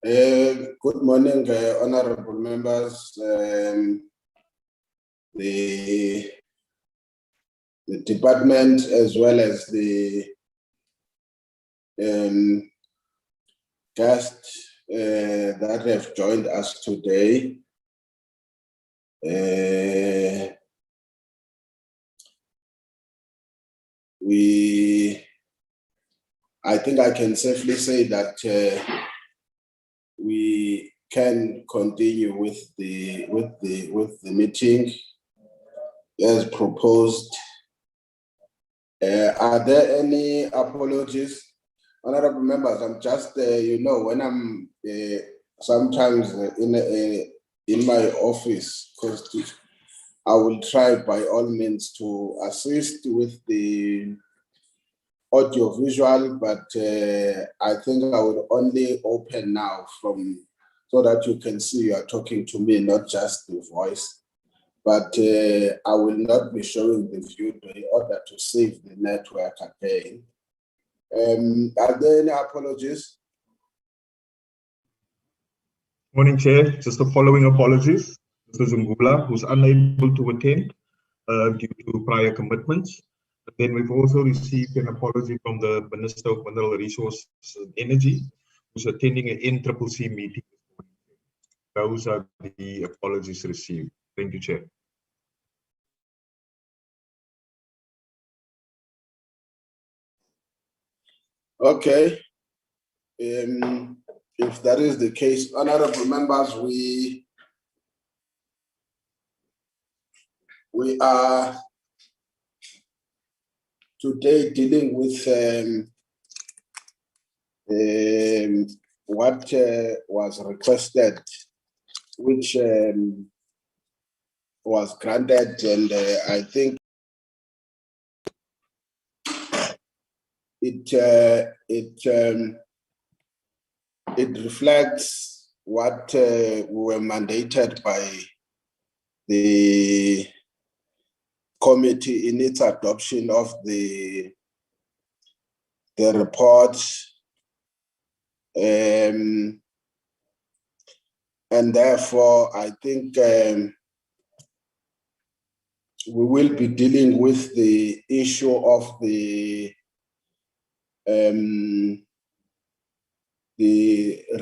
Good morning, honorable members. The department, as well as the guests that have joined us today. I think I can safely say that we can continue with the meeting as proposed. Are there any apologies? Honorable members, I'm just, when I'm sometimes in my office, because I will try by all means to assist with the audio visual, but I think I will only open now so that you can see you are talking to me, not just the voice. But I will not be showing the view in order to save the network again. Are there any apologies? Morning, Chair. Just the following apologies. Mr. Zungula, who's unable to attend due to prior commitments. But then we've also received an apology from the Minister of Mineral Resources and Energy, who's attending an NCCC meeting. Those are the apologies received. Thank you, Chair. Okay. If that is the case, honorable members, we are today dealing with what was requested, which was granted, and I think it reflects what we were mandated by the committee in its adoption of the report, and therefore I think we will be dealing with the issue of the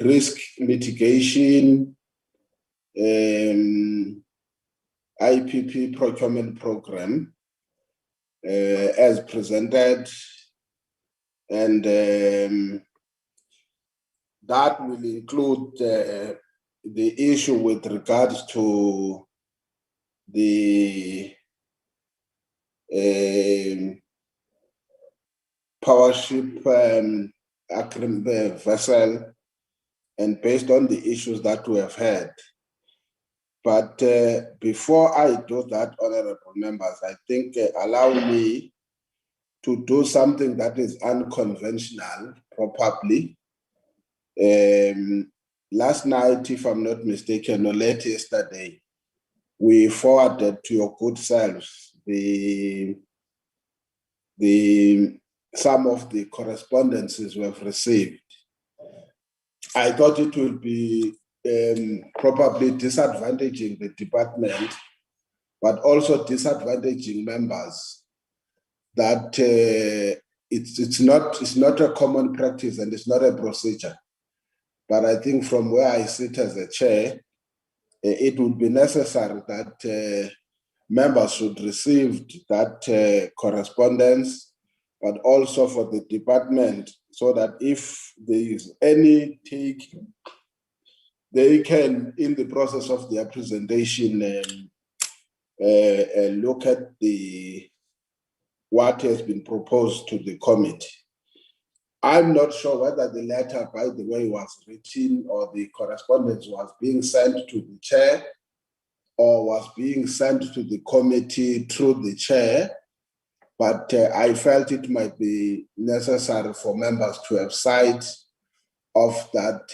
risk mitigation IPP procurement program as presented, and that will include the issue with regards to the Powership vessel, and based on the issues that we have had. But before I do that, honorable members, I think allow me to do something that is unconventional, probably. Last night, if I'm not mistaken, or late yesterday, we forwarded to your good selves some of the correspondences we have received. I thought it would be probably disadvantaging the department, but also disadvantaging members, that it's not a common practice and it's not a procedure. But I think from where I sit as a chair, it would be necessary that members should receive that correspondence, but also for the department, so that if there is any take, they can, in the process of their presentation, look at what has been proposed to the committee. I'm not sure whether the letter, by the way, was written or the correspondence was being sent to the chair or was being sent to the committee through the chair, but I felt it might be necessary for members to have sight of that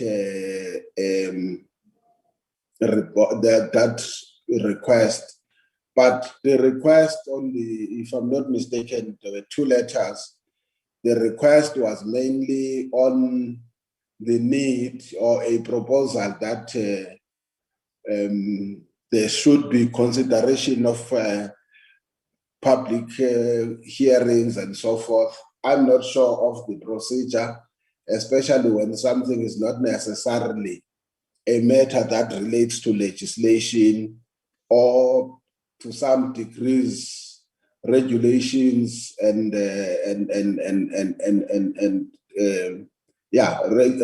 that request. But the request if I'm not mistaken, there were two letters. The request was mainly on the need or a proposal that there should be consideration of public hearings and so forth. I'm not sure of the procedure, especially when something is not necessarily a matter that relates to legislation or to some degrees regulations and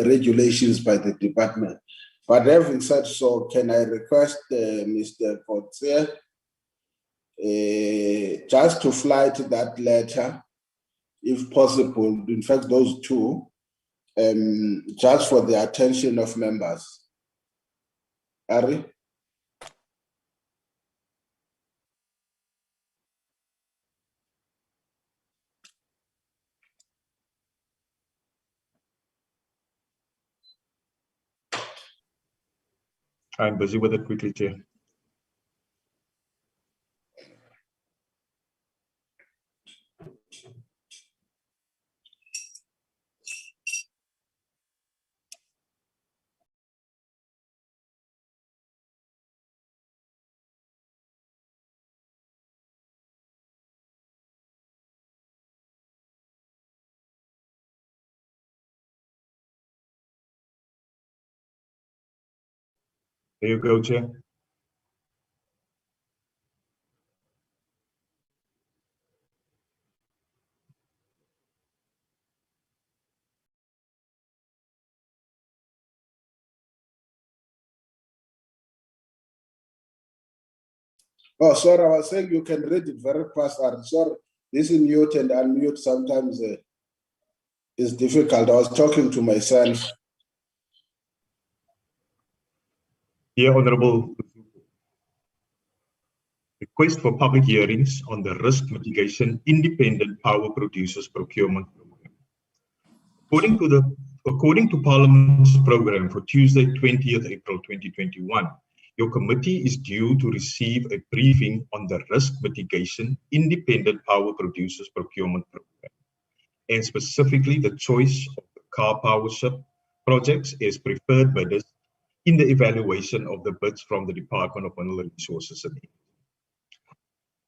regulations by the department. But having said so, can I request Mr. Potse just to flight that letter, if possible, in fact, those two, just for the attention of members. Ari? I'm busy with it quickly, Chair. There you go, Chair. Oh, sorry, I was saying you can read it very fast. I'm sorry, this mute and unmute sometimes is difficult. I was talking to myself. Dear Honorable, request for public hearings on the risk mitigation independent power producers procurement program. According to Parliament's program for Tuesday, 20th April 2021, your committee is due to receive a briefing on the risk mitigation independent power producers procurement program, and specifically the choice of the Karpowership projects as preferred bidders in the evaluation of the bids from the Department of Mineral Resources and Energy.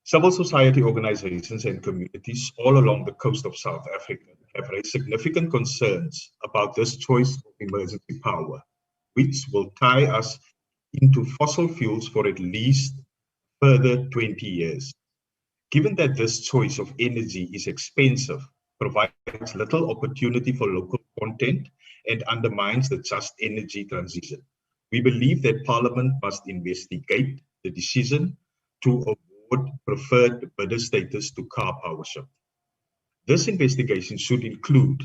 Civil society organizations and communities all along the coast of South Africa have raised significant concerns about this choice of emergency power, which will tie us into fossil fuels for at least further 20 years. Given that this choice of energy is expensive, provides little opportunity for local content, and undermines the just energy transition, we believe that Parliament must investigate the decision to award preferred bidder status to Karpowership. This investigation should include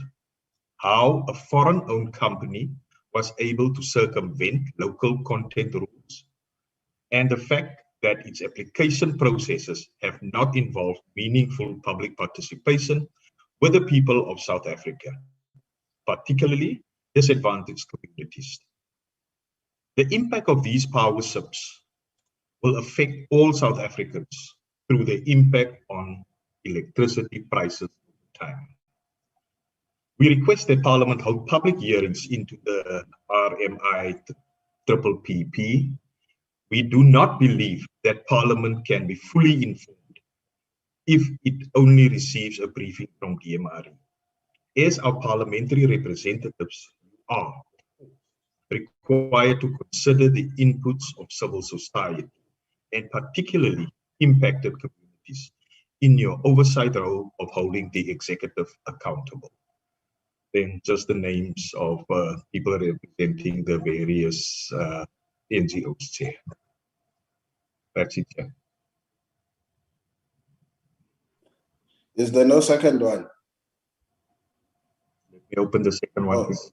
how a foreign-owned company was able to circumvent local content rules, and the fact that its application processes have not involved meaningful public participation with the people of South Africa, particularly disadvantaged communities. The impact of these powerships will affect all South Africans through the impact on electricity prices over time. We request that Parliament hold public hearings into the RMIPPP. We do not believe that Parliament can be fully informed if it only receives a briefing from DMRE. As our parliamentary representatives are required to consider the inputs of civil society and particularly impacted communities in your oversight role of holding the executive accountable. Then just the names of people representing the various NGOs, Chair. That's it, Chair. Is there no second one? Let me open the second one, please.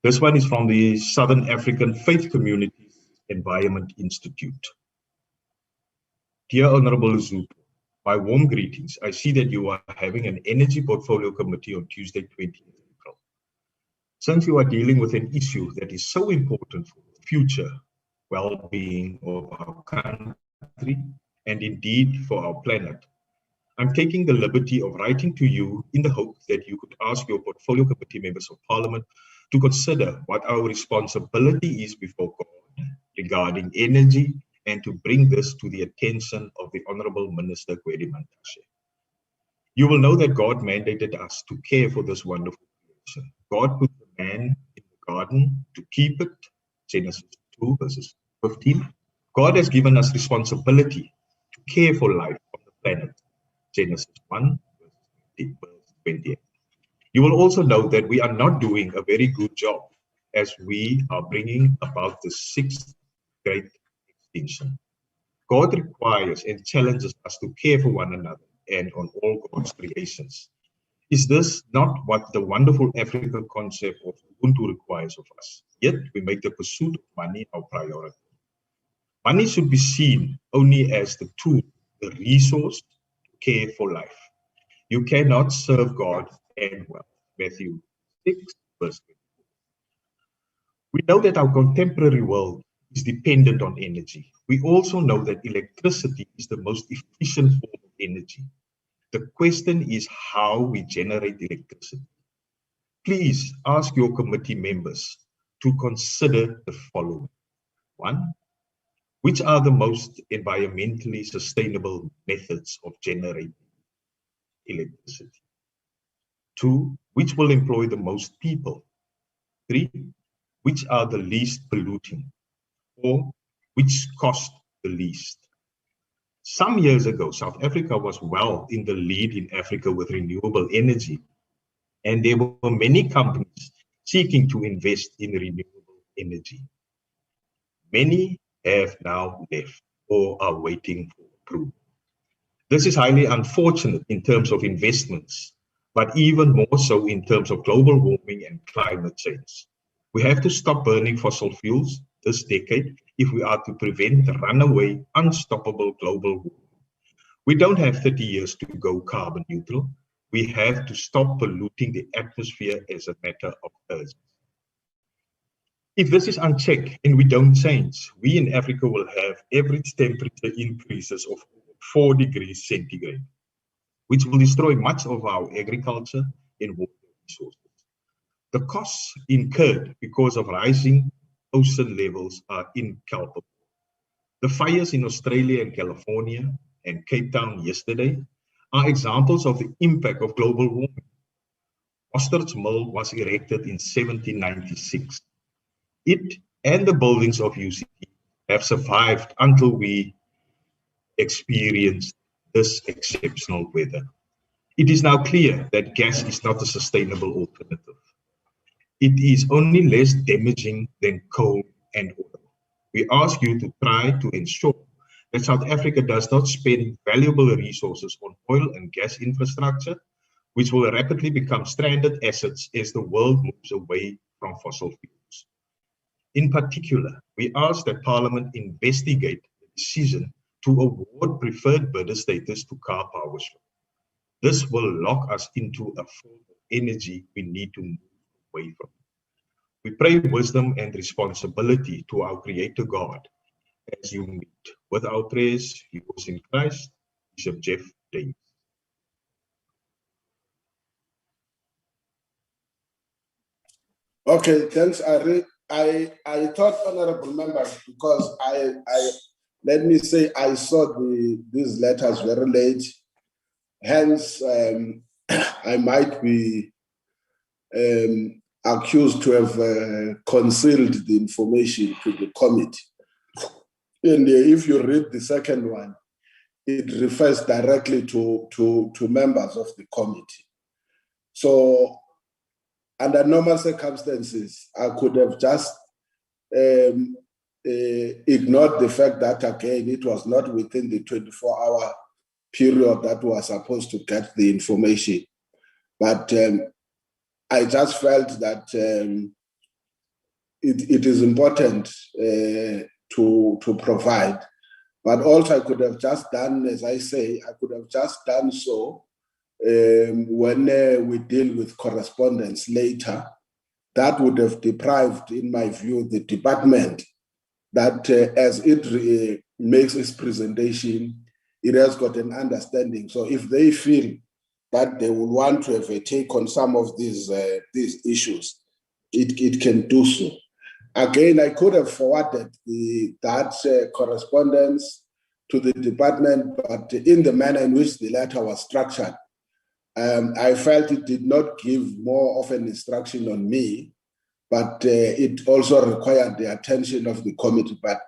This one is from the Southern African Faith Communities Environment Institute. Dear Honorable Zupo, my warm greetings. I see that you are having an Energy Portfolio Committee on Tuesday, 20th April. Since you are dealing with an issue that is so important for the future well-being of our country and indeed for our planet, I'm taking the liberty of writing to you in the hope that you could ask your Portfolio Committee members of Parliament to consider what our responsibility is before God regarding energy and to bring this to the attention of the Honorable Minister Kwedi Mantashe. You will know that God mandated us to care for this wonderful creation. God put the man in the garden to keep it, Genesis 2 verses 15. God has given us responsibility to care for life on the planet, Genesis 1 verse 28. You will also note that we are not doing a very good job as we are bringing about the 6th great extinction. God requires and challenges us to care for one another and on all God's creations. Is this not what the wonderful African concept of Ubuntu requires of us? Yet we make the pursuit of money our priority. Money should be seen only as the tool, the resource to care for life. You cannot serve God and wealth. Matthew 6 verse 24. We know that our contemporary world is dependent on energy. We also know that electricity is the most efficient form of energy. The question is how we generate electricity. Please ask your committee members to consider the following. 1. Which are the most environmentally sustainable methods of generating electricity? 2. Which will employ the most people? 3. Which are the least polluting? 4. Which cost the least? Some years ago, South Africa was well in the lead in Africa with renewable energy, and there were many companies seeking to invest in renewable energy. Many have now left or are waiting for approval. This is highly unfortunate in terms of investments, but even more so in terms of global warming and climate change. We have to stop burning fossil fuels this decade if we are to prevent the runaway, unstoppable global warming. We don't have 30 years to go carbon neutral. We have to stop polluting the atmosphere as a matter of urgency. If this is unchecked and we don't change, we in Africa will have average temperature increases of 4 degrees centigrade, which will destroy much of our agriculture and water resources. The costs incurred because of rising ocean levels are incalculable. The fires in Australia and California and Cape Town yesterday are examples of the impact of global warming. Ostert's Mill was erected in 1796. It and the buildings of UCT have survived until we experienced this exceptional weather. It is now clear that gas is not a sustainable alternative. It is only less damaging than coal and oil. We ask you to try to ensure that South Africa does not spend valuable resources on oil and gas infrastructure, which will rapidly become stranded assets as the world moves away from fossil fuels. In particular, we ask that Parliament investigate the decision to award preferred bidder status to Karpowership. This will lock us into a form of energy we need to move away from. We pray wisdom and responsibility to our Creator God as you meet. With our prayers, yours in Christ, Bishop Jeff Davis. Okay, thanks, Ari. I thought, honorable members, because let me say I saw these letters very late. Hence, I might be accused to have concealed the information to the committee. And if you read the second one, it refers directly to members of the committee. So, under normal circumstances, I could have just ignored the fact that, again, it was not within the 24-hour period that was supposed to get the information. But I just felt that it is important to provide. But also I could have just done, as I say, I could have just done so when we deal with correspondence later. That would have deprived, in my view, the department that as it makes its presentation, it has got an understanding. So if they feel that they will want to have a take on some of these issues, it can do so. Again, I could have forwarded that correspondence to the department, but in the manner in which the letter was structured, I felt it did not give more of an instruction on me, but it also required the attention of the committee. But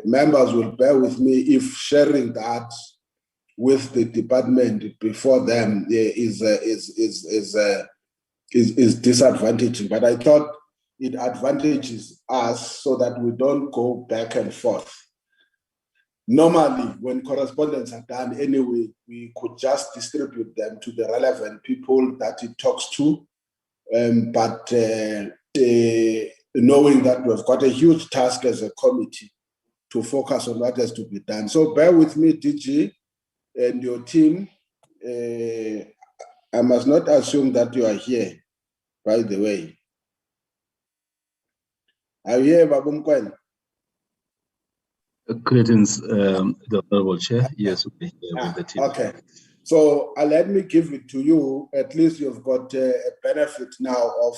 members will bear with me if sharing that with the department before them is disadvantaging. But I thought it advantages us so that we don't go back and forth. Normally, when correspondence are done anyway, we could just distribute them to the relevant people that it talks to. But knowing that we've got a huge task as a committee to focus on what has to be done. So bear with me, DG, and your team. I must not assume that you are here, by the way. Are you here, Babu Mkwen? Greetings, the Honorable Chair. Yes, we're here with the team. Okay. So let me give it to you. At least you've got a benefit now of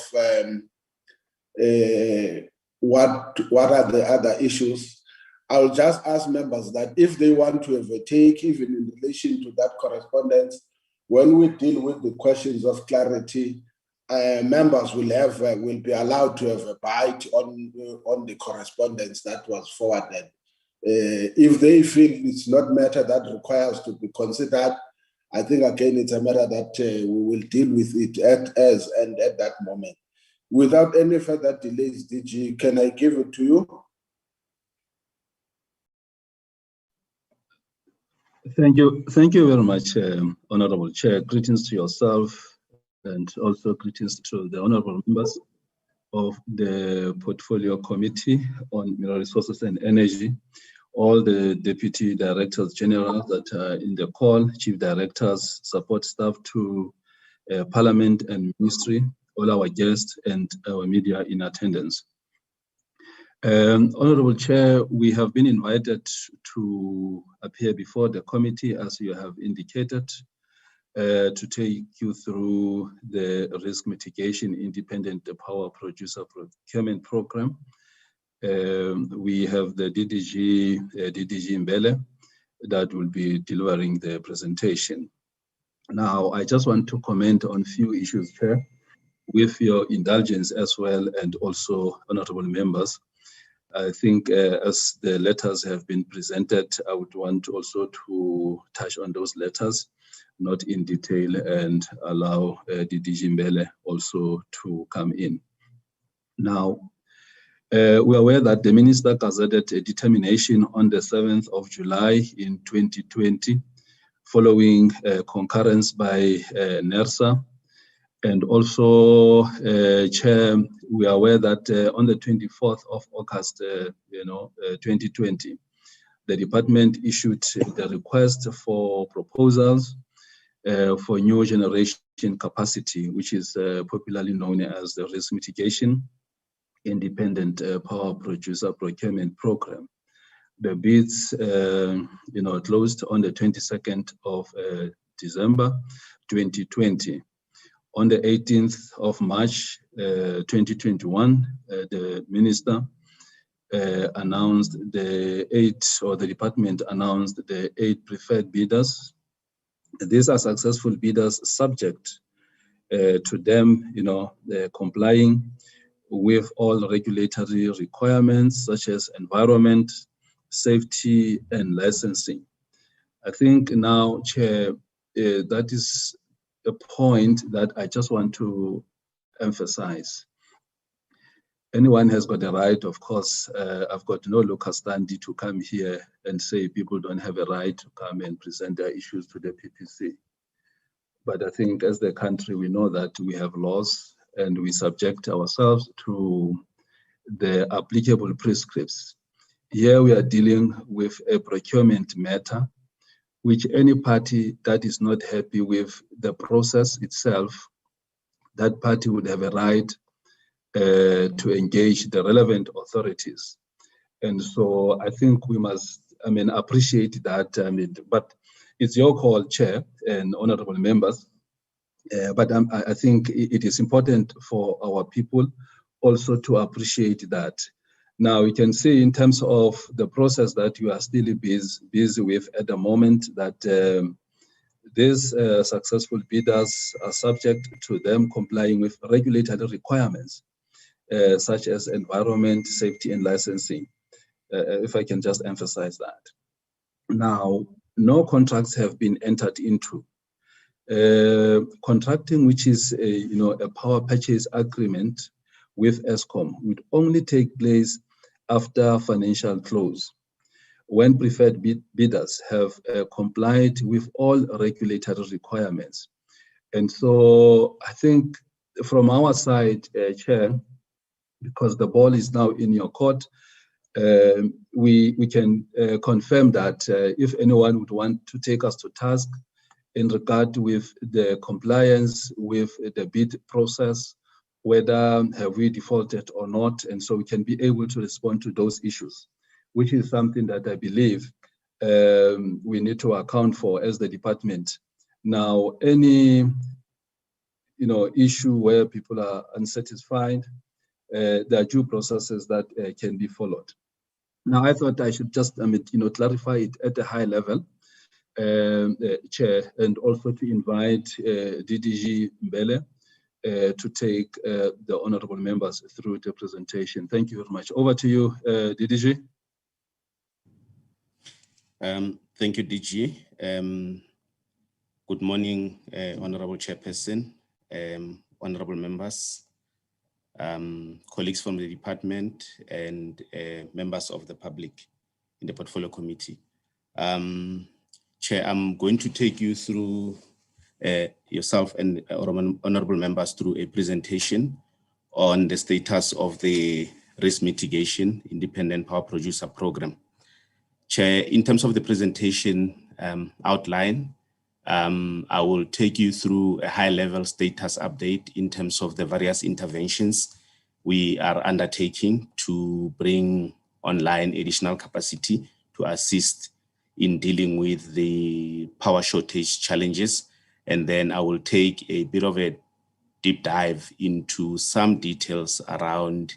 what are the other issues. I'll just ask members that if they want to have a take, even in relation to that correspondence, when we deal with the questions of clarity, members will be allowed to have a bite on the correspondence that was forwarded. If they feel it's not a matter that requires to be considered, I think again it's a matter that we will deal with it at that moment. Without any further delays, DG, can I give it to you? Thank you very much, Honorable Chair. Greetings to yourself and also greetings to the honorable members of the Portfolio Committee on Mineral Resources and Energy, all the Deputy Directors General that are in the call, Chief Directors, support staff to Parliament and Ministry, all our guests and our media in attendance. Honorable Chair, we have been invited to appear before the committee, as you have indicated, to take you through the Risk Mitigation Independent Power Producer Procurement Program. We have the DDG Mbele that will be delivering the presentation. Now, I just want to comment on a few issues, Chair, with your indulgence as well, and also honorable members. I think as the letters have been presented, I would want also to touch on those letters, not in detail, and allow DDG Mbele also to come in. Now, we are aware that the Minister gazetted a determination on the 7th of July in 2020, following concurrence by NERSA. And also, Chair, we are aware that on the 24th of August, 2020, the department issued the request for proposals for new generation capacity, which is popularly known as the Risk Mitigation Independent Power Producer Procurement Program. The bids, closed on the 22nd of December 2020. On the 18th of March 2021, the Minister announced the department announced the 8 preferred bidders. These are successful bidders subject to them, complying with all regulatory requirements such as environment, safety, and licensing. I think now, Chair, that is a point that I just want to emphasize. Anyone has got a right, of course. I've got no locus standi to come here and say people don't have a right to come and present their issues to the PPC. But I think as the country, we know that we have laws and we subject ourselves to the applicable prescripts. Here we are dealing with a procurement matter, which any party that is not happy with the process itself, that party would have a right to engage the relevant authorities. And so I think we must, appreciate that, but it's your call, Chair and honorable members. But I think it is important for our people also to appreciate that. Now, we can see in terms of the process that you are still busy with at the moment, that these successful bidders are subject to them complying with regulatory requirements, such as environment, safety, and licensing, if I can just emphasize that. Now, no contracts have been entered into. Contracting, which is a power purchase agreement with Eskom, would only take place after financial close, when preferred bidders have complied with all regulatory requirements. And so I think from our side, Chair, because the ball is now in your court, we can confirm that if anyone would want to take us to task in regard with the compliance with the bid process, whether have we defaulted or not, and so we can be able to respond to those issues, which is something that I believe we need to account for as the department. Now, any issue where people are unsatisfied, there are due processes that can be followed. Now, I thought I should just clarify it at a high level, Chair, and also to invite DDG Mbele to take the honorable members through the presentation. Thank you very much. Over to you, DDG. Thank you, DG. Good morning, Honorable Chairperson, honorable members, colleagues from the department, and members of the public in the Portfolio Committee. Chair, I'm going to take you through yourself and honorable members through a presentation on the status of the risk mitigation independent power producer program. Chair, in terms of the presentation outline, I will take you through a high-level status update in terms of the various interventions we are undertaking to bring online additional capacity to assist in dealing with the power shortage challenges. And then I will take a bit of a deep dive into some details around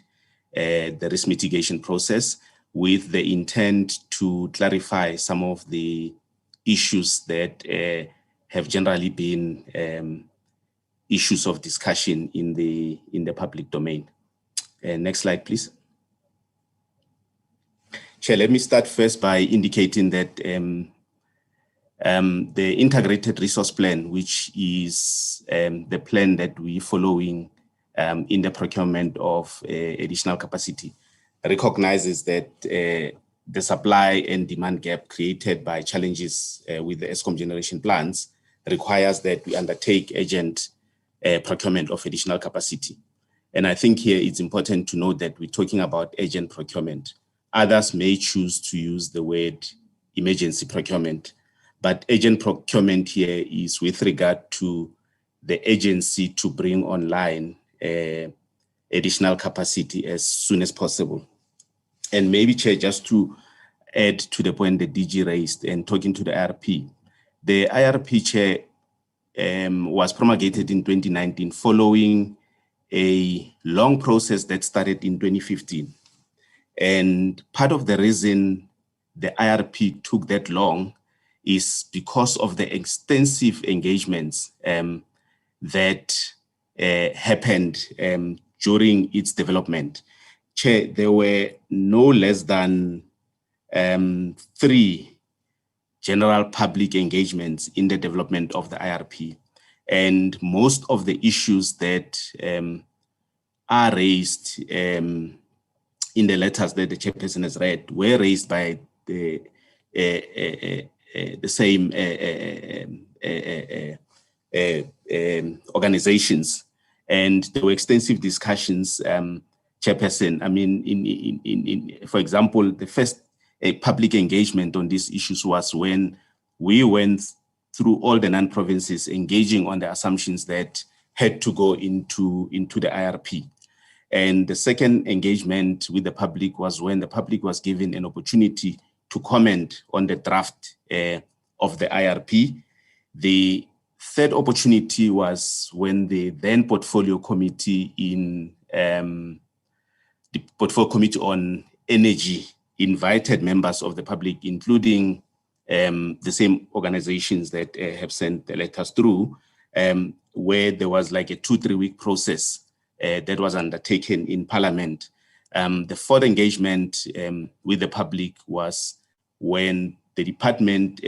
the risk mitigation process, with the intent to clarify some of the issues that have generally been issues of discussion in the public domain. Next slide, please. Chair, let me start first by indicating that the integrated resource plan, which is the plan that we're following in the procurement of additional capacity, recognizes that the supply and demand gap created by challenges with the Eskom generation plants requires that we undertake urgent procurement of additional capacity. And I think here it's important to note that we're talking about urgent procurement. Others may choose to use the word emergency procurement, but urgent procurement here is with regard to the urgency to bring online additional capacity as soon as possible. And maybe, Chair, just to add to the point that DG raised and talking to the IRP, the IRP, Chair, was promulgated in 2019 following a long process that started in 2015. And part of the reason the IRP took that long is because of the extensive engagements that happened during its development. Chair, there were no less than 3 general public engagements in the development of the IRP. And most of the issues that are raised in the letters that the chairperson has read were raised by the same organizations. And there were extensive discussions Chairperson. I mean, for example, the first public engagement on these issues was when we went through all the 9 provinces, engaging on the assumptions that had to go into the IRP. And the second engagement with the public was when the public was given an opportunity to comment on the draft of the IRP. The third opportunity was when the then portfolio committee in the portfolio committee on energy invited members of the public, including the same organizations that have sent the letters through, where there was like a 2-3 week process that was undertaken in Parliament. The fourth engagement with the public was when the department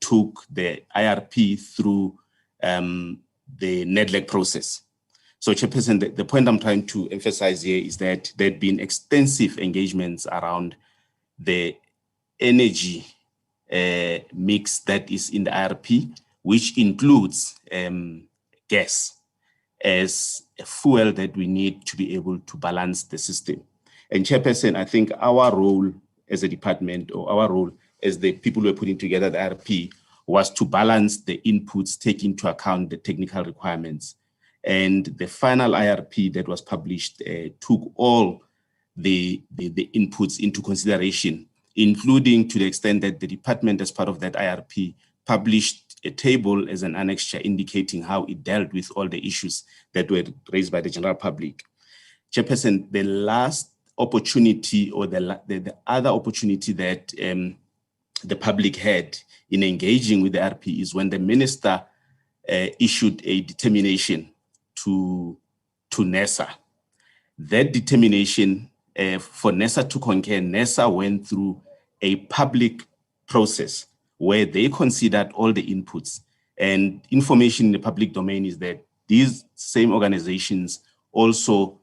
took the IRP through the NEDLEC process. So, Chairperson, the point I'm trying to emphasize here is that there had been extensive engagements around the energy mix that is in the IRP, which includes gas as a fuel that we need to be able to balance the system. And Chairperson, I think our role as a department, or our role as the people who are putting together the IRP, was to balance the inputs, take into account the technical requirements. And the final IRP that was published took all the inputs into consideration, including to the extent that the department, as part of that IRP, published a table as an annexure indicating how it dealt with all the issues that were raised by the general public. Chairperson, the last opportunity, or the other opportunity that the public had in engaging with the IRP is when the minister issued a determination to NESA. That determination for NESA to concur, NESA went through a public process where they considered all the inputs, and information in the public domain is that these same organizations also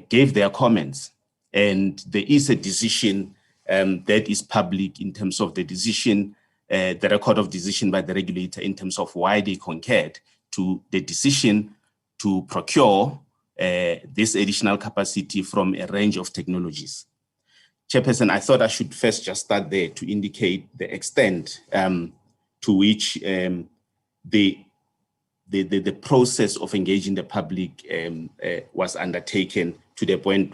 gave their comments, and there is a decision that is public in terms of the decision, the record of decision by the regulator in terms of why they concurred to the decision to procure this additional capacity from a range of technologies. Chairperson, I thought I should first just start there to indicate the extent to which the process of engaging the public was undertaken to the point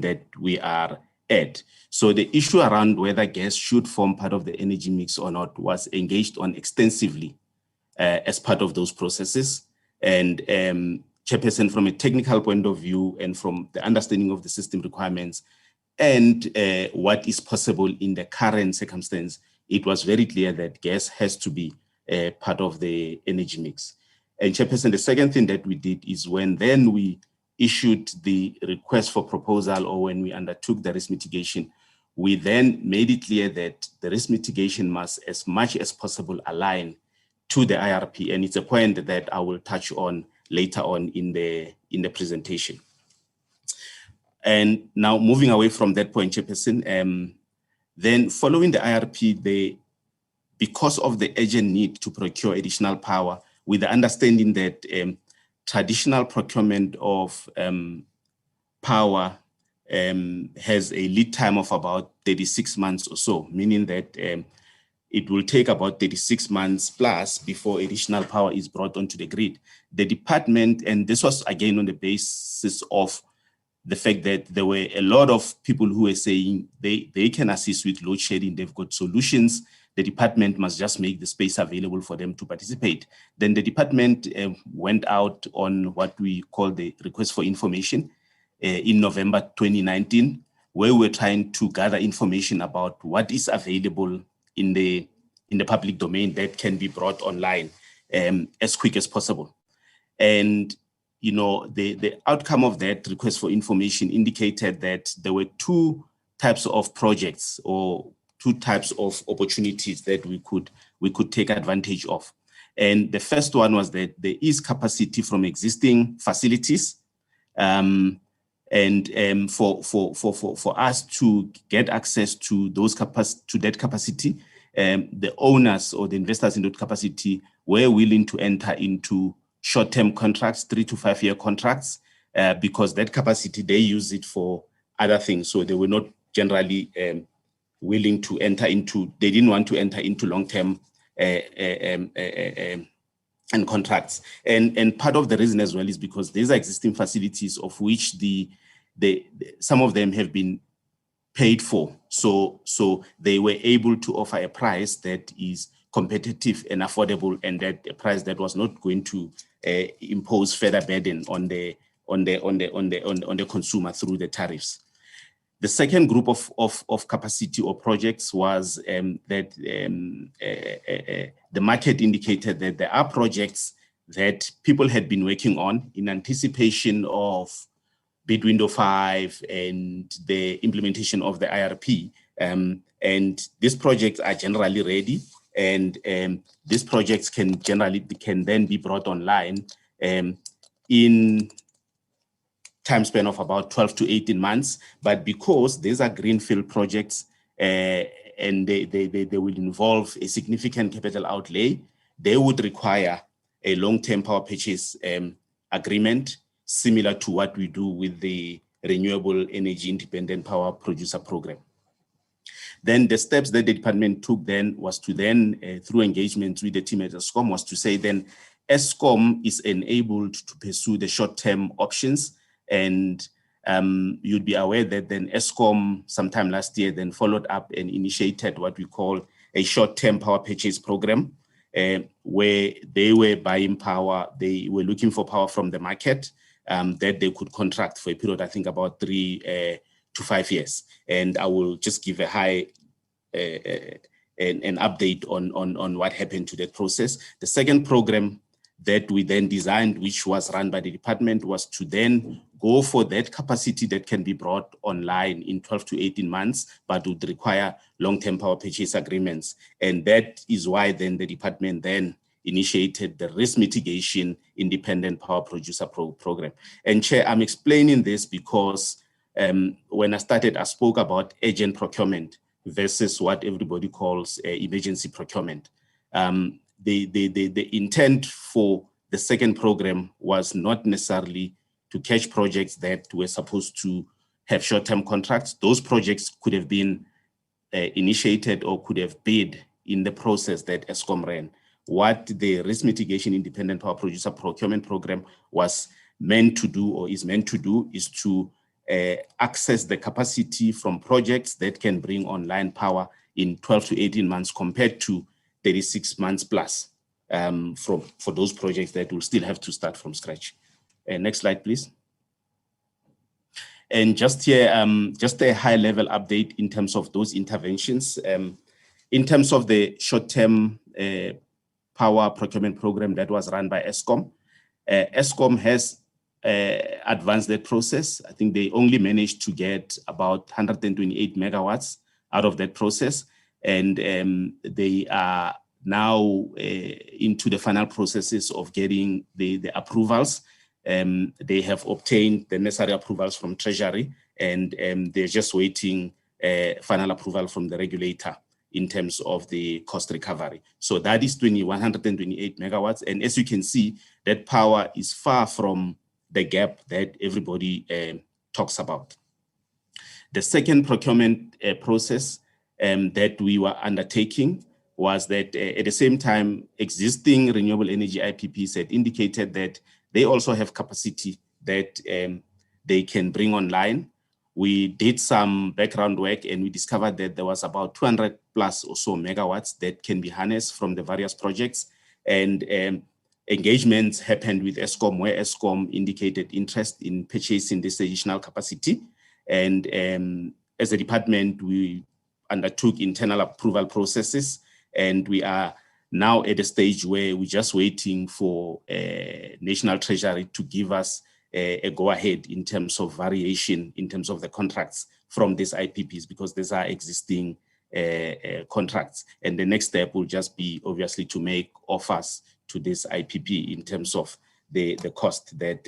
that we are at. So the issue around whether gas should form part of the energy mix or not was engaged on extensively as part of those processes. And Chairperson, from a technical point of view and from the understanding of the system requirements and what is possible in the current circumstance, it was very clear that gas has to be part of the energy mix. And Chairperson, the second thing that we did is when then we issued the request for proposal, or when we undertook the risk mitigation, we then made it clear that the risk mitigation must, as much as possible, align to the IRP. And it's a point that I will touch on later on in the presentation. And now moving away from that point, Chairperson, then following the IRP, because of the urgent need to procure additional power, with the understanding that traditional procurement of power has a lead time of about 36 months or so, meaning that it will take about 36 months plus before additional power is brought onto the grid. The department, and this was again on the basis of the fact that there were a lot of people who were saying they can assist with load shedding, they've got solutions, the department must just make the space available for them to participate. Then the department went out on what we call the request for information in November 2019, where we're trying to gather information about what is available in the public domain that can be brought online as quick as possible. And you know, the outcome of that request for information indicated that there were 2 types of projects, or 2 types of opportunities that we could take advantage of. And the first one was that there is capacity from existing facilities, and for us to get access to that capacity, the owners or the investors in that capacity were willing to enter into short-term contracts, 3 to 5 year contracts, because that capacity, they use it for other things. So they were not generally willing to enter into, they didn't want to enter into long-term and contracts. And part of the reason as well is because these are existing facilities of which some of them have been paid for. So they were able to offer a price that is competitive and affordable, and that a price that was not going to impose further burden on the consumer through the tariffs. The second group of capacity or projects was that the market indicated that there are projects that people had been working on in anticipation of bid window 5 and the implementation of the IRP. And these projects are generally ready, and these projects can then be brought online in time span of about 12 to 18 months. But because these are greenfield projects and they will involve a significant capital outlay, they would require a long-term power purchase agreement, similar to what we do with the Renewable Energy Independent Power Producer Program. Then the steps that the department took then was to then, through engagement with the team at Eskom, was to say then Eskom is enabled to pursue the short-term options. And you'd be aware that then Eskom sometime last year then followed up and initiated what we call a short-term power purchase program, where they were buying power, they were looking for power from the market that they could contract for a period, I think about 3 to 5 years. And I will just give an update on what happened to that process. The second program that we then designed, which was run by the department, was to then go for that capacity that can be brought online in 12 to 18 months, but would require long-term power purchase agreements. And that is why then the department then initiated the Risk Mitigation Independent Power Producer Program. And Chair, I'm explaining this because when I started, I spoke about urgent procurement versus what everybody calls emergency procurement. The intent for the second program was not necessarily to catch projects that were supposed to have short-term contracts. Those projects could have been initiated or could have bid in the process that Eskom ran. What the Risk Mitigation Independent Power Producer Procurement Program was meant to do, or is meant to do, is to access the capacity from projects that can bring online power in 12 to 18 months compared to 36 months plus for those projects that will still have to start from scratch. Next slide, please. And just here, just a high level update in terms of those interventions. In terms of the short-term power procurement program that was run by Eskom, Eskom has advanced that process. I think they only managed to get about 128 megawatts out of that process. And they are now into the final processes of getting the approvals. They have obtained the necessary approvals from Treasury, and they're just waiting final approval from the regulator in terms of the cost recovery. So that is 128 megawatts. And as you can see, that power is far from the gap that everybody talks about. The second procurement process that we were undertaking was that at the same time, existing renewable energy IPPs had indicated that they also have capacity that they can bring online. We did some background work and we discovered that there was about 200 plus or so megawatts that can be harnessed from the various projects. And engagements happened with Eskom, where Eskom indicated interest in purchasing this additional capacity. And as a department, we undertook internal approval processes, and we are now at a stage where we're just waiting for National Treasury to give us a go-ahead in terms of variation, in terms of the contracts from these IPPs, because these are existing contracts. And the next step will just be obviously to make offers to this IPP in terms of the cost that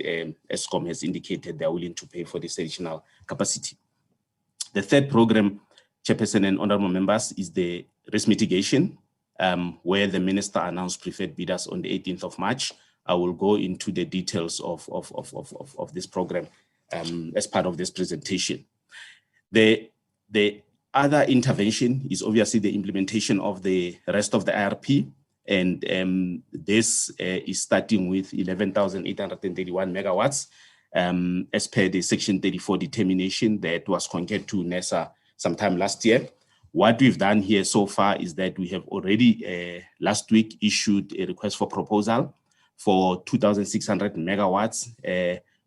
Eskom has indicated they're willing to pay for this additional capacity. The third program, Chairperson and honorable members, is the risk mitigation, where the minister announced preferred bidders on the 18th of March. I will go into the details of this program as part of this presentation. The other intervention is obviously the implementation of the rest of the IRP, and this is starting with 11,831 megawatts as per the Section 34 determination that was concurred to NESA sometime last year. What we've done here so far is that we have already last week issued a request for proposal for 2,600 megawatts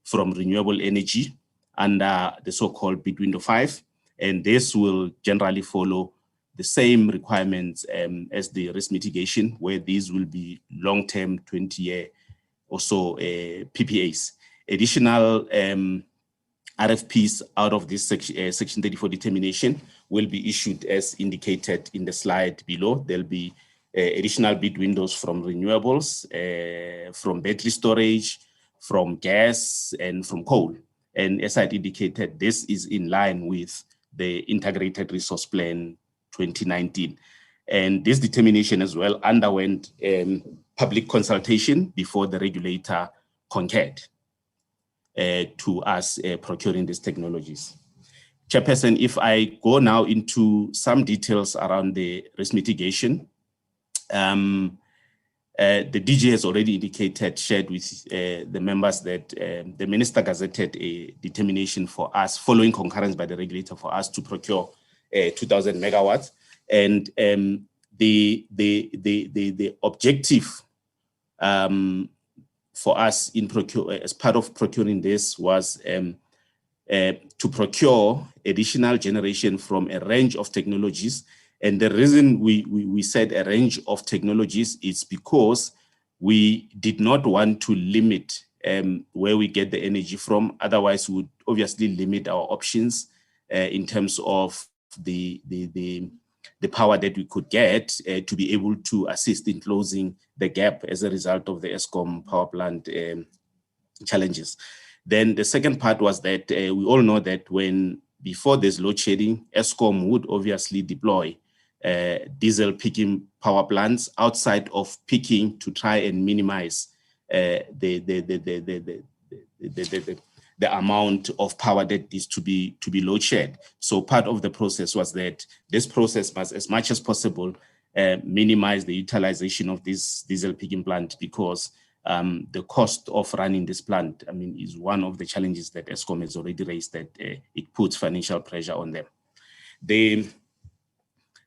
from renewable energy under the so-called bid window 5. And this will generally follow the same requirements as the risk mitigation, where these will be long-term 20-year or so PPAs. Additional RFPs out of this Section 34 determination will be issued as indicated in the slide below. There'll be additional bid windows from renewables, from battery storage, from gas, and from coal. And as I indicated, this is in line with the Integrated Resource Plan 2019. And this determination as well underwent public consultation before the regulator concurred to us procuring these technologies. Chairperson, if I go now into some details around the risk mitigation, the DG has already indicated, shared with the members that the minister gazetted a determination for us, following concurrence by the regulator, for us to procure 2,000 megawatts. And the objective for us in as part of procuring this was to procure additional generation from a range of technologies. And the reason we said a range of technologies is because we did not want to limit where we get the energy from. Otherwise, we would obviously limit our options in terms of the power that we could get to be able to assist in closing the gap as a result of the Eskom power plant challenges. Then the second part was that we all know that before there's load shedding, Eskom would obviously deploy diesel peaking power plants outside of peaking to try and minimize the amount of power that is to be load shed. So part of the process was that this process must, as much as possible, minimize the utilization of this diesel peaking plant, because the cost of running this plant, is one of the challenges that Eskom has already raised, that it puts financial pressure on them.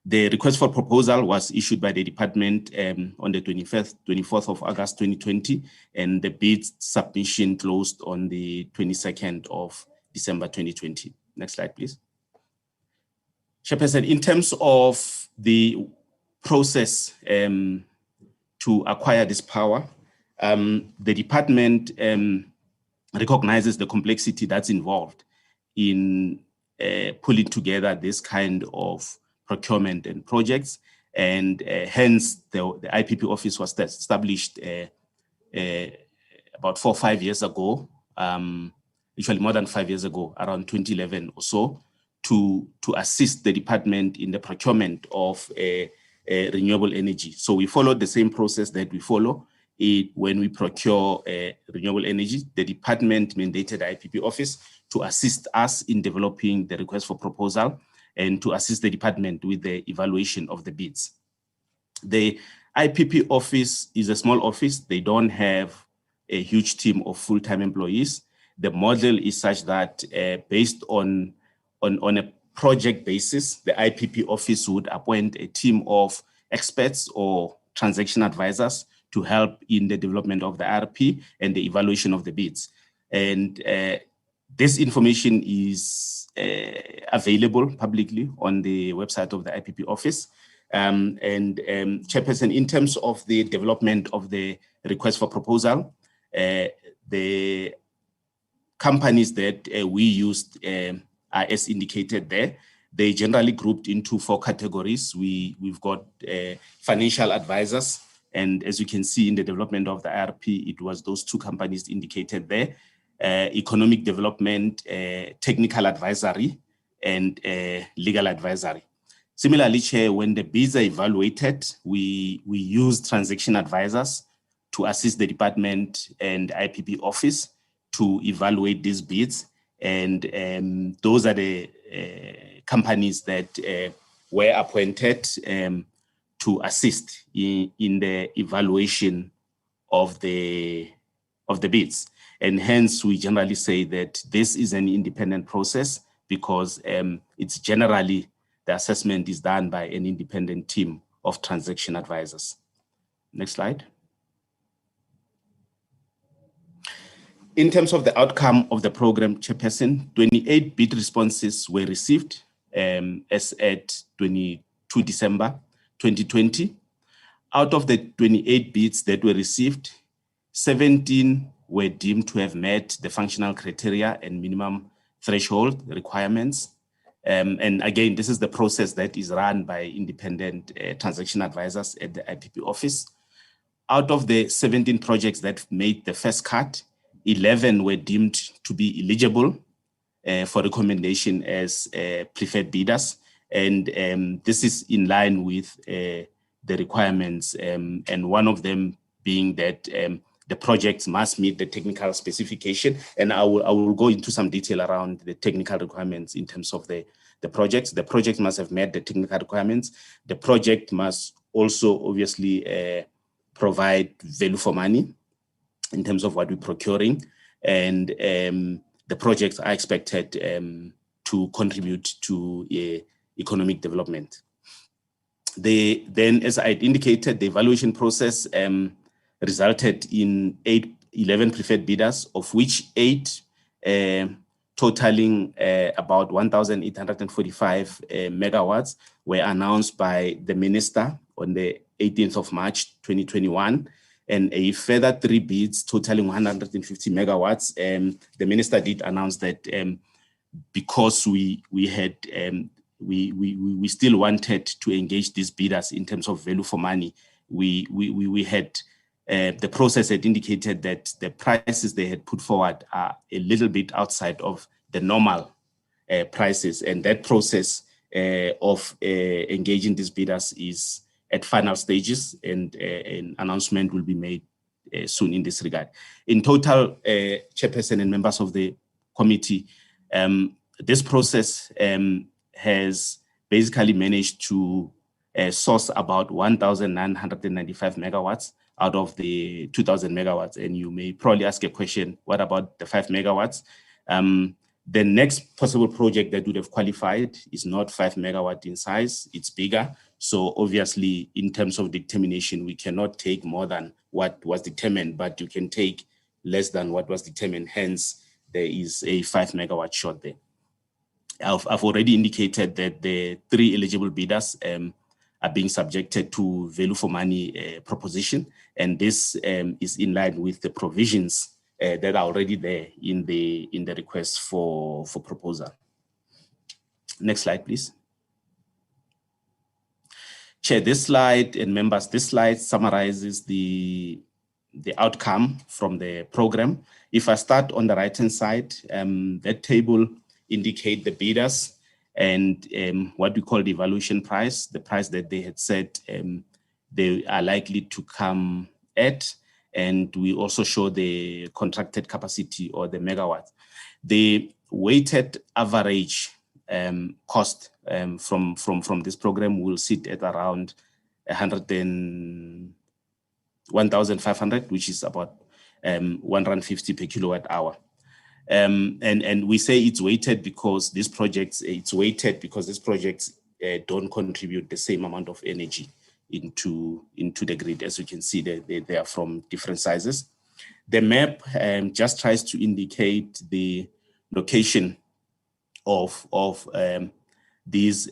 The request for proposal was issued by the department on the 24th of August 2020, and the bid submission closed on the 22nd of December 2020. Next slide, please. Chairperson, in terms of the process to acquire this power, the department recognizes the complexity that's involved in pulling together this kind of procurement and projects, and hence the IPP office was established about 4 or 5 years ago, actually more than 5 years ago, around 2011 or so, to assist the department in the procurement of renewable energy. So we followed the same process that we follow when we procure renewable energy. The department mandated the IPP office to assist us in developing the request for proposal and to assist the department with the evaluation of the bids. The IPP office is a small office. They don't have a huge team of full-time employees. The model is such that based on a project basis, the IPP office would appoint a team of experts or transaction advisors to help in the development of the RP and the evaluation of the bids. And this information is available publicly on the website of the IPP office. Chairperson, in terms of the development of the request for proposal, the companies that we used are as indicated there. They generally grouped into 4 categories. We've got financial advisors, and as you can see in the development of the IRP, it was those 2 companies indicated there. Economic development, technical advisory, and legal advisory. Similarly, Chair, when the bids are evaluated, we use transaction advisors to assist the department and IPP office to evaluate these bids. And those are the companies that were appointed to assist in the evaluation of the bids. And hence we generally say that this is an independent process because it's generally the assessment is done by an independent team of transaction advisors. Next slide. In terms of the outcome of the program, Chairperson, 28 bid responses were received as at 22 December 2020. Out of the 28 bids that were received, 17 were deemed to have met the functional criteria and minimum threshold requirements. And again, this is the process that is run by independent transaction advisors at the IPP office. Out of the 17 projects that made the first cut, 11 were deemed to be eligible for recommendation as preferred bidders. And this is in line with the requirements, and one of them being that the projects must meet the technical specification. And I will go into some detail around the technical requirements in terms of the projects. The project must have met the technical requirements. The project must also obviously provide value for money in terms of what we're procuring. And the projects are expected to contribute to economic development. Then, as I indicated, the evaluation process resulted in 11 preferred bidders, of which 8 totaling about 1,845 megawatts were announced by the minister on the 18th of March 2021, and a further 3 bids totaling 150 megawatts. The minister did announce that because we still wanted to engage these bidders in terms of value for money, we had the process had indicated that the prices they had put forward are a little bit outside of the normal prices, and that process of engaging these bidders is at final stages, and an announcement will be made soon in this regard. In total, Chairperson and members of the committee, this process has basically managed to source about 1,995 megawatts out of the 2,000 megawatts. And you may probably ask a question, what about the 5 megawatts? The next possible project that would have qualified is not 5 megawatt in size, it's bigger. So obviously, in terms of determination, we cannot take more than what was determined, but you can take less than what was determined. Hence, there is a 5 megawatt short there. I've already indicated that the 3 eligible bidders are being subjected to value for money proposition, and this is in line with the provisions that are already there in the request for proposal. Next slide, please. Chair, this slide, and members, this slide summarizes the outcome from the program. If I start on the right-hand side, that table indicate the bidders and what we call the evaluation price, the price that they had said they are likely to come at. And we also show the contracted capacity or the megawatts. The weighted average cost from this program will sit at around 1,500, which is about 150 per kilowatt hour. And we say it's weighted because these projects, don't contribute the same amount of energy into the grid. As you can see, they are from different sizes. The map just tries to indicate the location of these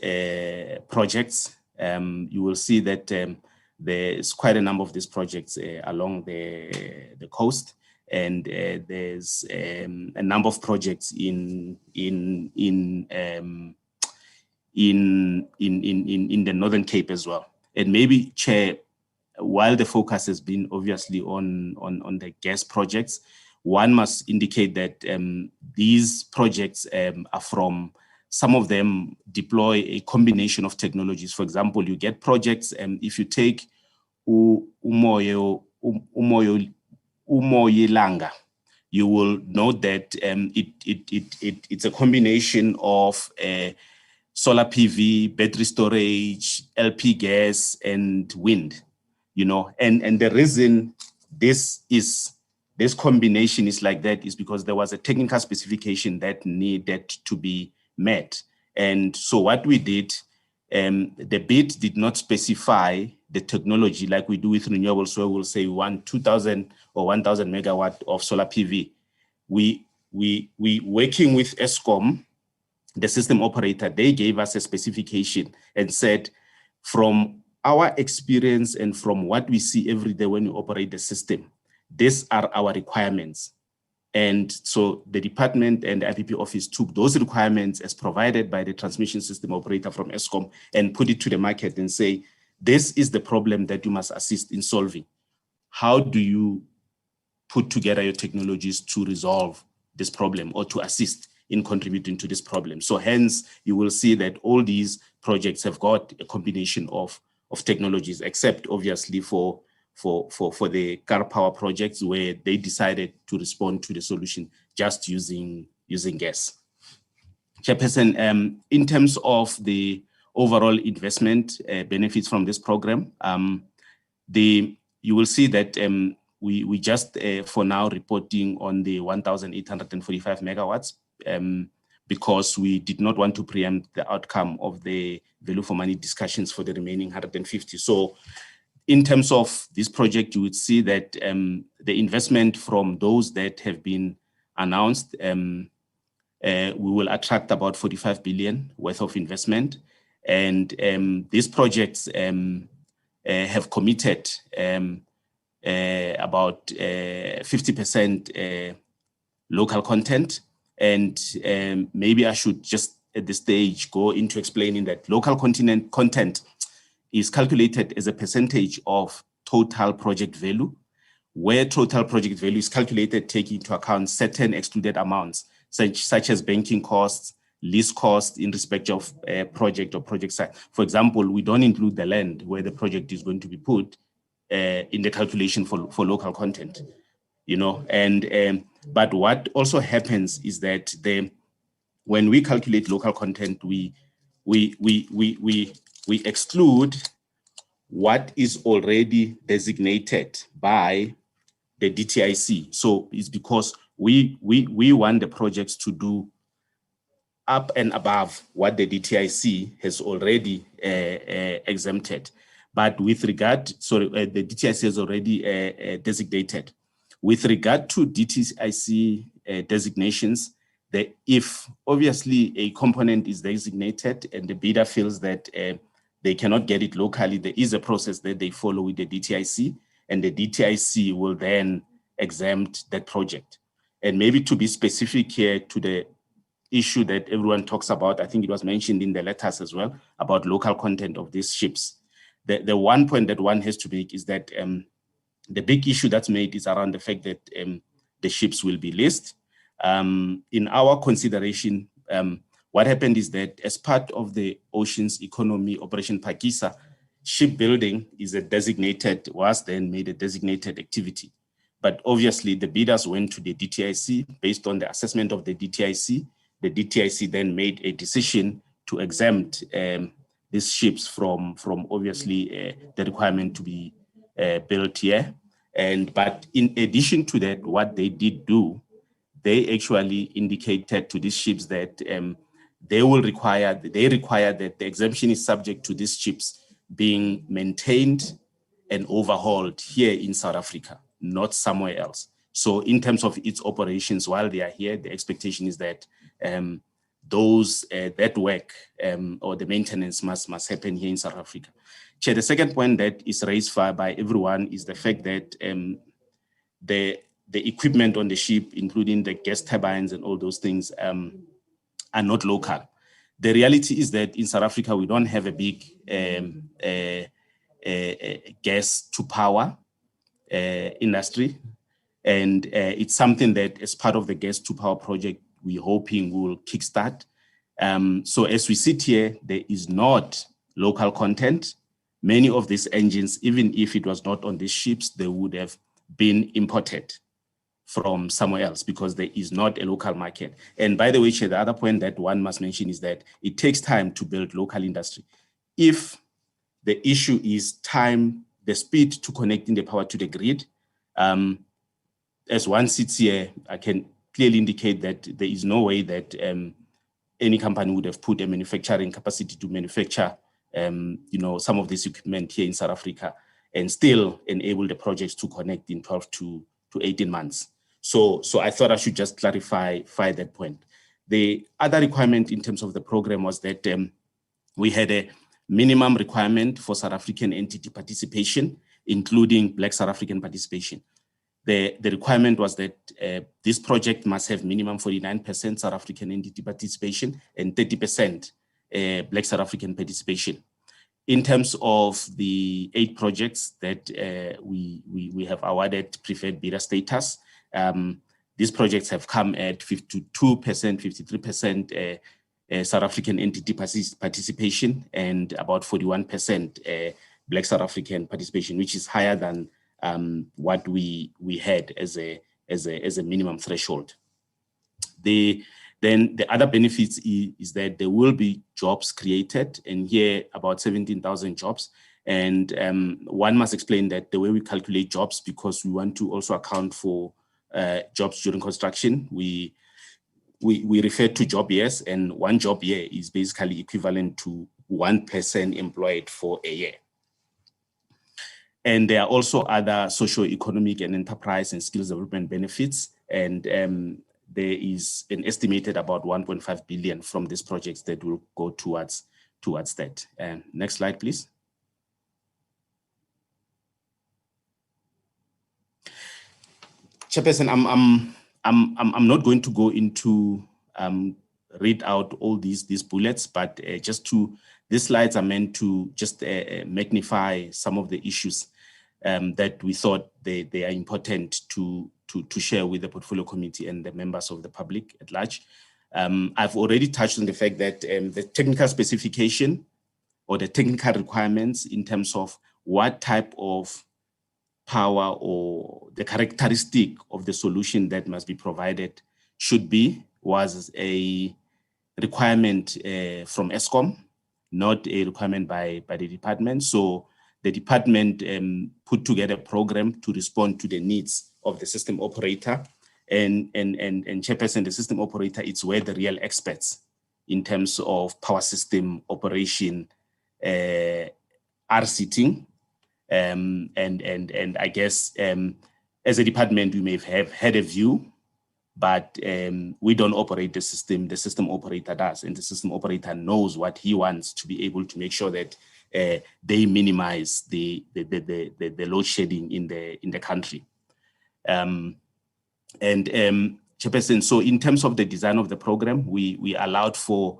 projects. You will see that there's quite a number of these projects along the coast, and there's a number of projects in the Northern Cape as well. And maybe, Chair, while the focus has been obviously on the gas projects, one must indicate that these projects are from, some of them deploy a combination of technologies. For example, you get projects, and if you take Umoyo Umoyelanga, you will note that it's a combination of solar PV, battery storage, LP gas, and wind. You know, and the reason this combination is like that is because there was a technical specification that needed to be met. And so what we did, the bid did not specify the technology like we do with renewables, where we'll say we want 2,000 or 1,000 megawatt of solar PV. We working with ESCOM, the system operator, they gave us a specification and said, from our experience and from what we see every day when we operate the system, these are our requirements. And so the department and the IPP office took those requirements as provided by the transmission system operator from ESCOM and put it to the market and say, this is the problem that you must assist in solving. How do you put together your technologies to resolve this problem or to assist in contributing to this problem? So hence, you will see that all these projects have got a combination of technologies, except obviously for the Karpower projects, where they decided to respond to the solution just using gas. Chairperson, in terms of the overall investment benefits from this program, you will see that we just for now reporting on the 1,845 megawatts because we did not want to preempt the outcome of the value for money discussions for the remaining 150. So in terms of this project, you would see that the investment from those that have been announced, we will attract about 45 billion worth of investment. And these projects have committed about 50% local content. And maybe I should just at this stage go into explaining that local content is calculated as a percentage of total project value, where total project value is calculated taking into account certain excluded amounts, such as banking costs, lease costs in respect of a project or project site. For example, we don't include the land where the project is going to be put in the calculation for local content, you know. And but what also happens is that when we calculate local content, we exclude what is already designated by the DTIC. So it's because we want the projects to do up and above what the DTIC has already exempted. But with regard, the DTIC has already designated. With regard to DTIC designations, if obviously a component is designated and the bidder feels that they cannot get it locally, there is a process that they follow with the DTIC, and the DTIC will then exempt that project. And maybe to be specific here to the issue that everyone talks about, I think it was mentioned in the letters as well, about local content of these ships. The one point that one has to make is that the big issue that's made is around the fact that the ships will be leased. In our consideration, what happened is that as part of the Oceans Economy Operation Pakisa, shipbuilding was then made a designated activity. But obviously the bidders went to the DTIC based on the assessment of the DTIC. The DTIC then made a decision to exempt these ships from obviously the requirement to be built here. But in addition to that, what they did do, they actually indicated to these ships that they require that the exemption is subject to these ships being maintained and overhauled here in South Africa, not somewhere else. So in terms of its operations while they are here, the expectation is that that work or the maintenance must happen here in South Africa. Chair, the second point that is raised by everyone is the fact that the equipment on the ship, including the gas turbines and all those things, are not local. The reality is that in South Africa, we don't have a big gas to power industry. And it's something that as part of the gas to power project, we're hoping will kickstart. So as we sit here, there is not local content, many of these engines, even if it was not on these ships, they would have been imported from somewhere else because there is not a local market. And by the way, Chair, the other point that one must mention is that it takes time to build local industry. If the issue is time, the speed to connecting the power to the grid, as one sits here, I can clearly indicate that there is no way that any company would have put a manufacturing capacity to manufacture some of this equipment here in South Africa and still enable the projects to connect in 12 to 18 months. So I thought I should just clarify that point. The other requirement in terms of the program was that we had a minimum requirement for South African entity participation, including Black South African participation. The requirement was that this project must have minimum 49% South African entity participation and 30% Black South African participation. In terms of the 8 projects that we have awarded preferred bidder status, these projects have come at 52%, 53% South African entity participation and about 41% Black South African participation, which is higher than what we had as a minimum threshold. Then the other benefits is that there will be jobs created, and here about 17,000 jobs. And one must explain that the way we calculate jobs, because we want to also account for jobs during construction, we refer to job years, and one job year is basically equivalent to 1 person employed for a year. And there are also other socio-economic and enterprise and skills development benefits. And there is an estimated about 1.5 billion from these projects that will go towards that. Next slide, please. Chairperson, I'm not going to go into read out all these bullets, but these slides are meant to just magnify some of the issues that we thought they are important to share with the portfolio committee and the members of the public at large. I've already touched on the fact that the technical specification or the technical requirements in terms of what type of power or the characteristic of the solution that must be provided was a requirement from Eskom, not a requirement by the department. So the department put together a program to respond to the needs of the system operator. And Chairperson, the system operator, it's where the real experts in terms of power system operation are sitting. And I guess as a department, we may have had a view, but we don't operate the system operator does, and the system operator knows what he wants to be able to make sure that they minimize the load shedding in the country. Chairperson, so in terms of the design of the program, we allowed for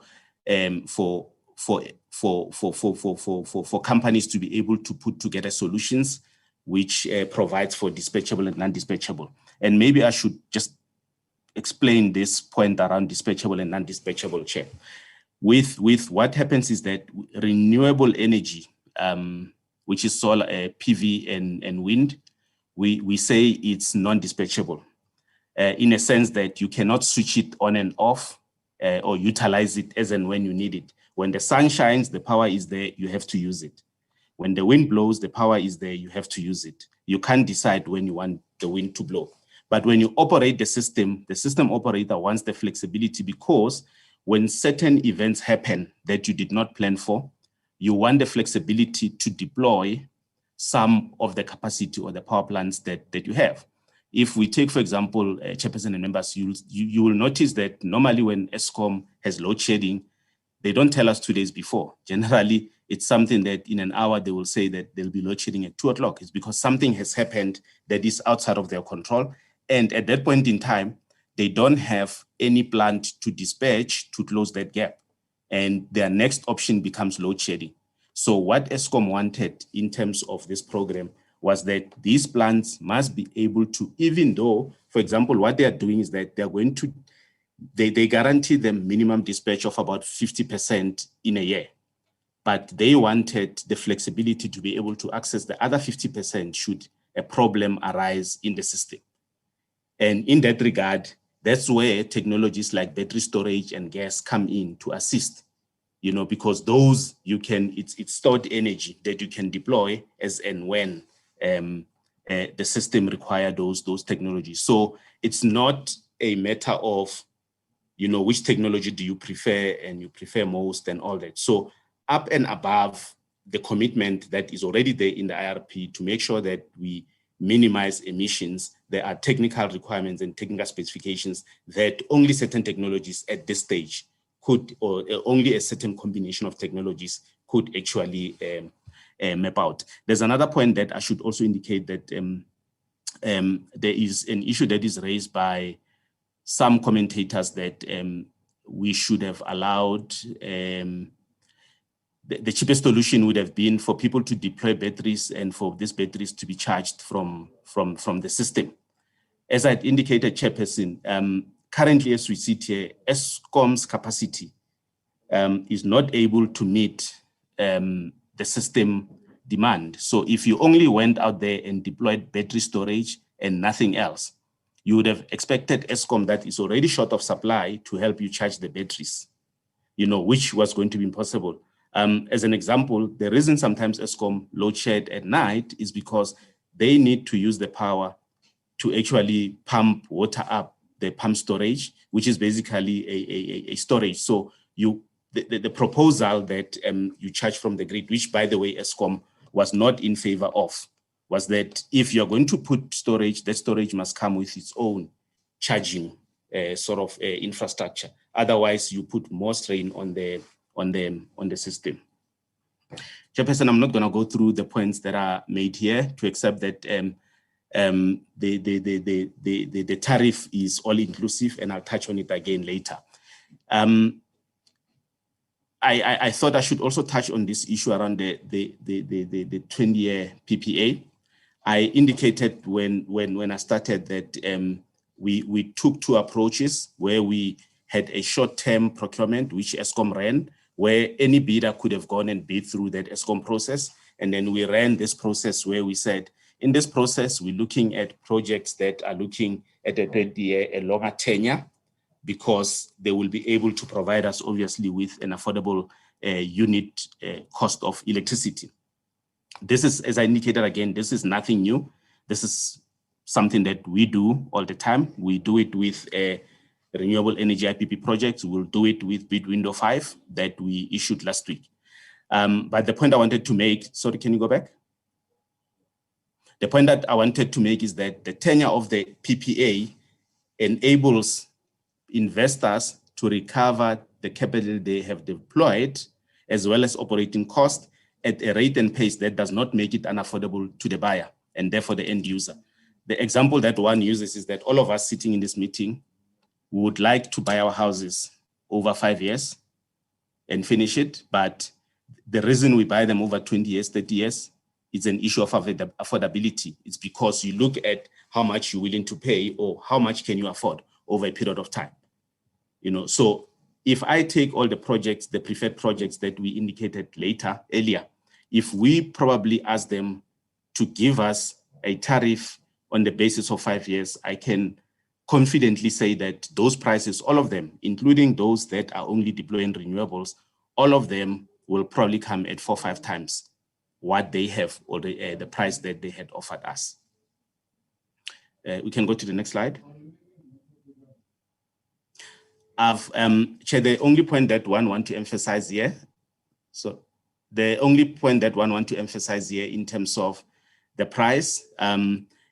companies to be able to put together solutions which provides for dispatchable and non-dispatchable. And maybe I should just explain this point around dispatchable and non-dispatchable, Chair. With what happens is that renewable energy, which is solar, PV and wind, we say it's non-dispatchable in a sense that you cannot switch it on and off or utilize it as and when you need it. When the sun shines, the power is there, you have to use it. When the wind blows, the power is there, you have to use it. You can't decide when you want the wind to blow. But when you operate the system operator wants the flexibility, because when certain events happen that you did not plan for, you want the flexibility to deploy some of the capacity or the power plants that you have. If we take, for example, Chairperson and members, you will notice that normally when Eskom has load shedding, they don't tell us 2 days before. Generally, it's something that in an hour they will say that there'll be load shedding at 2 o'clock. It's because something has happened that is outside of their control. And at that point in time, they don't have any plant to dispatch to close that gap. And their next option becomes load shedding. So what Eskom wanted in terms of this program was that these plants must be able to, even though, for example, what they are doing is that they're going to, they guarantee them minimum dispatch of about 50% in a year. but they wanted the flexibility to be able to access the other 50% should a problem arise in the system. And in that regard, that's where technologies like battery storage and gas come in to assist, you know, because those it's stored energy that you can deploy as and when the system require those technologies. So it's not a matter of, you know, which technology do you prefer and you prefer most and all that. So up and above the commitment that is already there in the IRP to make sure that we minimize emissions, there are technical requirements and technical specifications that only certain technologies at this stage could, or only a certain combination of technologies could actually map out. There's another point that I should also indicate that there is an issue that is raised by some commentators that we should have allowed the cheapest solution would have been for people to deploy batteries and for these batteries to be charged from the system. As I indicated, Chairperson, currently as we sit here, Eskom's capacity is not able to meet the system demand. So if you only went out there and deployed battery storage and nothing else, you would have expected Eskom, that is already short of supply, to help you charge the batteries, you know, which was going to be impossible. As an example, the reason sometimes Eskom load shed at night is because they need to use the power to actually pump water up the pump storage, which is basically a storage. So the proposal that you charge from the grid, which by the way Eskom was not in favor of, was that if you're going to put storage, that storage must come with its own charging infrastructure. Otherwise, you put more strain on the system. Chairperson, I'm not going to go through the points that are made here, to accept that the tariff is all inclusive, and I'll touch on it again later. I thought I should also touch on this issue around the 20-year PPA. I indicated when I started that we took two approaches, where we had a short-term procurement, which Eskom ran, where any bidder could have gone and bid through that Eskom process. And then we ran this process where we said, in this process, we're looking at projects that are looking at a longer tenure, because they will be able to provide us, obviously, with an affordable unit cost of electricity. This is, as I indicated again, this is nothing new. This is something that we do all the time. We do it with renewable energy IPP projects. We'll do it with bid window 5 that we issued last week. But the point I wanted to make, sorry, can you go back? The point that I wanted to make is that the tenure of the PPA enables investors to recover the capital they have deployed, as well as operating costs, at a rate and pace that does not make it unaffordable to the buyer and therefore the end user. The example that one uses is that all of us sitting in this meeting would like to buy our houses over 5 years and finish it, but the reason we buy them over 20 years, 30 years, it's an issue of affordability. It's because you look at how much you're willing to pay or how much can you afford over a period of time. You know, so if I take all the projects, the preferred projects that we indicated earlier, if we probably ask them to give us a tariff on the basis of 5 years, I can confidently say that those prices, all of them, including those that are only deploying renewables, all of them will probably come at 4 or 5 times what they have, or the price that they had offered us. We can go to the next slide. Chair, the only point that one want to emphasize here, the only point that one want to emphasize here in terms of the price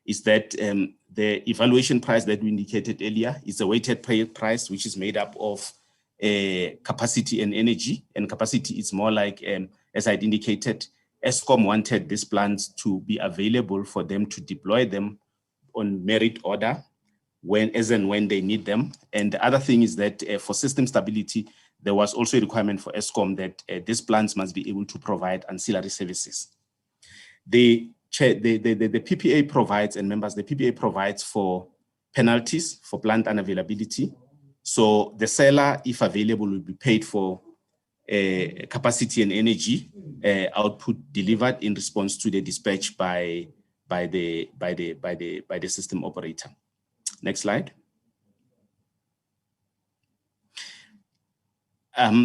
is that the evaluation price that we indicated earlier is a weighted price, which is made up of capacity and energy. And capacity is more like, as I'd indicated, Eskom wanted these plants to be available for them to deploy them on merit order, as and when they need them. And the other thing is that for system stability, there was also a requirement for Eskom that these plants must be able to provide ancillary services. The PPA provides, and members, the PPA provides for penalties for plant unavailability. So the seller, if available, will be paid for capacity and energy output delivered in response to the dispatch by the system operator. Next slide.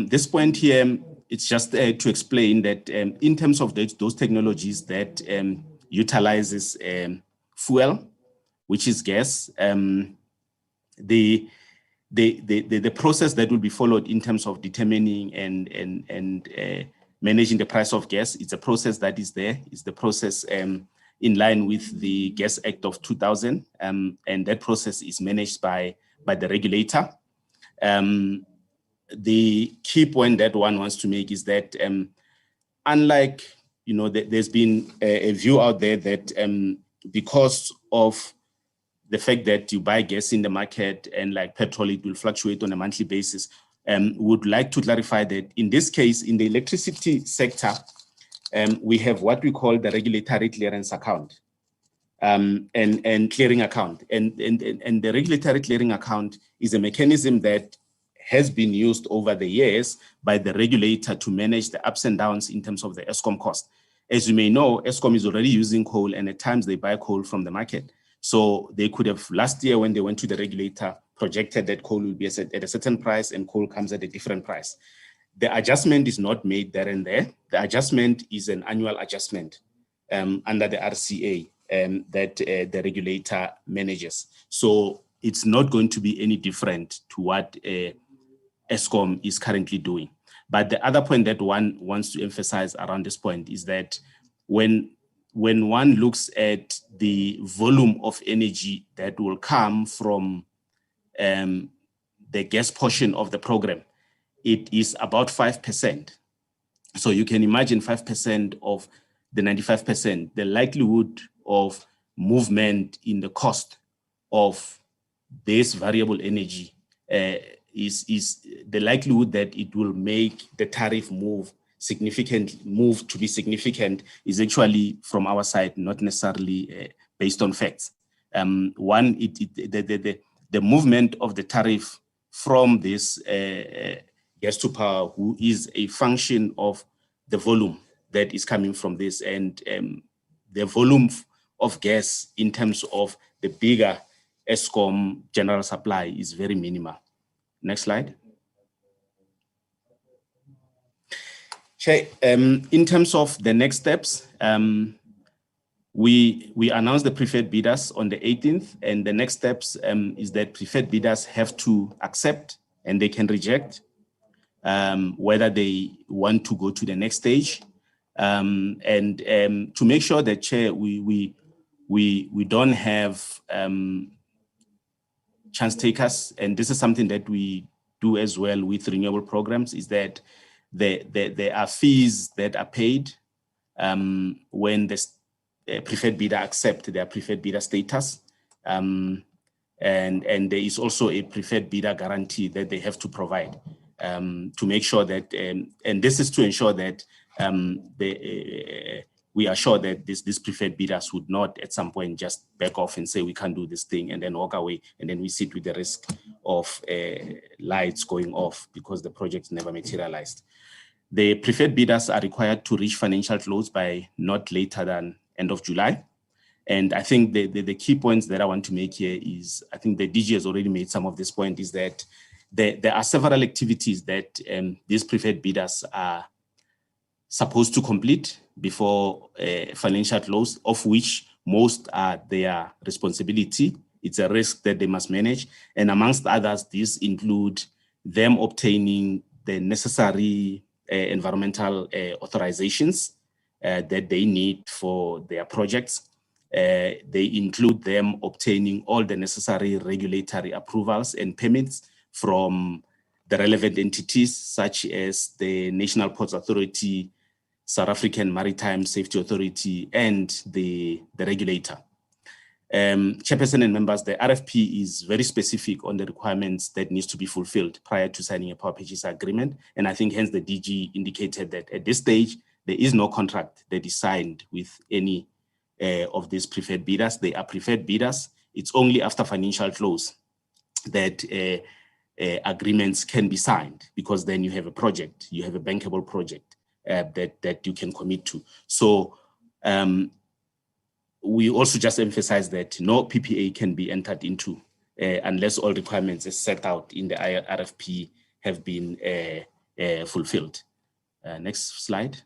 This point here, it's just to explain that in terms of those technologies that utilizes fuel, which is gas, the process that will be followed in terms of determining and managing the price of gas, it's a process that is there. It's the process in line with the Gas Act of 2000, and that process is managed by the regulator. The key point that one wants to make is that unlike, there's been a view out there that because of the fact that you buy gas in the market and like petrol, it will fluctuate on a monthly basis, would like to clarify that in this case, in the electricity sector, we have what we call the regulatory clearance account and clearing account. And the regulatory clearing account is a mechanism that has been used over the years by the regulator to manage the ups and downs in terms of the Eskom cost. As you may know, Eskom is already using coal, and at times they buy coal from the market. So they could have, last year when they went to the regulator, projected that coal will be at a certain price and coal comes at a different price. The adjustment is not made there and there. The adjustment is an annual adjustment under the RCA that the regulator manages. So it's not going to be any different to what Eskom is currently doing. But the other point that one wants to emphasize around this point is that when one looks at the volume of energy that will come from the gas portion of the program, it is about 5%. So you can imagine 5% of the 95%, the likelihood of movement in the cost of this variable energy is the likelihood that it will make the tariff move to be significant is actually from our side, not necessarily based on facts. One, the movement of the tariff from this gas to power, who is a function of the volume that is coming from this, and the volume of gas in terms of the bigger Eskom general supply is very minimal. Next slide. Okay, in terms of the next steps, we announced the preferred bidders on the 18th, and the next steps is that preferred bidders have to accept and they can reject whether they want to go to the next stage. And to make sure that, Chair, we don't have chance takers, and this is something that we do as well with renewable programs, is that there are fees that are paid when the preferred bidder accept their preferred bidder status. And there is also a preferred bidder guarantee that they have to provide to make sure that, and this is to ensure that we are sure that these preferred bidders would not at some point just back off and say we can't do this thing and then walk away, and then we sit with the risk of lights going off because the project never materialized. The preferred bidders are required to reach financial close by not later than end of July. And I think the key points that I want to make here is, I think the DG has already made some of this point, is that there are several activities that these preferred bidders are supposed to complete before financial close, of which most are their responsibility. It's a risk that they must manage. And amongst others, these include them obtaining the necessary environmental authorizations that they need for their projects. They include them obtaining all the necessary regulatory approvals and permits from the relevant entities, such as the National Ports Authority, South African Maritime Safety Authority, and the regulator. Chairperson and members, the RFP is very specific on the requirements that needs to be fulfilled prior to signing a power purchase agreement. And I think hence the DG indicated that at this stage, there is no contract that is signed with any of these preferred bidders. They are preferred bidders. It's only after financial close that agreements can be signed, because then you have a project, you have a bankable project that you can commit to. So we also just emphasize that no PPA can be entered into unless all requirements as set out in the RFP have been fulfilled. Next slide.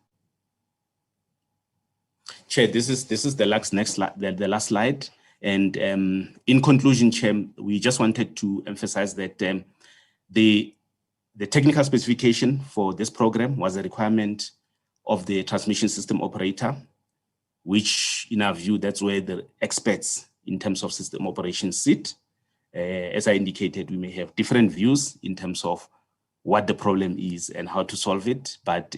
Chair, this is the last slide, the last slide. And in conclusion, Chair, we just wanted to emphasize that the technical specification for this program was a requirement of the transmission system operator, which in our view, that's where the experts in terms of system operations sit. As I indicated, we may have different views in terms of what the problem is and how to solve it. But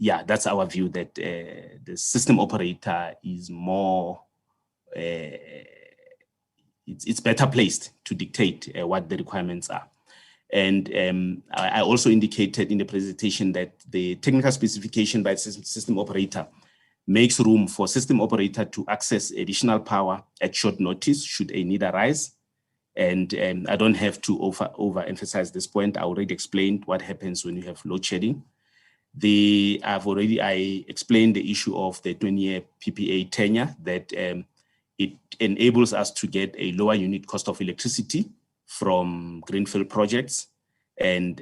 yeah, that's our view, that the system operator is more, it's better placed to dictate what the requirements are. And I also indicated in the presentation that the technical specification by system operator makes room for system operator to access additional power at short notice should a need arise. And I don't have to overemphasize this point. I already explained what happens when you have load shedding. I explained the issue of the 20-year PPA tenure, that it enables us to get a lower unit cost of electricity from greenfield projects. And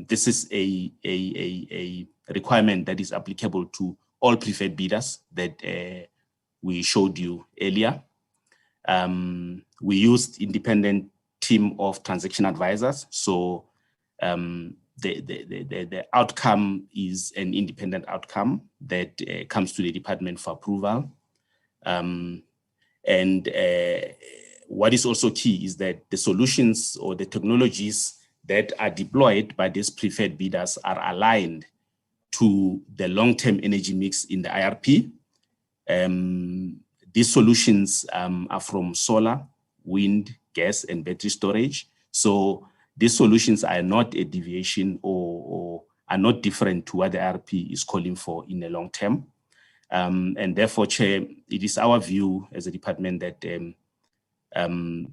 this is a requirement that is applicable to all preferred bidders that we showed you earlier. We used independent team of transaction advisors. So the outcome is an independent outcome that comes to the department for approval. What is also key is that the solutions or the technologies that are deployed by these preferred bidders are aligned to the long-term energy mix in the IRP. These solutions are from solar, wind, gas, and battery storage. So these solutions are not a deviation or are not different to what the IRP is calling for in the long term. And therefore, Chair, it is our view as a department that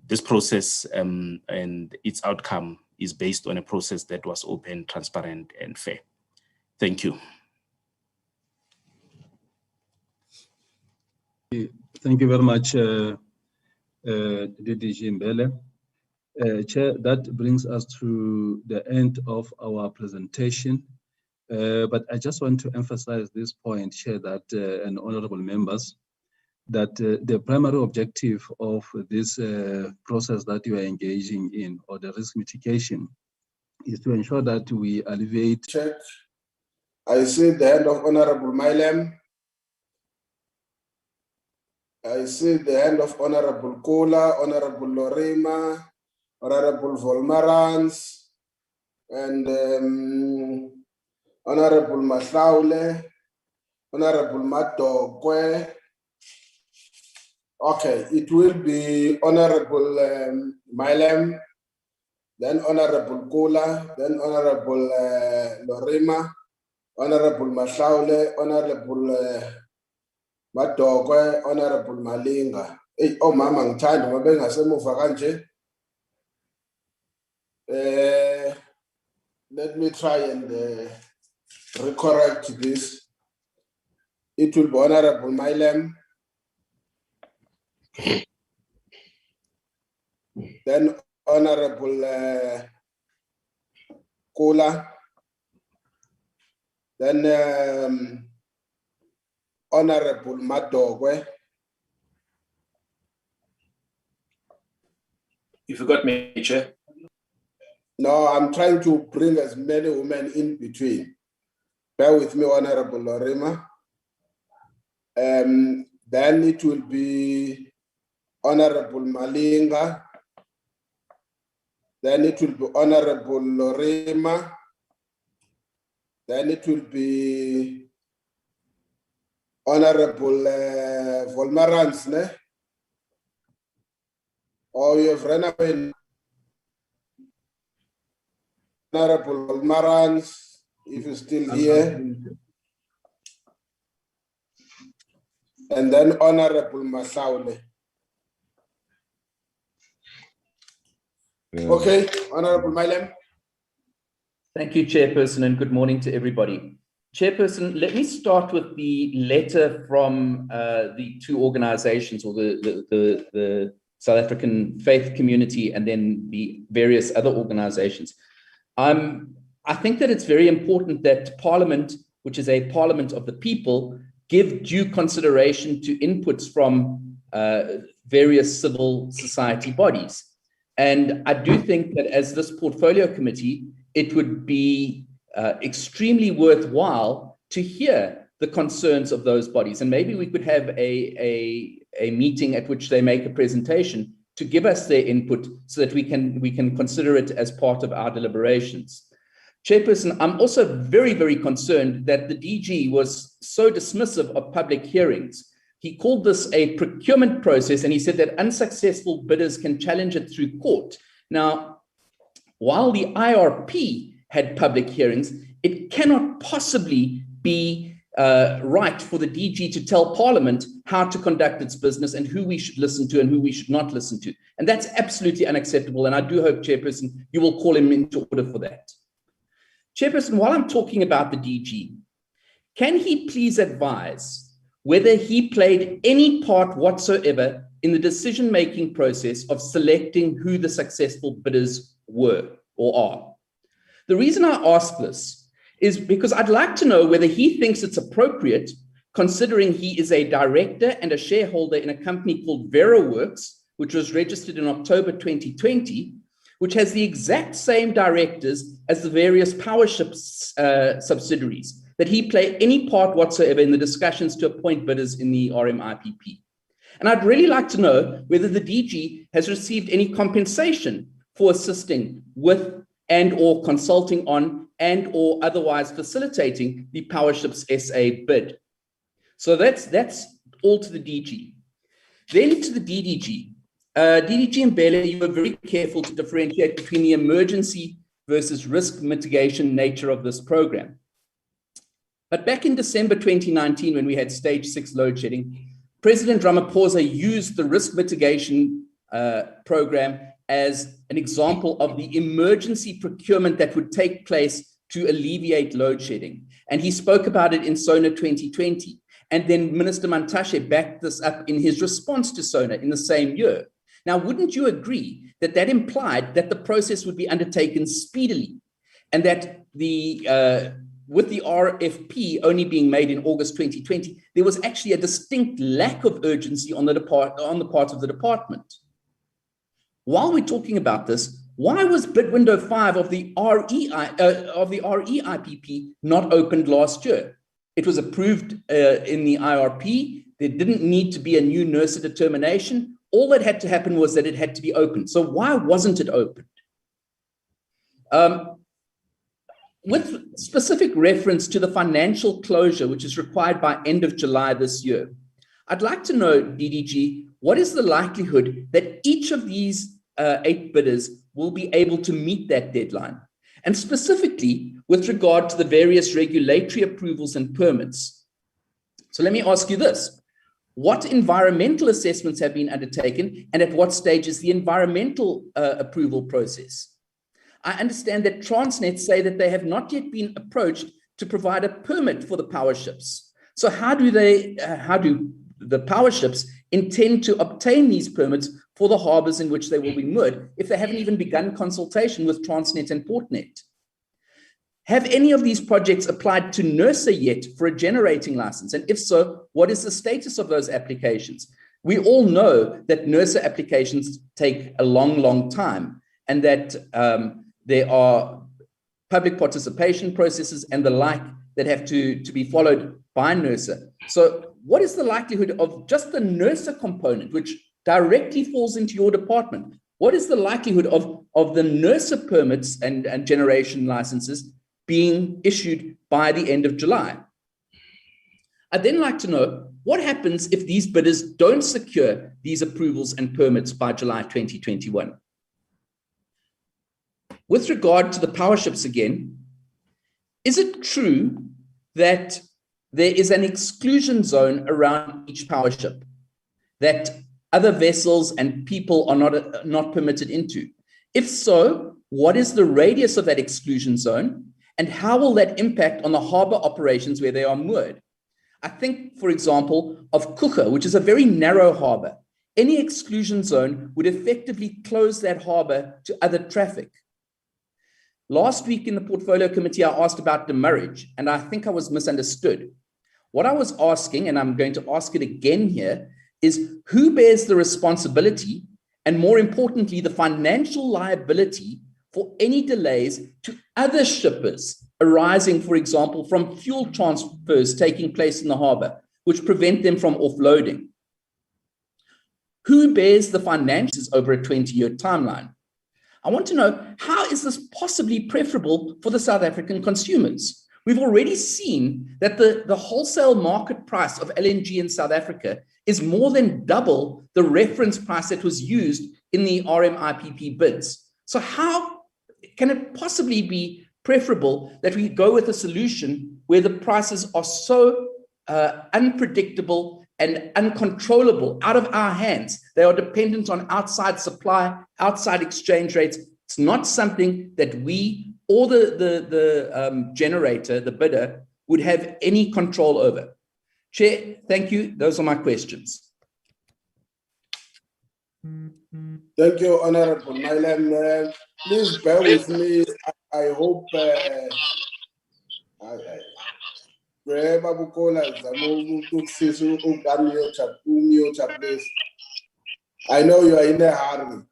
this process and its outcome is based on a process that was open, transparent, and fair. Thank you. Thank you very much, DDG Mbele. Chair, that brings us to the end of our presentation. But I just want to emphasize this point, Chair, that and honorable members, that the primary objective of this process that you are engaging in, or the risk mitigation, is to ensure that we alleviate. Check. I see the hand of Honorable Milem. I see the hand of Honorable Kola, Honorable Lorema, Honorable Volmarans, and Honorable Masaule, Honorable Matokwe. Okay, it will be Honorable Milem, then Honorable Kola, then Honorable Lorema, Honorable Masaule, Honorable Matokwe, Honorable Malinga. Hey, oh, Mama, ngithanda ngoba engasemuva kanje. Let me try and recorrect this. It will be Honorable Milem, then Honorable Kola, then Honorable Matokwe. You forgot me, Chair. No, I'm trying to bring as many women in between. Bear with me, Honorable Lorema. Then it will be Honorable Malinga. Then it will be Honorable Lorema. Then it will be Honorable Volmarans, ne? Or you have run away. Honorable Volmarans, if you're still here. And then Honorable Masaule. Okay, Honorable Mailem. Thank you, Chairperson, and good morning to everybody. Chairperson, let me start with the letter from the two organizations, or the South African Faith Community and then the various other organizations. I think that it's very important that Parliament, which is a parliament of the people, give due consideration to inputs from various civil society bodies. And I do think that as this portfolio committee, it would be extremely worthwhile to hear the concerns of those bodies. And maybe we could have a meeting at which they make a presentation to give us their input so that we can consider it as part of our deliberations. Chairperson, I'm also very, very concerned that the DG was so dismissive of public hearings. He called this a procurement process, and he said that unsuccessful bidders can challenge it through court. Now, while the IRP had public hearings, it cannot possibly be right for the DG to tell Parliament how to conduct its business and who we should listen to and who we should not listen to. And that's absolutely unacceptable. And I do hope, Chairperson, you will call him into order for that. Chairperson, while I'm talking about the DG, can he please advise whether he played any part whatsoever in the decision-making process of selecting who the successful bidders were or are? The reason I ask this is because I'd like to know whether he thinks it's appropriate, considering he is a director and a shareholder in a company called VeraWorks, which was registered in October 2020, which has the exact same directors as the various Powership subsidiaries, that he play any part whatsoever in the discussions to appoint bidders in the RMIPPP. And I'd really like to know whether the DG has received any compensation for assisting with and or consulting on and or otherwise facilitating the Powership's SA bid. So that's all to the DG. Then to the DDG. DDG and Mbele, you were very careful to differentiate between the emergency versus risk mitigation nature of this program. But back in December 2019, when we had stage 6 load shedding, President Ramaphosa used the risk mitigation program as an example of the emergency procurement that would take place to alleviate load shedding. And he spoke about it in SONA 2020. And then Minister Mantashe backed this up in his response to SONA in the same year. Now, wouldn't you agree that that implied that the process would be undertaken speedily, and that with the RFP only being made in August 2020, there was actually a distinct lack of urgency on the part of the department? While we're talking about this, why was bid window 5 of the REIPP not opened last year? It was approved in the IRP. There didn't need to be a new NERSA determination. All that had to happen was that it had to be opened. So why wasn't it opened? With specific reference to the financial closure, which is required by end of July this year, I'd like to know, DDG, what is the likelihood that each of these 8 bidders will be able to meet that deadline? And specifically with regard to the various regulatory approvals and permits. So let me ask you this. What environmental assessments have been undertaken, and at what stage is the environmental approval process? I understand that Transnet say that they have not yet been approached to provide a permit for the Powerships. So how do the Powerships intend to obtain these permits for the harbors in which they will be moored if they haven't even begun consultation with Transnet and Portnet? Have any of these projects applied to NERSA yet for a generating license? And if so, what is the status of those applications? We all know that NERSA applications take a long, long time, and that there are public participation processes and the like that have to be followed by NERSA. So what is the likelihood of just the NERSA component, which directly falls into your department? What is the likelihood of the NERSA permits and generation licenses being issued by the end of July? I'd then like to know what happens if these bidders don't secure these approvals and permits by July 2021. With regard to the Powerships again, is it true that there is an exclusion zone around each Powership that other vessels and people are not permitted into? If so, what is the radius of that exclusion zone? And how will that impact on the harbor operations where they are moored? I think, for example, of Kucha, which is a very narrow harbor. Any exclusion zone would effectively close that harbor to other traffic. Last week in the portfolio committee, I asked about demurrage, and I think I was misunderstood. What I was asking, and I'm going to ask it again here, is who bears the responsibility, and more importantly, the financial liability for any delays to other shippers arising, for example, from fuel transfers taking place in the harbor, which prevent them from offloading? Who bears the financials over a 20-year timeline? I want to know, how is this possibly preferable for the South African consumers? We've already seen that the wholesale market price of LNG in South Africa is more than double the reference price that was used in the RMIPPP bids. So how can it possibly be preferable that we go with a solution where the prices are so unpredictable and uncontrollable, out of our hands? They are dependent on outside supply, outside exchange rates. It's not something that we or the generator, the bidder, would have any control over. Chair, thank you. Those are my questions. Thank you, Honorable Nylan. Please bear with me. I hope I know you are in a hurry.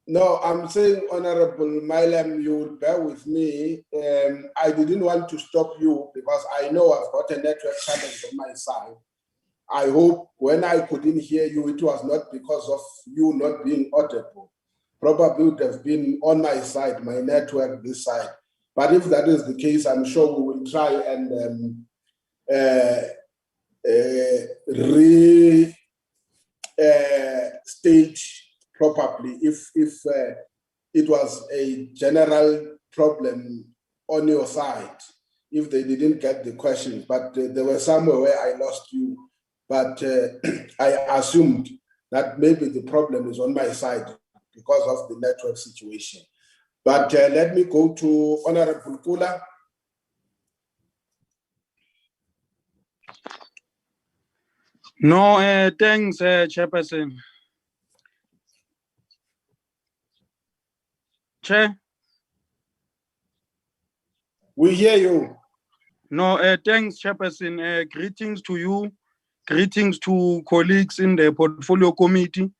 No, I'm saying, Honorable Milam, you would bear with me. I didn't want to stop you because I know I've got a network challenge on my side. I hope when I couldn't hear you, it was not because of you not being audible. Probably would have been on my side, my network this side. But if that is the case, I'm sure we will try and stage probably if it was a general problem on your side, if they didn't get the questions. But there were somewhere where I lost you. But I assumed that maybe the problem is on my side because of the network situation. But let me go to Honorable Kula. No, thanks, Chairperson. Chair? We hear you. No, thanks, Chairperson. Greetings to you. Greetings to colleagues in the Portfolio Committee.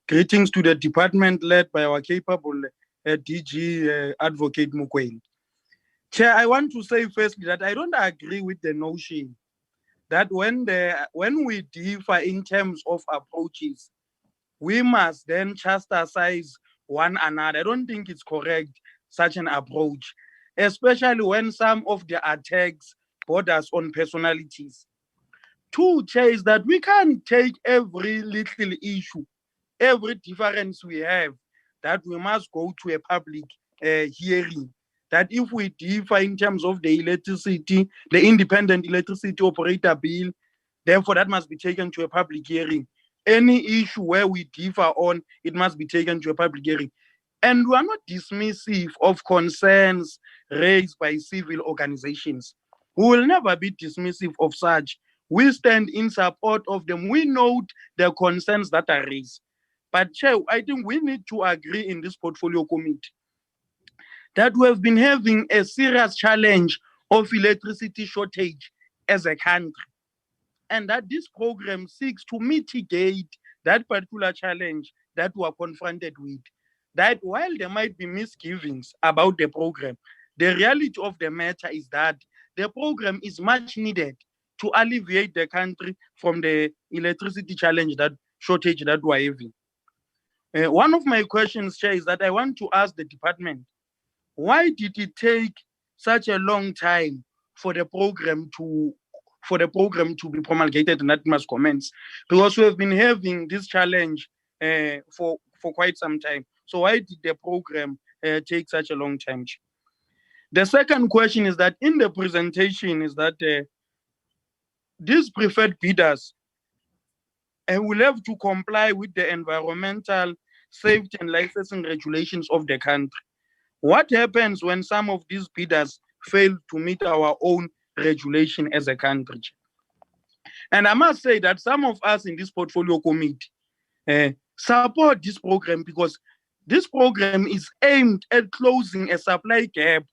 Greetings to the department led by our capable DG Advocate Mukweli. Chair, I want to say firstly that I don't agree with the notion that when we differ in terms of approaches, we must then chastise one another. I don't think it's correct, such an approach, especially when some of the attacks borders on personalities. Two, Chair, is that we can't take every little issue, every difference we have, that we must go to a public hearing. That if we differ in terms of the electricity, the independent electricity operator bill, therefore that must be taken to a public hearing. Any issue where we differ on, it must be taken to a public hearing. And we are not dismissive of concerns raised by civil organizations. We will never be dismissive of such. We stand in support of them. We note the concerns that are raised. But Chair, I think we need to agree in this portfolio committee that we have been having a serious challenge of electricity shortage as a country, and that this program seeks to mitigate that particular challenge that we are confronted with. That while there might be misgivings about the program, the reality of the matter is that the program is much needed to alleviate the country from the electricity challenge, that shortage that we're having. One of my questions, Chair, is that I want to ask the department, why did it take such a long time for the program to be promulgated and that must commence? Because we have been having this challenge for quite some time. So why did the program take such a long time? The second question is that in the presentation is that these preferred bidders will have to comply with the environmental safety and licensing regulations of the country. What happens when some of these bidders fail to meet our own regulation as a country? And I must say that some of us in this portfolio committee support this program because this program is aimed at closing a supply gap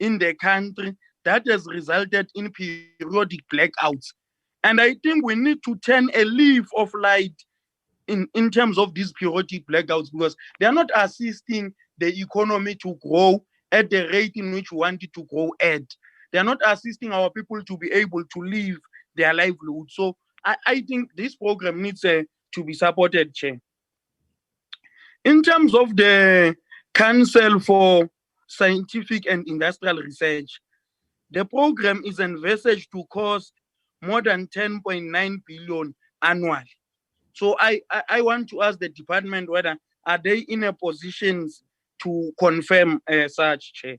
in the country that has resulted in periodic blackouts. And I think we need to turn a leaf of light in terms of these periodic blackouts because they are not assisting the economy to grow at the rate in which we want it to grow at. They are not assisting our people to be able to live their livelihood. So I think this program needs to be supported, Chair. In terms of the Council for Scientific and Industrial Research, the program is envisaged to cost more than 10.9 billion annually. So I want to ask the department whether are they in a position to confirm such, Chair.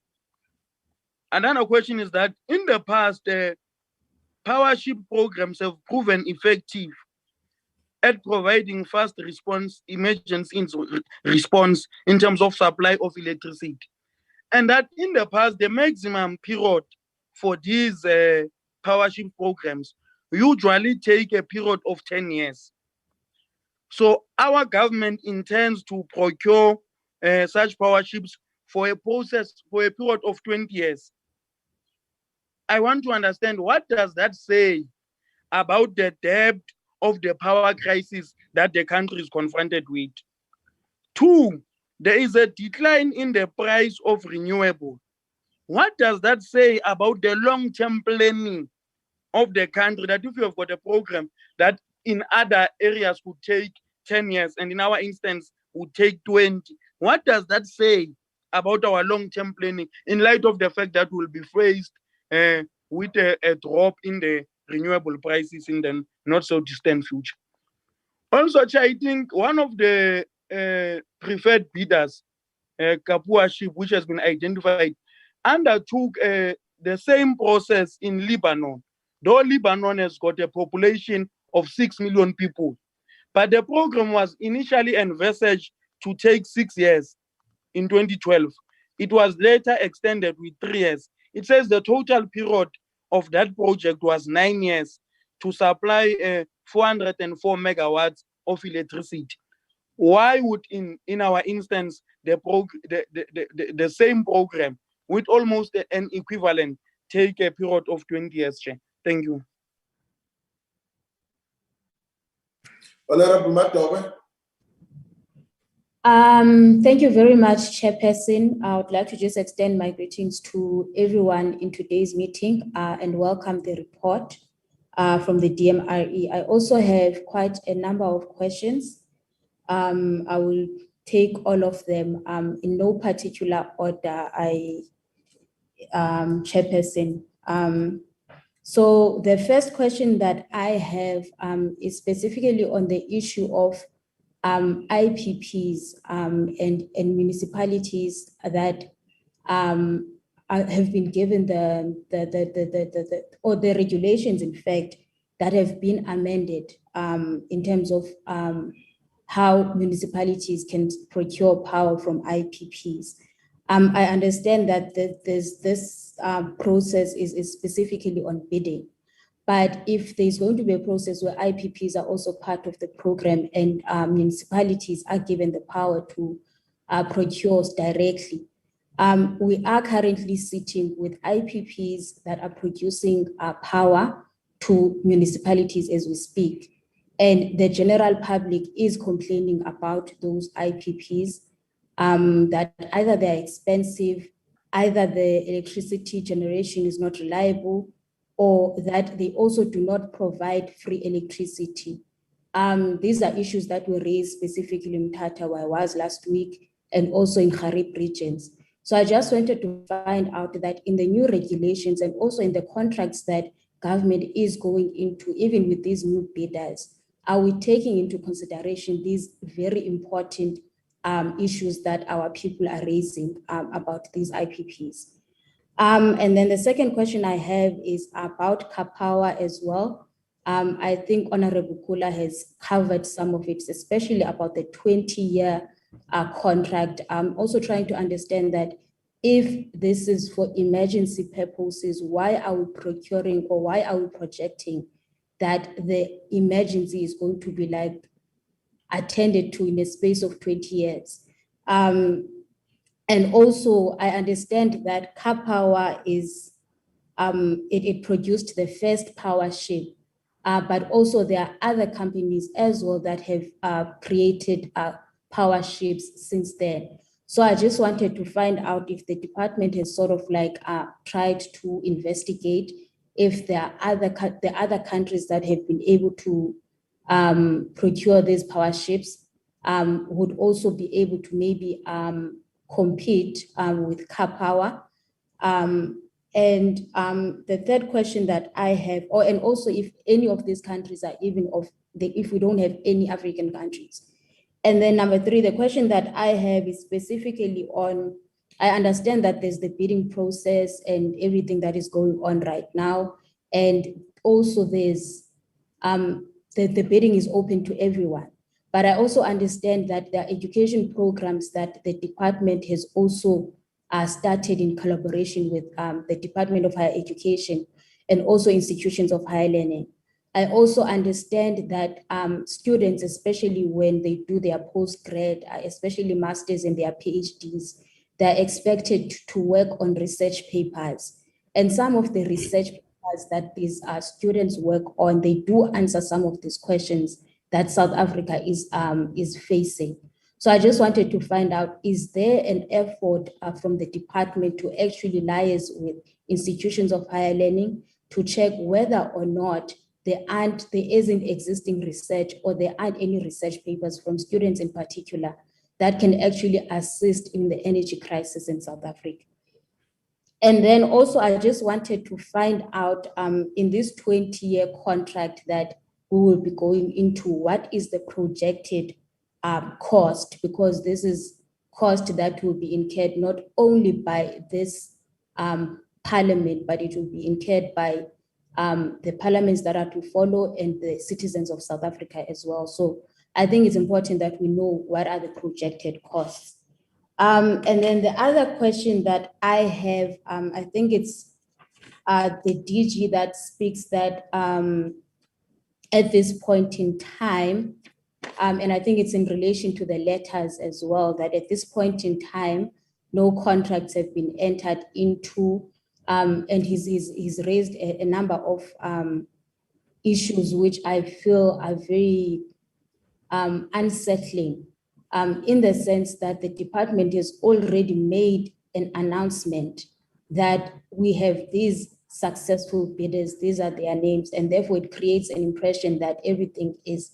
Another question is that in the past, Powership programs have proven effective at providing fast response, emergency response in terms of supply of electricity. And that in the past, the maximum period for these Powership programs usually take a period of 10 years. So our government intends to procure such Powerships for a period of 20 years. I want to understand, what does that say about the depth of the power crisis that the country is confronted with? 2, there is a decline in the price of renewable. What does that say about the long-term planning of the country, that if you have got a program that in other areas would take 10 years and in our instance would take 20, what does that say about our long-term planning in light of the fact that we'll be faced with a drop in the renewable prices in the not so distant future? Also, I think one of the preferred bidders, Karpowership, which has been identified, undertook the same process in Lebanon, though Lebanon has got a population of 6 million people. But the program was initially envisaged to take 6 years in 2012. It was later extended with 3 years. It says the total period of that project was 9 years to supply 404 megawatts of electricity. Why would, in our instance, the same program with almost an equivalent take a period of 20 years, Chair? Thank you. Honorable Matobe. Thank you very much, Chairperson. I would like to just extend my greetings to everyone in today's meeting and welcome the report from the DMRE. I also have quite a number of questions. I will take all of them in no particular order, Chairperson. So the first question that I have is specifically on the issue of IPPs and municipalities that have been given the regulations, in fact, that have been amended in terms of how municipalities can procure power from IPPs. I understand that this process is specifically on bidding. But if there's going to be a process where IPPs are also part of the program and municipalities are given the power to procure directly, we are currently sitting with IPPs that are producing power to municipalities as we speak. And the general public is complaining about those IPPs, that either they're expensive, either the electricity generation is not reliable, or that they also do not provide free electricity. These are issues that were raised specifically in Mthatha, where I was last week, and also in Kharib regions. So I just wanted to find out that in the new regulations and also in the contracts that government is going into, even with these new bidders, are we taking into consideration these very important issues that our people are raising about these IPPs? And then the second question I have is about Karpower as well. I think Honorable Kula has covered some of it, especially about the 20-year contract. I'm also trying to understand that if this is for emergency purposes, why are we procuring or why are we projecting that the emergency is going to be like attended to in a space of 20 years? And also, I understand that Karpower is, it produced the first power ship, but also there are other companies as well that have created power ships since then. So I just wanted to find out if the department has sort of like tried to investigate if there are other countries that have been able to procure these power ships, would also be able to maybe compete with Karpower. And the third question that I have, and also if any of these countries are even if we don't have any African countries. And then number three, the question that I have is specifically on, I understand that there's the bidding process and everything that is going on right now. And also there's, the bidding is open to everyone. But I also understand that there are education programs that the department has also started in collaboration with the Department of Higher Education and also institutions of higher learning. I also understand that students, especially when they do their postgrad, especially masters and their PhDs, they're expected to work on research papers. And some of the research papers that these students work on, they do answer some of these questions that South Africa is facing. So I just wanted to find out, is there an effort from the department to actually liaise with institutions of higher learning to check whether or not there isn't existing research or there aren't any research papers from students in particular that can actually assist in the energy crisis in South Africa? And then also I just wanted to find out in this 20-year contract that we will be going into, what is the projected cost, because this is cost that will be incurred not only by this parliament, but it will be incurred by the parliaments that are to follow and the citizens of South Africa as well. So I think it's important that we know what are the projected costs. And then the other question that I have, I think it's the DG that speaks that at this point in time, and I think it's in relation to the letters as well, that at this point in time, no contracts have been entered into, and he's raised a number of issues which I feel are very unsettling, in the sense that the department has already made an announcement that we have these successful bidders, these are their names, and therefore it creates an impression that everything is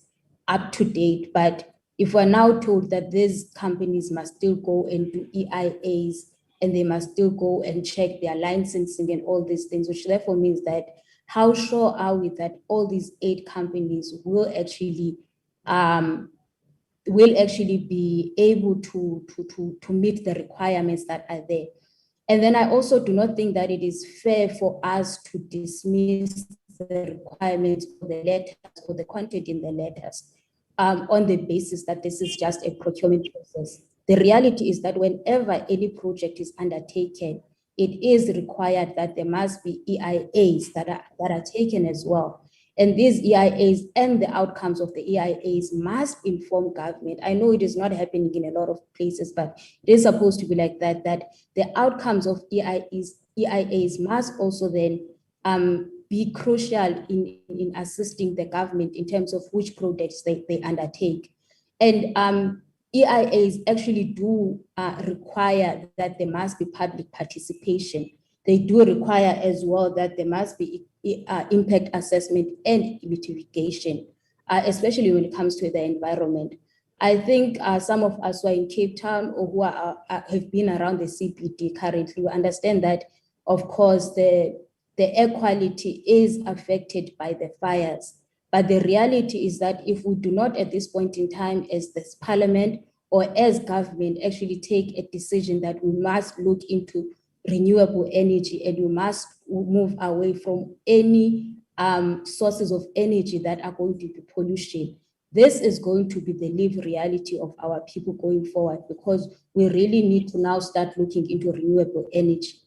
up to date. But if we're now told that these companies must still go and do EIAs and they must still go and check their licensing and all these things, which therefore means that how sure are we that all these 8 companies will actually be able to meet the requirements that are there? And then I also do not think that it is fair for us to dismiss the requirements for the letters or the content in the letters on the basis that this is just a procurement process. The reality is that whenever any project is undertaken, it is required that there must be EIAs that are taken as well. And these EIAs and the outcomes of the EIAs must inform government. I know it is not happening in a lot of places, but it is supposed to be like that, that the outcomes of EIAs must also then be crucial in assisting the government in terms of which projects they undertake. And EIAs actually do require that there must be public participation. They do require as well that there must be impact assessment and mitigation, especially when it comes to the environment. I think some of us who are in Cape Town or who have been around the CPD currently understand that, of course, the air quality is affected by the fires. But the reality is that if we do not at this point in time as this parliament or as government actually take a decision that we must look into renewable energy and we must move away from any sources of energy that are going to be pollution, this is going to be the lived reality of our people going forward, because we really need to now start looking into renewable energy.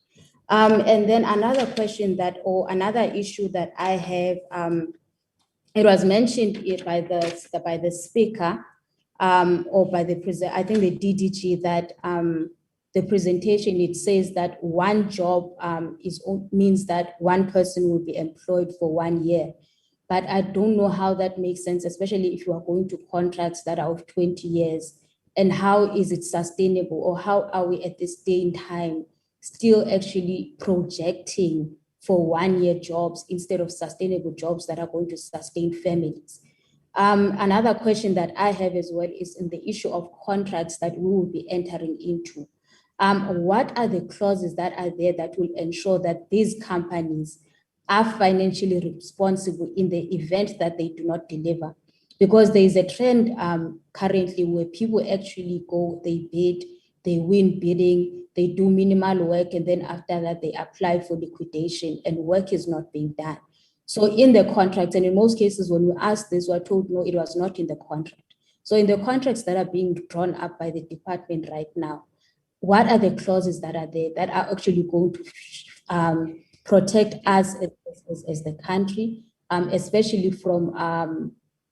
And then another question that, or another issue that I have, it was mentioned by the speaker, or by the I think the DDG, that the presentation, it says that one job means that one person will be employed for 1 year. But I don't know how that makes sense, especially if you are going to contracts that are of 20 years. And how is it sustainable, or how are we at this day in time still actually projecting for 1 year jobs instead of sustainable jobs that are going to sustain families? Another question that I have as well is in the issue of contracts that we will be entering into. What are the clauses that are there that will ensure that these companies are financially responsible in the event that they do not deliver? Because there is a trend currently where people actually go, they bid, they win bidding, they do minimal work, and then after that they apply for liquidation and work is not being done. So in the contracts, and in most cases when we ask this, we're told no, it was not in the contract. So in the contracts that are being drawn up by the department right now, what are the clauses that are there that are actually going to protect us as the country, especially from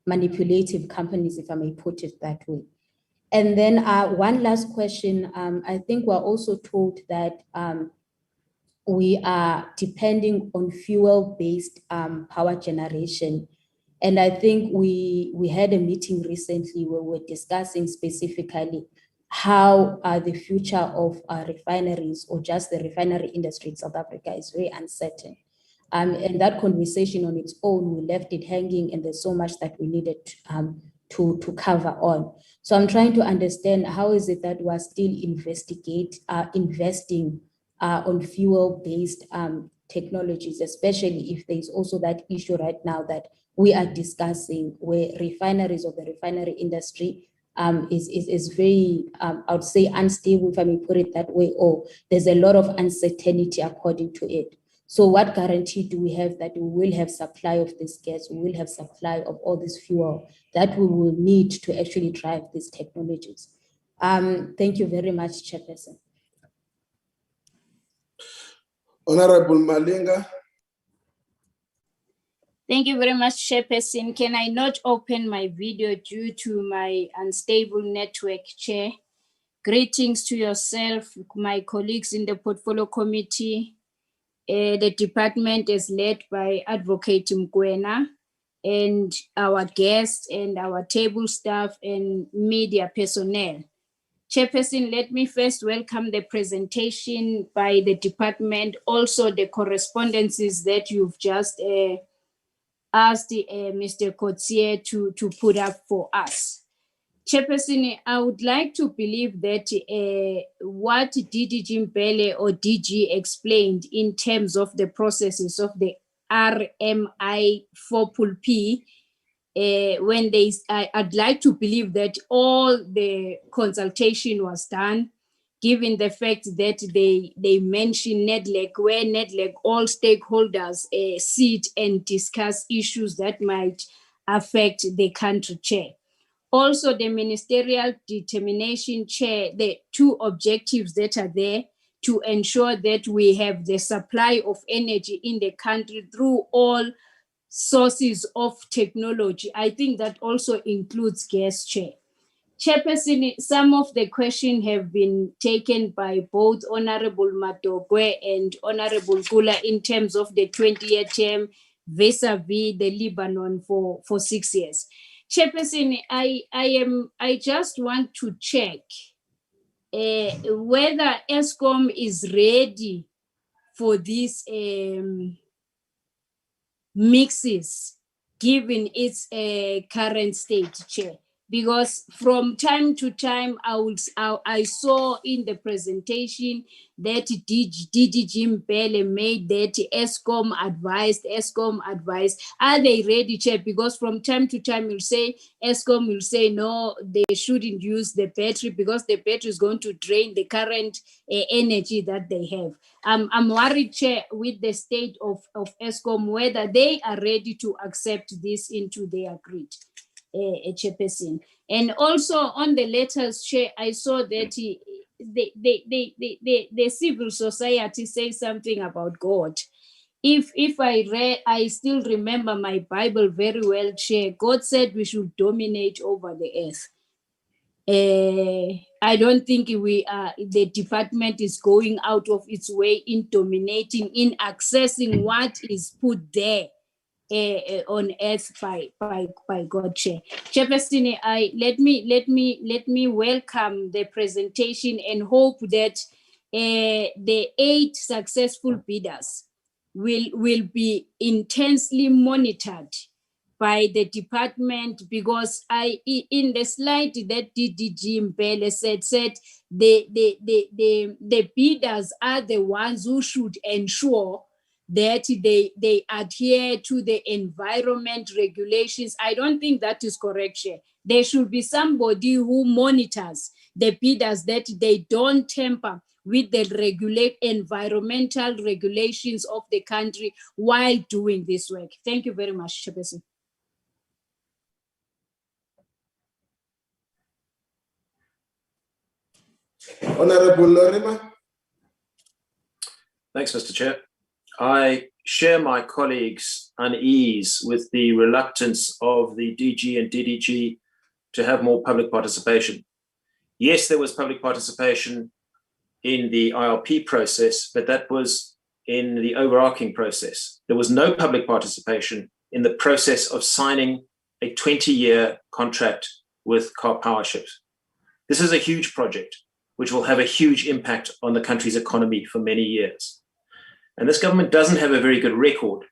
manipulative companies, if I may put it that way? And then one last question, I think we're also told that we are depending on fuel-based power generation. And I think we had a meeting recently where we're discussing specifically how the future of refineries, or just the refinery industry in South Africa, is very uncertain. And that conversation on its own, we left it hanging, and there's so much that we needed to cover on. So I'm trying to understand, how is it that we're still investing on fuel-based technologies, especially if there's also that issue right now that we are discussing, where refineries, or the refinery industry is very, I would say, unstable, if I may put it that way, or there's a lot of uncertainty according to it. So what guarantee do we have that we will have supply of this gas, we will have supply of all this fuel that we will need to actually drive these technologies? Thank you very much, Chairperson. Honorable Malinga. Thank you very much, Chairperson. Can I not open my video due to my unstable network, Chair? Greetings to yourself, my colleagues in the Portfolio Committee. The department is led by Advocate Mkwena, and our guests and our table staff and media personnel. Chairperson, let me first welcome the presentation by the department, also the correspondences that you've just asked Mr. Coetzee to put up for us. Chairperson, I would like to believe that what DDG Mpele or DG explained in terms of the processes of the RMIPPP, when I'd like to believe that all the consultation was done, given the fact that they mention NEDLEC, where NEDLEC, all stakeholders sit and discuss issues that might affect the country, Chair. Also, the ministerial determination, Chair, the two objectives that are there to ensure that we have the supply of energy in the country through all sources of technology. I think that also includes gas, Chair. Chairperson, some of the questions have been taken by both Honorable Madogwe and Honorable Gula in terms of the 20-year term vis-a-vis the Lebanon for 6 years. Chairperson, I just want to check whether ESCOM is ready for these mixes, given its current state, Chair. Because from time to time, I saw in the presentation that DDG Mpele made that ESCOM advised. Are they ready, Chair? Because from time to time, ESCOM will say, no, they shouldn't use the battery because the battery is going to drain the current energy that they have. I'm worried, Chair, with the state of ESCOM, whether they are ready to accept this into their grid. Chairperson. And also on the letters, Chair, I saw that the civil society says something about God. If I read, I still remember my Bible very well, Chair. God said we should dominate over the earth. I don't think the department is going out of its way in dominating, in accessing what is put there on earth by God, Chair. Chairperson, let me welcome the presentation and hope that the 8 successful bidders will be intensely monitored by the department, because in the slide that DDG Mbele said the bidders are the ones who should ensure that they adhere to the environment regulations. I don't think that is correct, Chair. There should be somebody who monitors the bidders that they don't tamper with the environmental regulations of the country while doing this work. Thank you very much, Chairperson. Honorable Lorima. Thanks, Mr. Chair. I share my colleagues' unease with the reluctance of the DG and DDG to have more public participation. Yes, there was public participation in the IRP process, but that was in the overarching process. There was no public participation in the process of signing a 20-year contract with Karpowership. This is a huge project which will have a huge impact on the country's economy for many years. And this government doesn't have a very good record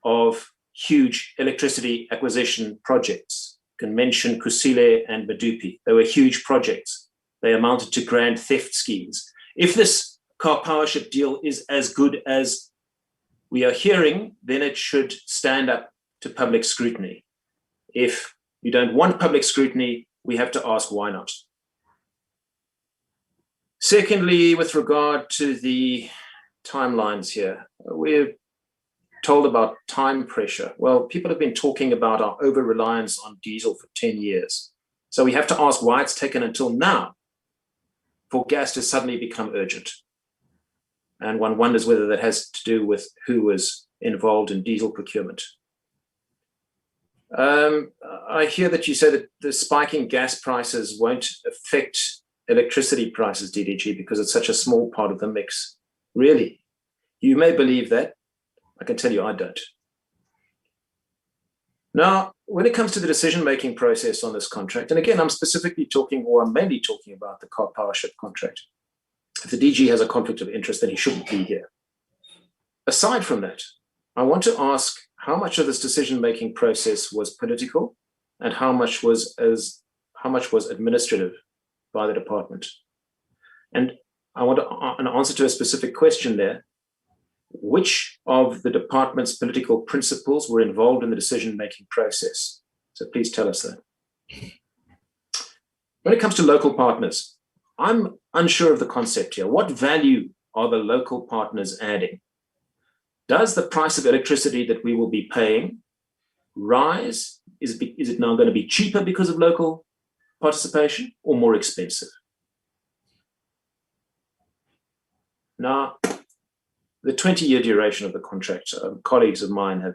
of huge electricity acquisition projects. You can mention Kusile and Medupi. They were huge projects. They amounted to grand theft schemes. If this Karpowership deal is as good as we are hearing, then it should stand up to public scrutiny. If you don't want public scrutiny, we have to ask why not. Secondly, with regard to the timelines here, we're told about time pressure. Well, people have been talking about our over-reliance on diesel for 10 years. So we have to ask why it's taken until now for gas to suddenly become urgent. And one wonders whether that has to do with who was involved in diesel procurement. I hear that you say that the spiking gas prices won't affect electricity prices, DDG, because it's such a small part of the mix. Really? You may believe that. I can tell you I don't. Now, when it comes to the decision-making process on this contract, and again, I'm specifically talking, or I'm mainly talking about the Karpowership contract. If the DG has a conflict of interest, then he shouldn't be here. Aside from that, I want to ask how much of this decision-making process was political and how much was administrative by the department. And I want an answer to a specific question there. Which of the department's political principles were involved in the decision-making process? So please tell us that. When it comes to local partners, I'm unsure of the concept here. What value are the local partners adding? Does the price of electricity that we will be paying rise? Is it now going to be cheaper because of local participation or more expensive? Now, the 20-year duration of the contract, colleagues of mine have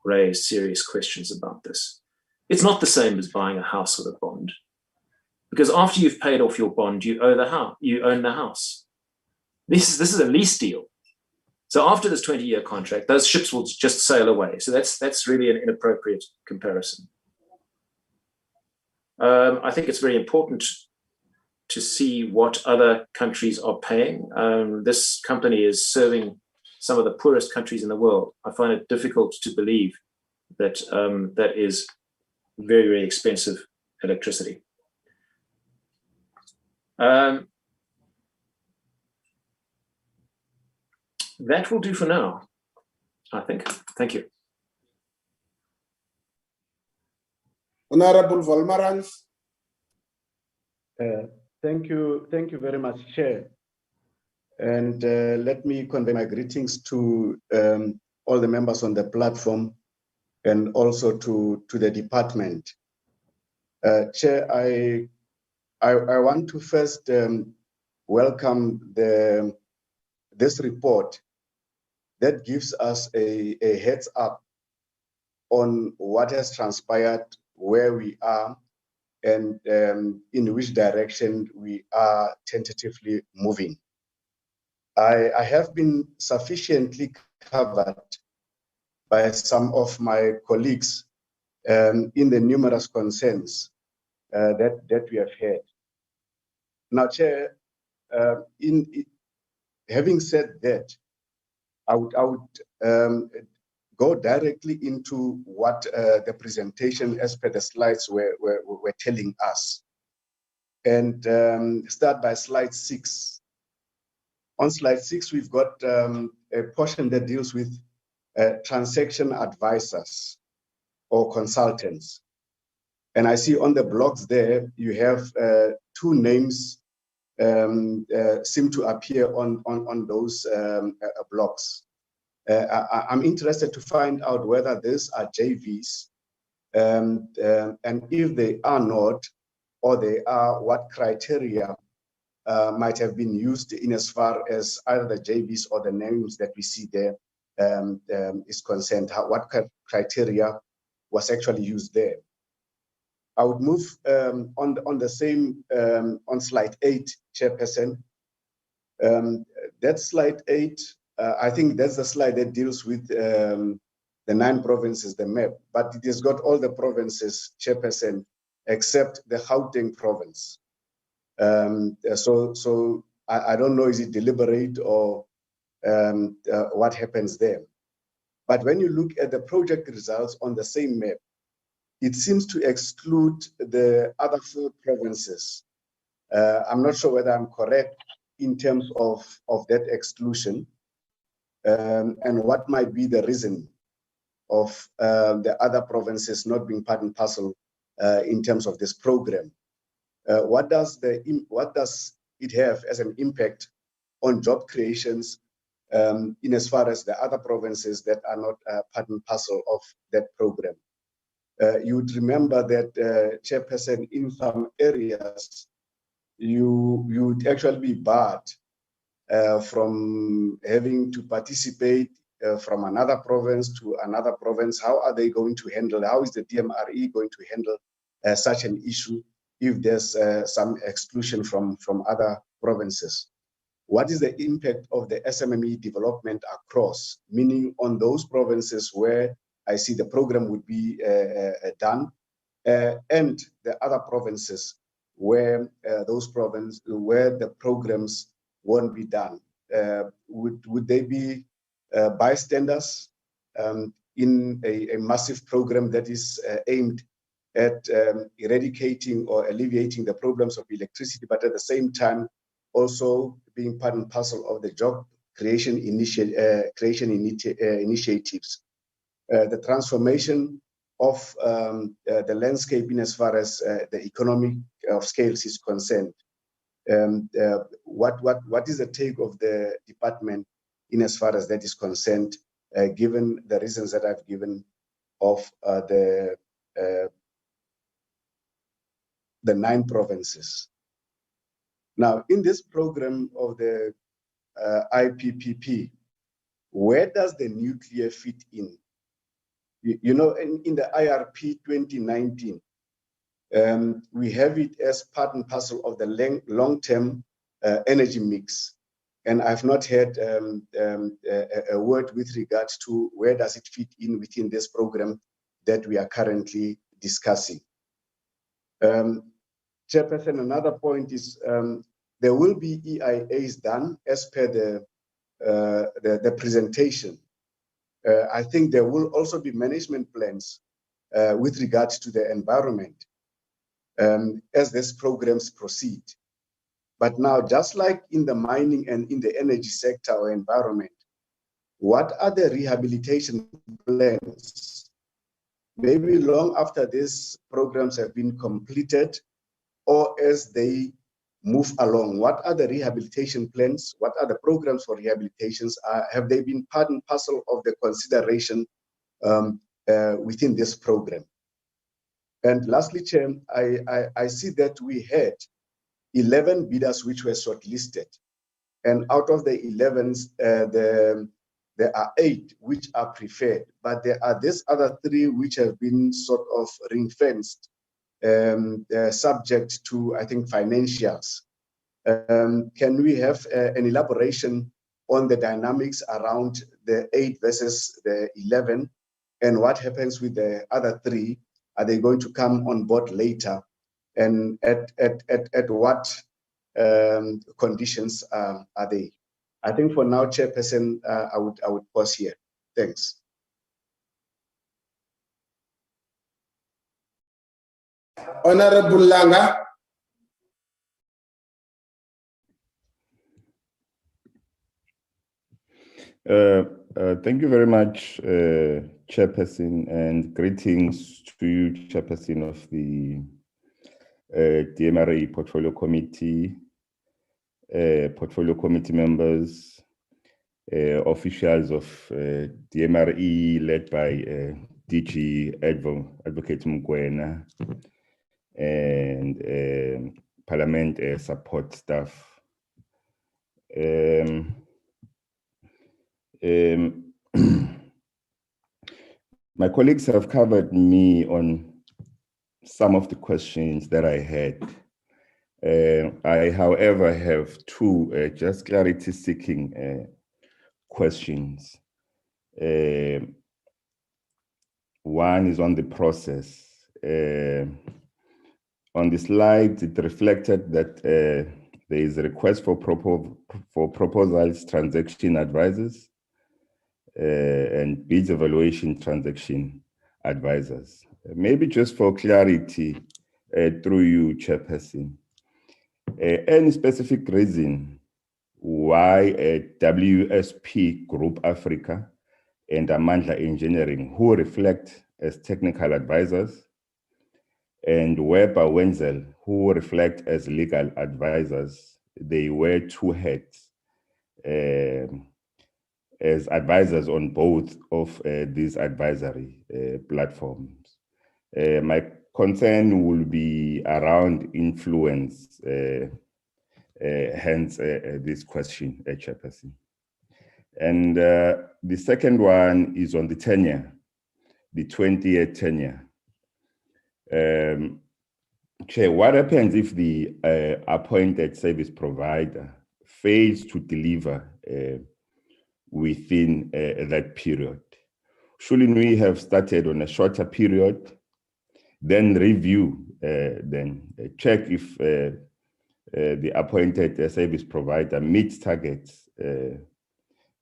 raised serious questions about this. It's not the same as buying a house with a bond, because after you've paid off your bond, you own the house. This is a lease deal. So after this 20-year contract, those ships will just sail away. So that's really an inappropriate comparison. I think it's very important to see what other countries are paying. This company is serving some of the poorest countries in the world. I find it difficult to believe that that is very, very expensive electricity. That will do for now, I think. Thank you. Honorable Volmarans. Thank you very much, Chair. And let me convey my greetings to all the members on the platform and also to the department. Chair, I want to first welcome this report that gives us a heads up on what has transpired, where we are, and in which direction we are tentatively moving. I have been sufficiently covered by some of my colleagues in the numerous concerns that we have had. Now, Chair, having said that, I would go directly into what the presentation as per the slides were telling us. And start by slide 6. On slide 6, we've got a portion that deals with transaction advisors or consultants. And I see on the blocks there, you have 2 names seem to appear on those blocks. I'm interested to find out whether these are JVs, and if they are not, or they are, what criteria might have been used in as far as either the JVs or the names that we see there is concerned. What criteria was actually used there? I would move on the same, on slide 8, Chairperson. That slide 8, I think that's the slide that deals with the 9 provinces, the map, but it has got all the provinces, Chairperson, except the Gauteng province. So I don't know, is it deliberate or what happens there? But when you look at the project results on the same map, it seems to exclude the other 4 provinces. I'm not sure whether I'm correct in terms of that exclusion, and what might be the reason of the other provinces not being part and parcel in terms of this program. What does it have as an impact on job creations in as far as the other provinces that are not part and parcel of that program? You would remember that, Chairperson, in some areas, you would actually be barred from having to participate from another province to another province. How are they going to handle? How is the DMRE going to handle such an issue if there's some exclusion from other provinces? What is the impact of the SMME development across, meaning on those provinces where I see the program would be done, and the other provinces where where the programs won't be done? Would they be bystanders in a massive program that is aimed at eradicating or alleviating the problems of electricity, but at the same time also being part and parcel of the job creation initiatives? The transformation of the landscape in as far as the economic of scales is concerned. What is the take of the department in as far as that is concerned, given the reasons that I've given of the 9 provinces? Now, in this program of the IPPP, where does the nuclear fit in? You know, in the IRP 2019, we have it as part and parcel of the long-term energy mix. And I've not heard a word with regards to where does it fit in within this program that we are currently discussing. Chairperson, another point is there will be EIAs done as per the presentation. I think there will also be management plans with regards to the environment as these programs proceed. But now, just like in the mining and in the energy sector or environment, what are the rehabilitation plans? Maybe long after these programs have been completed or as they move along, what are the rehabilitation plans? What are the programs for rehabilitations? Have they been part and parcel of the consideration within this program? And lastly, Chair, I see that we had 11 bidders which were shortlisted. And out of the 11s, there are 8 which are preferred, but there are these other 3 which have been sort of ring-fenced, subject to, I think, financials. Can we have an elaboration on the dynamics around the 8 versus the 11, and what happens with the other 3? Are they going to come on board later, and at what conditions are they? I think for now, Chairperson, I would pause here. Thanks. Honorable Langa. Thank you very much, Chairperson, and greetings to you, Chairperson of the DMRE Portfolio Committee, Portfolio Committee members, officials of DMRE led by DG Advocate Mkwena, and Parliament support staff. My colleagues have covered me on some of the questions that I had. I, however, have 2 just clarity-seeking questions. One is on the process. On the slide, it reflected that there is a request for proposals, transaction advisors, and bids evaluation transaction advisors. Maybe just for clarity, through you, Chairperson, any specific reason why WSP Group Africa and Amandla Engineering, who reflect as technical advisors, and Weber Wenzel, who reflect as legal advisors, they wear 2 hats as advisors on both of these advisory platforms. My concern will be around influence, hence this question, Chairperson. And the second one is on the tenure, the 20-year tenure. Chair, what happens if the appointed service provider fails to deliver within that period? Shouldn't we have started on a shorter period, then review, then check if the appointed service provider meets targets,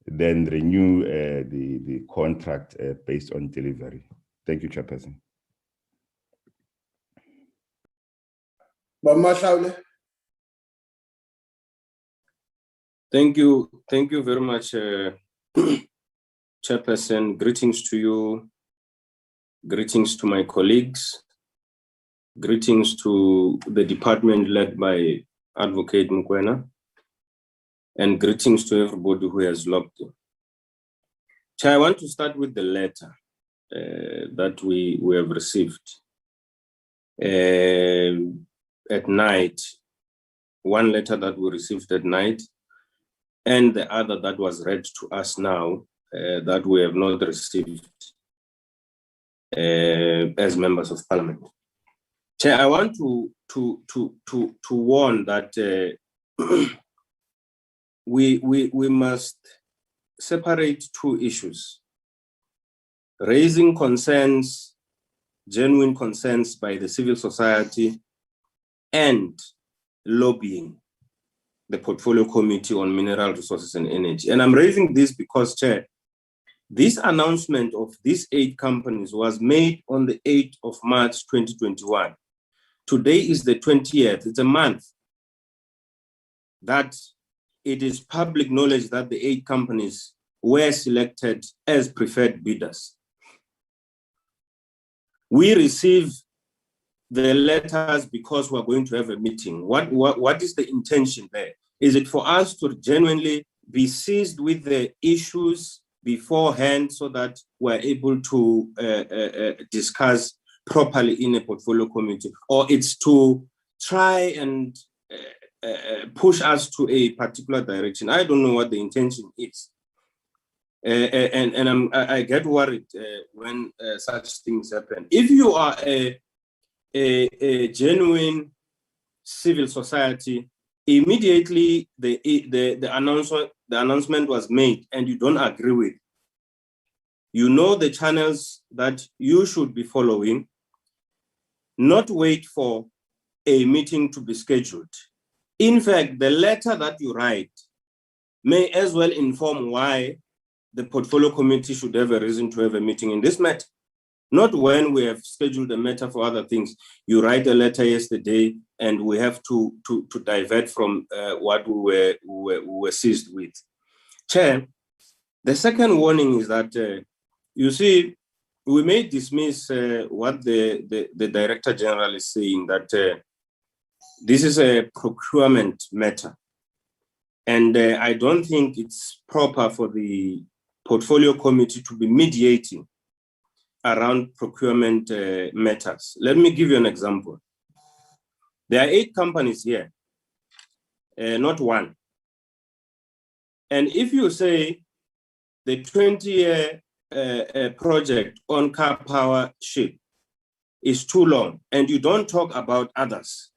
then renew the contract based on delivery? Thank you, Chairperson. Thank you very much, Chairperson. Greetings to you, greetings to my colleagues, greetings to the department led by Advocate Mkwena, and greetings to everybody who has logged in. Chair, I want to start with the letter that we have received at night, one letter that we received at night, and the other that was read to us now that we have not received as members of Parliament. Chair, I want to warn that we must separate 2 issues: raising concerns, genuine concerns by the civil society, and lobbying the Portfolio Committee on Mineral Resources and Energy. And I'm raising this because, Chair, this announcement of these 8 companies was made on the 8th of March 2021. Today is the 20th. It's a month that it is public knowledge that the 8 companies were selected as preferred bidders. We receive the letters because we're going to have a meeting. What is the intention there? Is it for us to genuinely be seized with the issues beforehand so that we're able to discuss properly in a portfolio committee, or it's to try and push us to a particular direction. I don't know what the intention is. And I get worried when such things happen. If you are a genuine civil society, immediately the announcement was made and you don't agree with, you know the channels that you should be following, not wait for a meeting to be scheduled. In fact, the letter that you write may as well inform why the portfolio committee should have a reason to have a meeting in this matter. Not when we have scheduled a matter for other things. You write a letter yesterday and we have to divert from what we were seized with. Chair, the second warning is that, you see, we may dismiss what the Director General is saying, that this is a procurement matter. And I don't think it's proper for the portfolio committee to be mediating around procurement matters. Let me give you an example. There are 8 companies here, not one. And if you say the 20-year project on Karpowership is too long and you don't talk about others,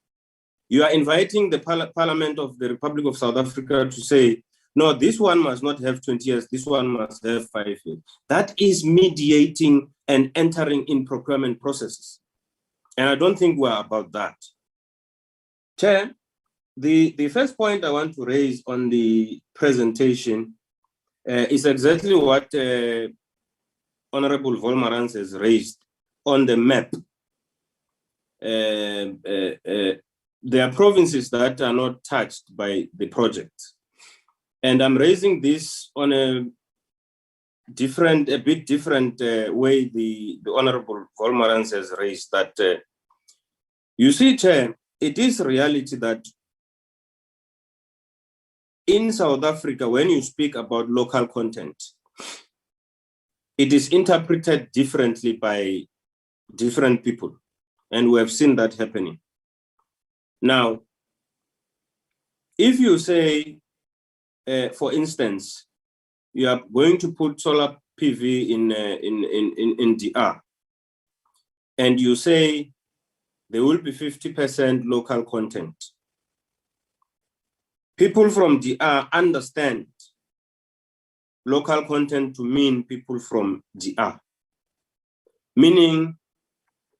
you are inviting the Parliament of the Republic of South Africa to say, no, this one must not have 20 years, this one must have 5 years. That is mediating and entering in procurement processes. And I don't think we're about that. Chair, the first point I want to raise on the presentation is exactly what Honorable Volmarans has raised on the map. There are provinces that are not touched by the project. And I'm raising this on a bit different way the Honorable Volmarans has raised that. You see, Chair, it is reality that in South Africa, when you speak about local content, it is interpreted differently by different people. And we have seen that happening. Now, if you say, for instance, you are going to put solar PV in DR, and you say there will be 50% local content. People from DR understand local content to mean people from DR, meaning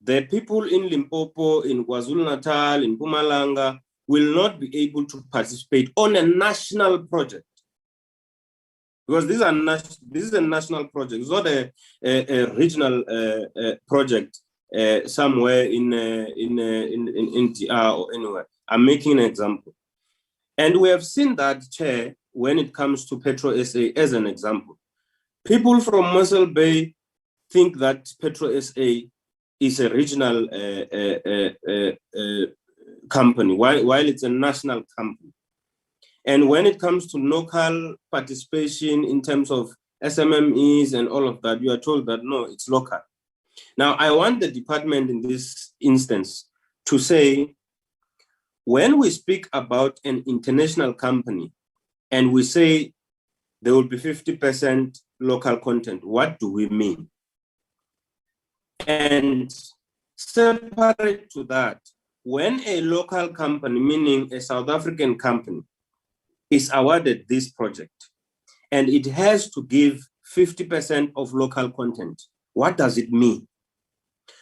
the people in Limpopo, in KwaZulu-Natal, in Mpumalanga will not be able to participate on a national project. Because this is a national project. It's not a regional project somewhere in DR or anywhere. I'm making an example. And we have seen that, Chair, when it comes to Petro SA as an example. People from Mossel Bay think that Petro SA is a regional company, while it's a national company. And when it comes to local participation in terms of SMMEs and all of that, you are told that no, it's local. Now, I want the department in this instance to say, when we speak about an international company and we say there will be 50% local content, what do we mean? And separate to that, when a local company, meaning a South African company, is awarded this project and it has to give 50% of local content, what does it mean?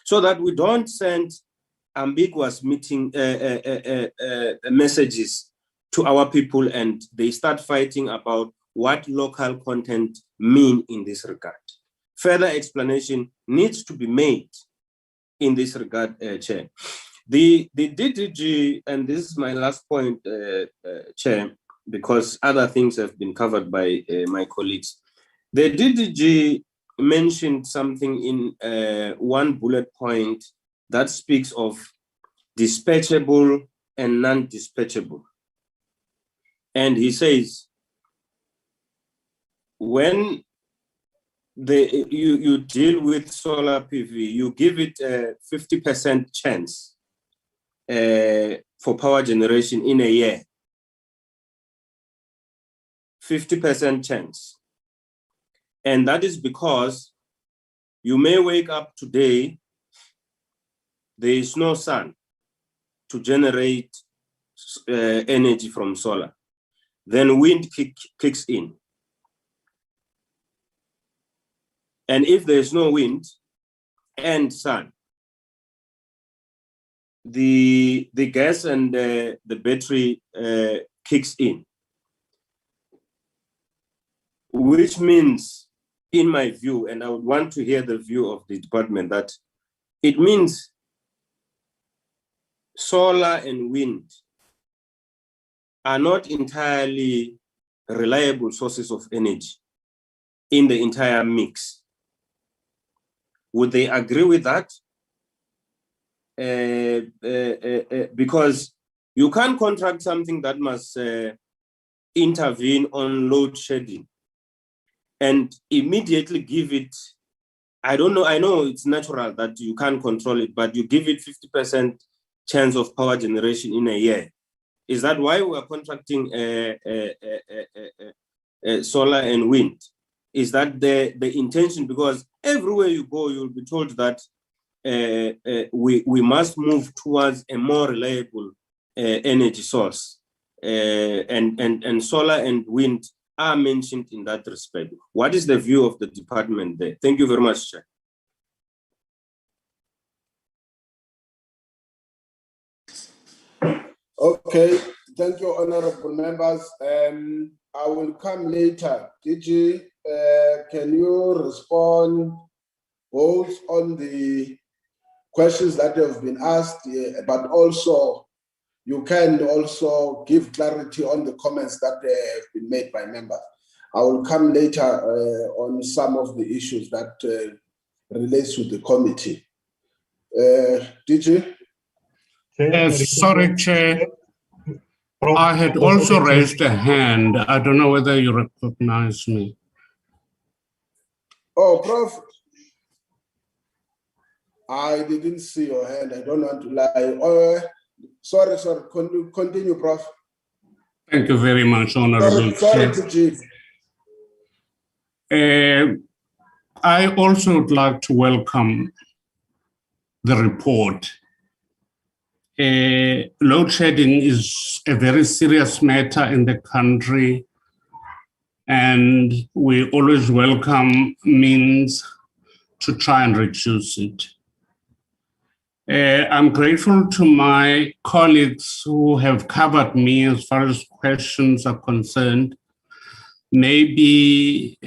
So that we don't send ambiguous messages to our people and they start fighting about what local content mean in this regard. Further explanation needs to be made in this regard, Chair. The DDG, and this is my last point, Chair, because other things have been covered by my colleagues. The DDG mentioned something in one bullet point that speaks of dispatchable and non-dispatchable. And he says, when you deal with solar PV, you give it a 50% chance for power generation in a year. 50% chance. And that is because you may wake up today, there is no sun to generate energy from solar. Then wind kicks in. And if there's no wind and sun, the gas and the battery kicks in. Which means, in my view, and I would want to hear the view of the department, that it means solar and wind are not entirely reliable sources of energy in the entire mix. Would they agree with that? Because you can't contract something that must intervene on load shedding and immediately give it, I don't know, I know it's natural that you can't control it, but you give it 50% chance of power generation in a year. Is that why we are contracting solar and wind? Is that the intention? Because everywhere you go, you'll be told that we must move towards a more reliable energy source. And solar and wind are mentioned in that respect. What is the view of the department there? Thank you very much, Chair. Okay, thank you, honorable members. I will come later. DG, can you respond both on the questions that have been asked, but also you can also give clarity on the comments that have been made by members. I will come later on some of the issues that relates to the committee. DG? Sorry, Chair. I had also raised a hand. I don't know whether you recognize me. Oh, Prof. I didn't see your hand. I don't want to lie. Sorry. Continue, Prof. Thank you very much, Honorable Chair. I also would like to welcome the report. Load shedding is a very serious matter in the country, and we always welcome means to try and reduce it. I'm grateful to my colleagues who have covered me as far as questions are concerned. Maybe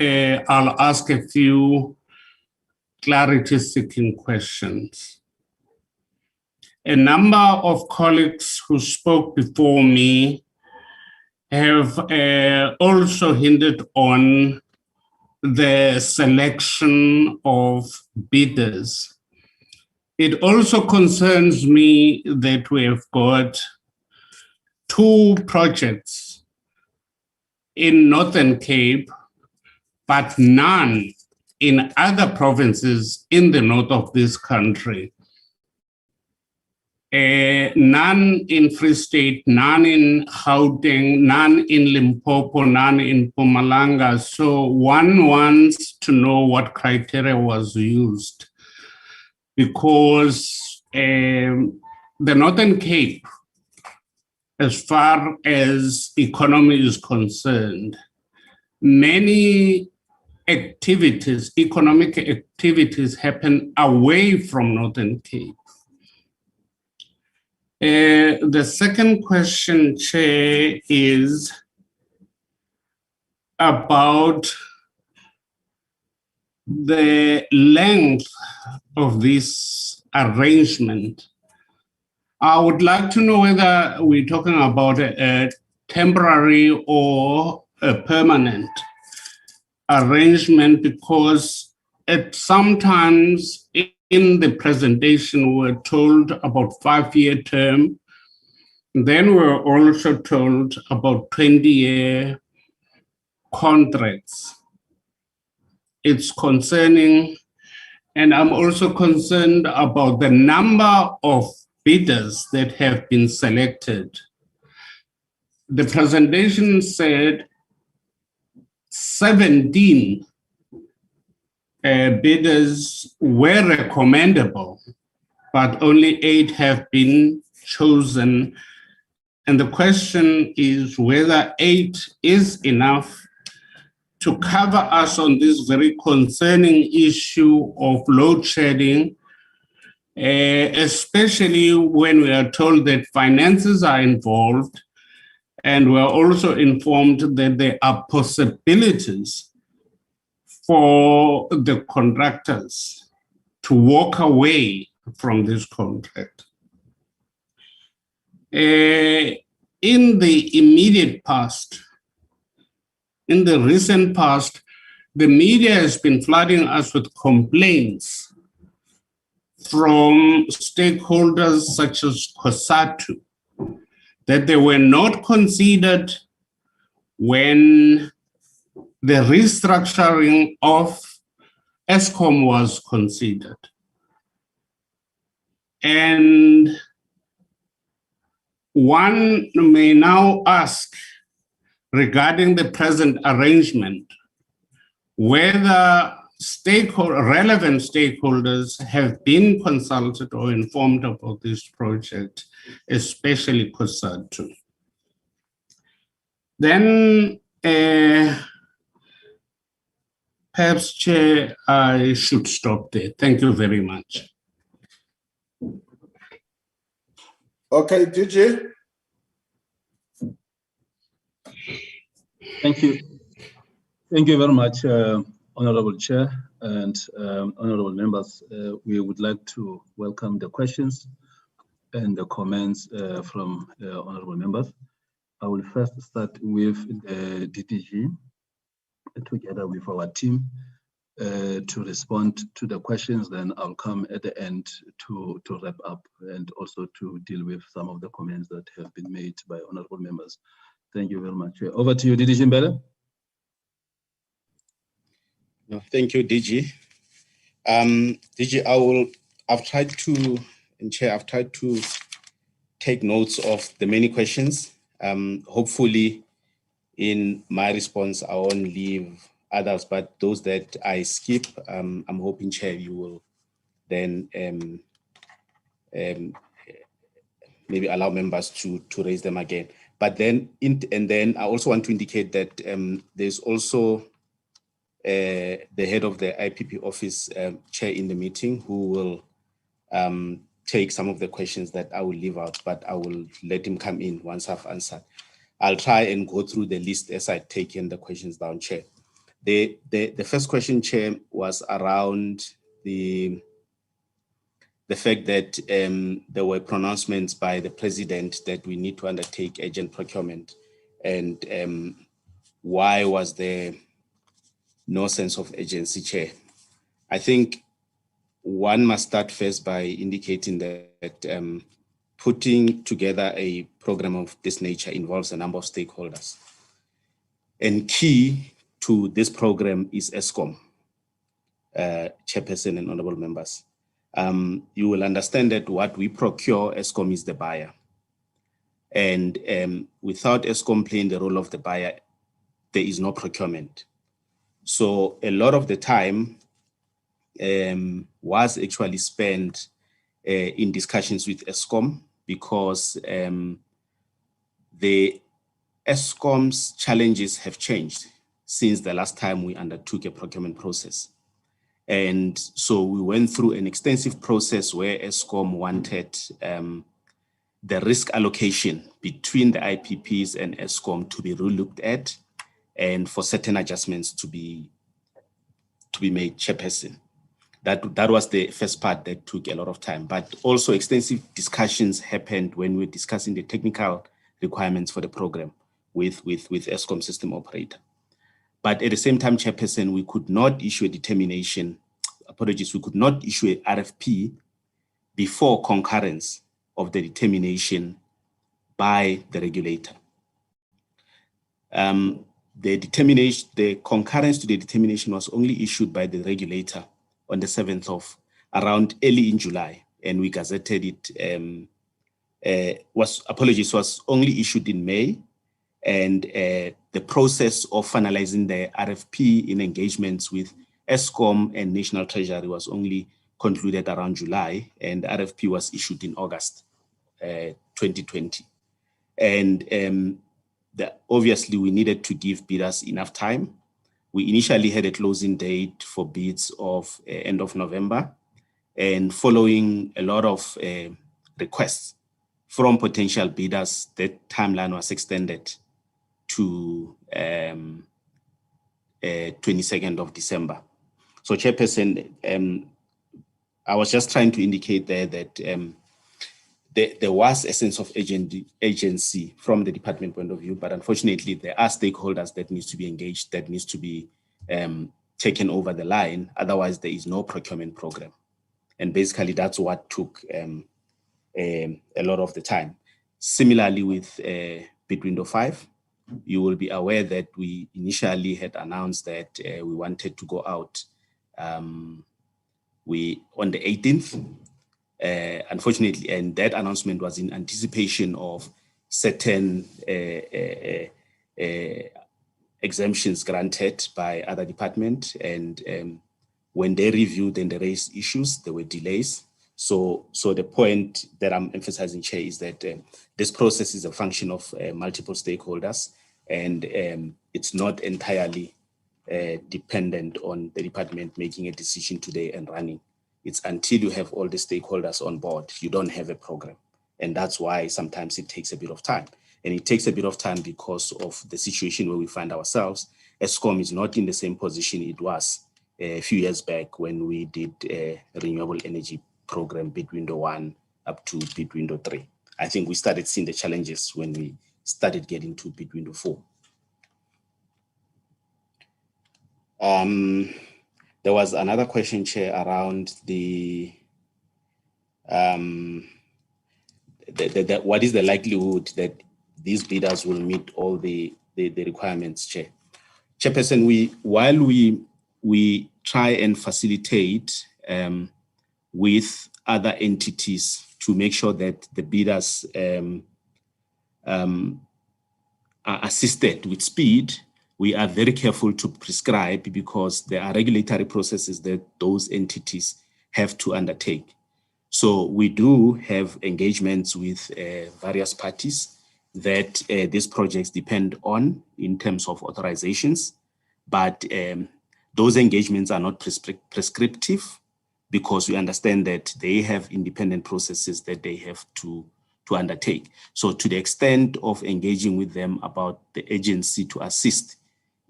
I'll ask a few clarity-seeking questions. A number of colleagues who spoke before me have also hinted on the selection of bidders. It also concerns me that we have got 2 projects in Northern Cape, but none in other provinces in the north of this country. None in Free State, none in Gauteng, none in Limpopo, none in Mpumalanga. So one wants to know what criteria was used, because the Northern Cape, as far as economy is concerned, many activities, economic activities happen away from Northern Cape. The second question, Chair, is about the length of this arrangement. I would like to know whether we're talking about a temporary or a permanent arrangement, because sometimes in the presentation we're told about 5-year term. Then we're also told about 20-year contracts. it's concerning, and I'm also concerned about the number of bidders that have been selected. The presentation said 17 bidders were recommendable, but only 8 have been chosen. And the question is whether 8 is enough to cover us on this very concerning issue of load shedding, especially when we are told that finances are involved, and we're also informed that there are possibilities for the contractors to walk away from this contract. In the immediate past, in the recent past, the media has been flooding us with complaints from stakeholders such as COSATU that they were not considered when the restructuring of ESCOM was considered. And one may now ask, regarding the present arrangement, whether relevant stakeholders have been consulted or informed about this project, especially COSATU. Then, perhaps, Chair, I should stop there. Thank you very much. Okay, DG. Thank you. Thank you very much, Honorable Chair and honorable members. We would like to welcome the questions and the comments from honorable members. I will first start with the DDG together with our team to respond to the questions. Then I'll come at the end to wrap up and also to deal with some of the comments that have been made by honorable members. Thank you very much. Over to you, DDG Mbele. No, thank you, DG. DG, I've tried to, and Chair, I've tried to take notes of the many questions. Hopefully, in my response, I won't leave others, but those that I skip, I'm hoping, Chair, you will then maybe allow members to raise them again. But then, then I also want to indicate that there's also the head of the IPP office chair in the meeting who will take some of the questions that I will leave out, but I will let him come in once I've answered. I'll try and go through the list as I've taken the questions down, Chair. The first question, Chair, was around the fact that there were pronouncements by the president that we need to undertake urgent procurement, and why was there no sense of urgency, Chair? I think one must start first by indicating that putting together a program of this nature involves a number of stakeholders. And key to this program is ESCOM, Chairperson and honorable members. You will understand that what we procure, ESCOM is the buyer. And without ESCOM playing the role of the buyer, there is no procurement. So a lot of the time was actually spent in discussions with ESCOM, because the ESCOM's challenges have changed since the last time we undertook a procurement process. And so we went through an extensive process where ESCOM wanted the risk allocation between the IPPs and ESCOM to be relooked at, and for certain adjustments to be made, Chairperson. That was the first part that took a lot of time, but also extensive discussions happened when we were discussing the technical requirements for the program with ESCOM system operator. But at the same time, Chairperson, we could not issue a determination, apologies, we could not issue an RFP before concurrence of the determination by the regulator. the concurrence to the determination was only issued by the regulator on the 7th of around early in July, and we gazetted it. Was only issued in May, and the process of finalizing the RFP in engagements with ESCOM and National Treasury was only concluded around July, and the RFP was issued in August 2020. And obviously we needed to give bidders enough time. We initially had a closing date for bids of end of November, and following a lot of requests from potential bidders, that timeline was extended to 22nd of December. So Chairperson, I was just trying to indicate there that there was a sense of agency from the department point of view, but unfortunately there are stakeholders that needs to be engaged, that needs to be taken over the line. Otherwise there is no procurement program. And basically that's what took a lot of the time. Similarly with bid window 5, you will be aware that we initially had announced that we wanted to go out on the 18th. Unfortunately, and that announcement was in anticipation of certain exemptions granted by other departments, and when they reviewed and they raised issues, there were delays. So the point that I'm emphasizing, Chair, is that this process is a function of multiple stakeholders, and it's not entirely dependent on the department making a decision today and running. It's until you have all the stakeholders on board, you don't have a program. And that's why sometimes it takes a bit of time. And it takes a bit of time because of the situation where we find ourselves. ESCOM is not in the same position it was a few years back when we did a renewable energy program bid window 1 up to bid window 3. I think we started seeing the challenges when we started getting to bid window 4. There was another question, Chair, around what is the likelihood that these bidders will meet all the requirements, Chair. Chairperson, while we try and facilitate with other entities to make sure that the bidders are assisted with speed, we are very careful to prescribe because there are regulatory processes that those entities have to undertake. So we do have engagements with various parties that these projects depend on in terms of authorizations, but those engagements are not prescriptive because we understand that they have independent processes that they have to undertake. So to the extent of engaging with them about the agency to assist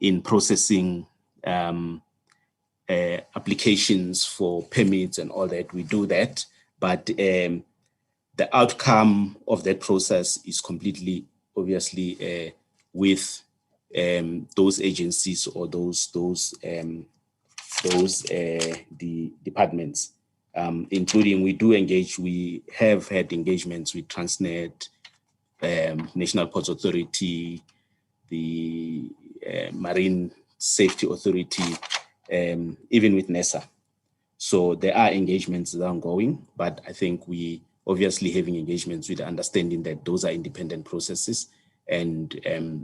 in processing applications for permits and all that, we do that. But the outcome of that process is completely, obviously, with those agencies or the departments, including we have had engagements with Transnet, National Ports Authority, the Marine Safety Authority, even with NESA. So there are engagements that are ongoing, but I think we obviously having engagements with the understanding that those are independent processes, and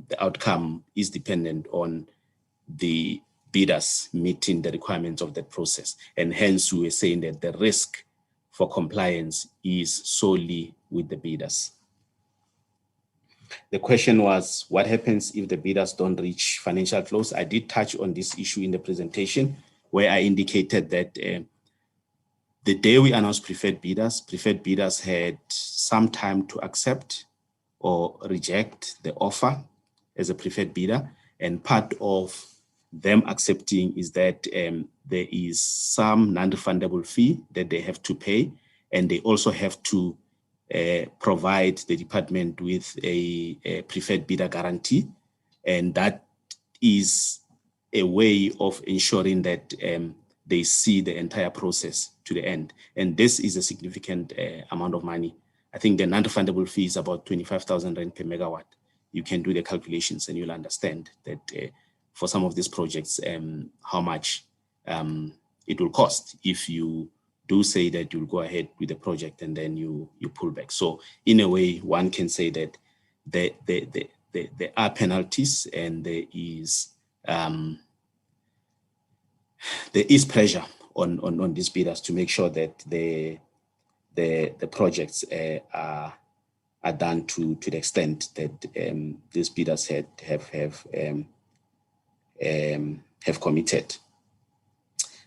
the outcome is dependent on the bidders meeting the requirements of that process. And hence we were saying that the risk for compliance is solely with the bidders. The question was, what happens if the bidders don't reach financial close? I did touch on this issue in the presentation where I indicated that the day we announced preferred bidders had some time to accept or reject the offer as a preferred bidder. And part of them accepting is that there is some non-refundable fee that they have to pay, and they also have to provide the department with a preferred bidder guarantee. And that is a way of ensuring that they see the entire process to the end. And this is a significant amount of money. I think the non-refundable fee is about 25,000 Rand per megawatt. you can do the calculations and you'll understand that for some of these projects, how much it will cost if you do say that you'll go ahead with the project and then you pull back. So in a way, one can say that there are penalties and there is pressure on these bidders to make sure that the projects are done to the extent that these bidders have committed.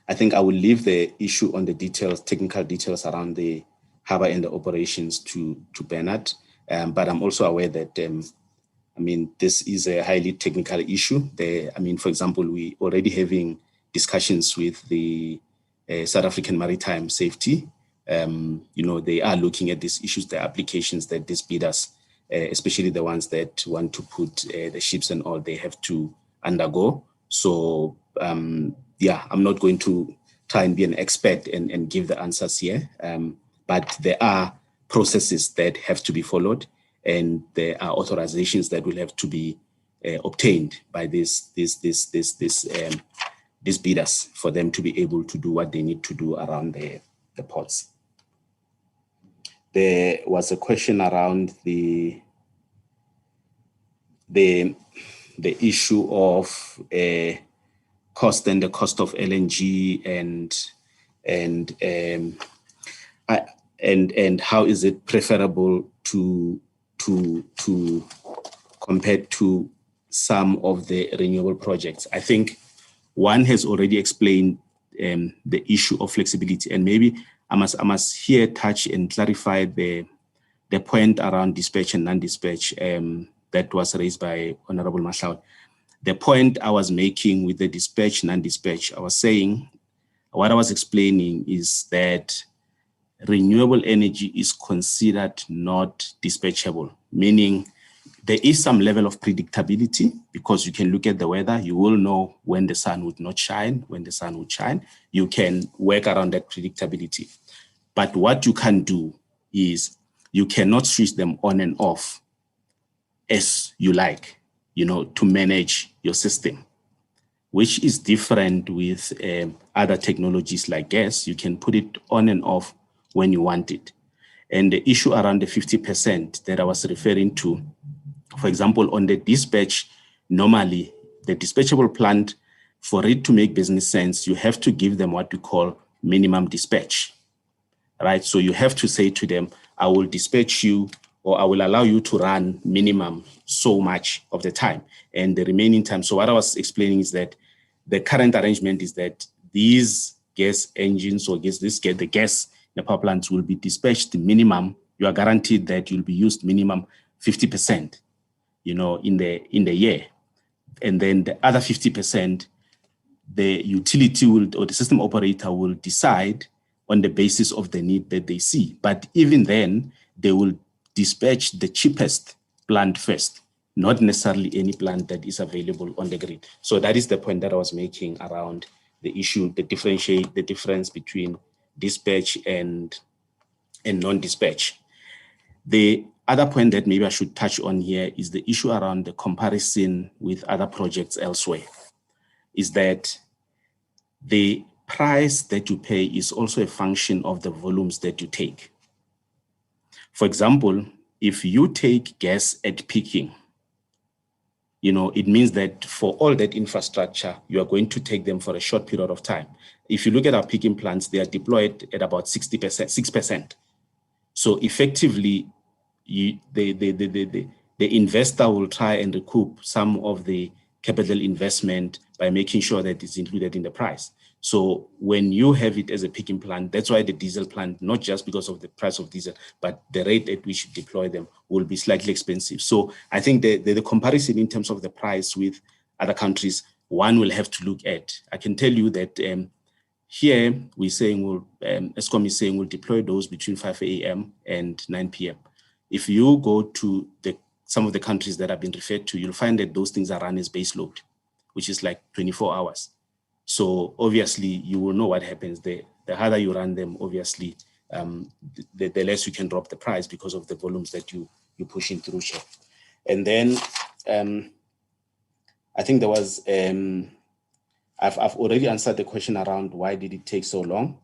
I think I will leave the issue on the details, technical details around the harbor and the operations to Bernard, but I'm also aware that this is a highly technical issue. For example, we already having discussions with the South African Maritime Safety. They are looking at these issues, the applications that these bidders, especially the ones that want to put the ships and all, they have to undergo. So, I'm not going to try and be an expert and give the answers here, but there are processes that have to be followed, and there are authorizations that will have to be obtained by these bidders for them to be able to do what they need to do around the ports. There was a question around the issue of cost and the cost of LNG and how is it preferable to compared to some of the renewable projects. I think one has already explained the issue of flexibility, and maybe I must here touch and clarify the point around dispatch and non-dispatch that was raised by Honorable Mahlaud. The point I was making with the dispatch, non-dispatch, what I was explaining is that renewable energy is considered not dispatchable, meaning there is some level of predictability because you can look at the weather, you will know when the sun would not shine, when the sun would shine. You can work around that predictability. But what you can do is you cannot switch them on and off as you like, to manage your system, which is different with other technologies like gas. You can put it on and off when you want it. And the issue around the 50% that I was referring to, for example, on the dispatch, normally the dispatchable plant, for it to make business sense, you have to give them what we call minimum dispatch, right? So you have to say to them, I will dispatch you, or I will allow you to run minimum so much of the time and the remaining time. So what I was explaining is that the current arrangement is that these gas engines or the gas in the power plants will be dispatched minimum. You are guaranteed that you'll be used minimum 50%, in the year. And then the other 50%, the utility or the system operator will decide on the basis of the need that they see. But even then, they will dispatch the cheapest plant first, not necessarily any plant that is available on the grid. So that is the point that I was making around the issue, the difference between dispatch and non-dispatch. The other point that maybe I should touch on here is the issue around the comparison with other projects elsewhere, is that the price that you pay is also a function of the volumes that you take. For example, if you take gas at peaking, it means that for all that infrastructure, you are going to take them for a short period of time. If you look at our peaking plants, they are deployed at about 6%. So effectively, the investor will try and recoup some of the capital investment by making sure that it's included in the price. So when you have it as a peaking plant, that's why the diesel plant, not just because of the price of diesel, but the rate at which you deploy them will be slightly expensive. So I think the comparison in terms of the price with other countries, one will have to look at. I can tell you that here we're saying ESCOM is saying we'll deploy those between 5 a.m. and 9 p.m. If you go to some of the countries that have been referred to, you'll find that those things are run as base load, which is like 24 hours. So obviously you will know what happens. The harder you run them, obviously, the less you can drop the price because of the volumes that you're pushing through. And then I think there was, I've already answered the question around why did it take so long.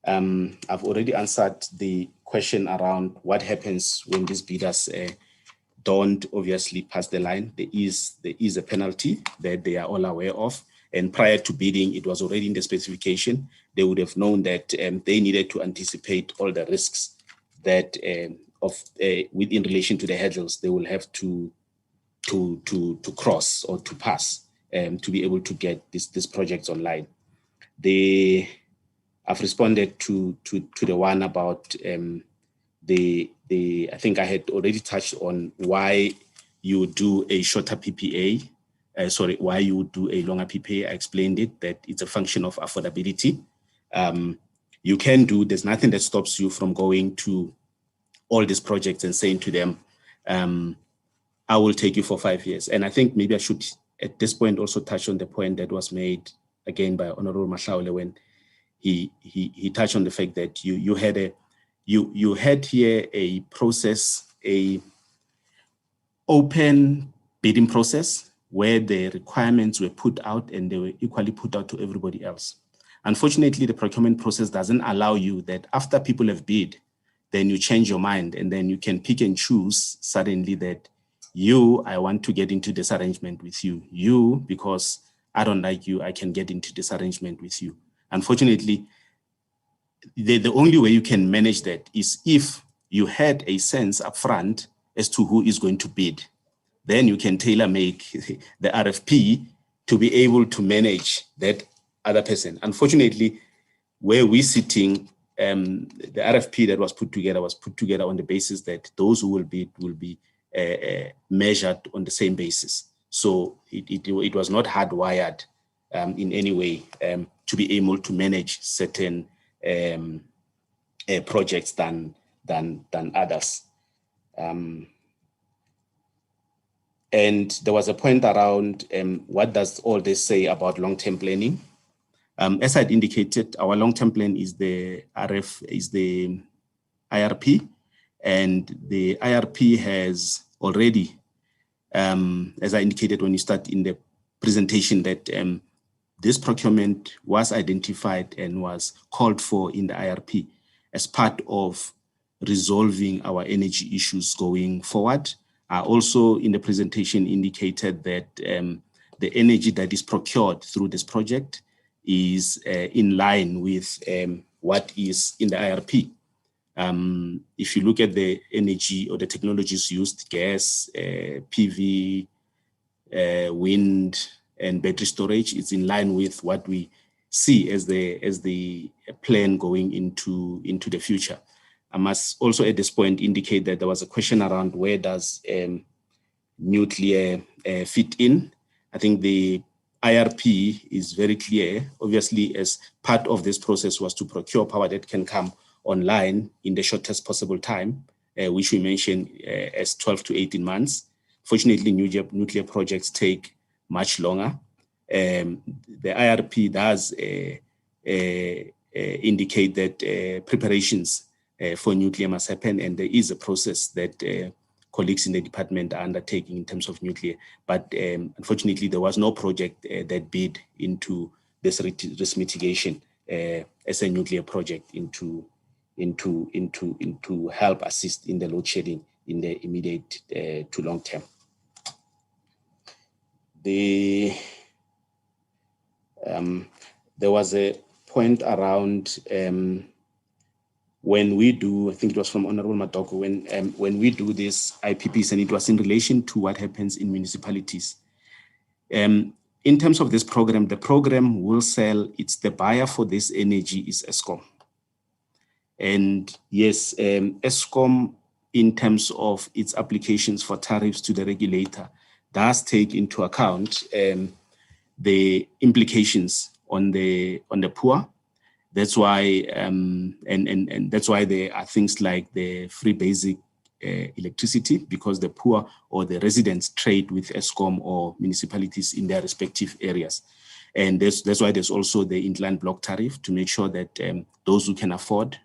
I've already answered the question around what happens when these bidders don't obviously pass the line. There is a penalty that they are all aware of. And prior to bidding, it was already in the specification. They would have known that they needed to anticipate all the risks that within relation to the hurdles they will have to cross or to pass to be able to get these projects online. I've responded to the one about I think I had already touched on why you do a shorter PPA. Why you would do a longer PPA. I explained it, that it's a function of affordability. You can do, there's nothing that stops you from going to all these projects and saying to them, I will take you for 5 years. And I think maybe I should, at this point, also touch on the point that was made again by Honorable Mahlaule when he touched on the fact that you had here a process, a open bidding process where the requirements were put out and they were equally put out to everybody else. Unfortunately, the procurement process doesn't allow you that after people have bid, then you change your mind and then you can pick and choose suddenly that I want to get into this arrangement with you. Because I don't like you, I can get into this arrangement with you. Unfortunately, the only way you can manage that is if you had a sense upfront as to who is going to bid. Then you can tailor-make the RFP to be able to manage that other person. Unfortunately, where we're sitting, the RFP that was put together on the basis that those who will bid will be measured on the same basis. So it was not hardwired in any way to be able to manage certain projects than others. And there was a point around what does all this say about long-term planning? As I'd indicated, our long-term plan is the IRP, and the IRP has already, as I indicated when you start in the presentation, that this procurement was identified and was called for in the IRP as part of resolving our energy issues going forward. I also in the presentation indicated that the energy that is procured through this project is in line with what is in the IRP. If you look at the energy or the technologies used, gas, PV, wind, and battery storage, it's in line with what we see as the plan going into the future. I must also at this point indicate that there was a question around where does nuclear fit in. I think the IRP is very clear. Obviously, as part of this process was to procure power that can come online in the shortest possible time, which we mentioned as 12 to 18 months. Fortunately, nuclear projects take much longer. The IRP does indicate that preparations for nuclear must happen, and there is a process that colleagues in the department are undertaking in terms of nuclear. But unfortunately, there was no project that bid into this risk mitigation as a nuclear project into help assist in the load shedding in the immediate to long term. There was a point around when we do, I think it was from Honorable Matoko, when we do this IPPs, and it was in relation to what happens in municipalities. In terms of this program, the program will sell, it's the buyer for this energy is Eskom. And yes, Eskom, in terms of its applications for tariffs to the regulator, does take into account the implications on the poor. That's why, and that's why there are things like the free basic electricity, because the poor or the residents trade with Eskom or municipalities in their respective areas. And that's why there's also the inland block tariff to make sure that those who can afford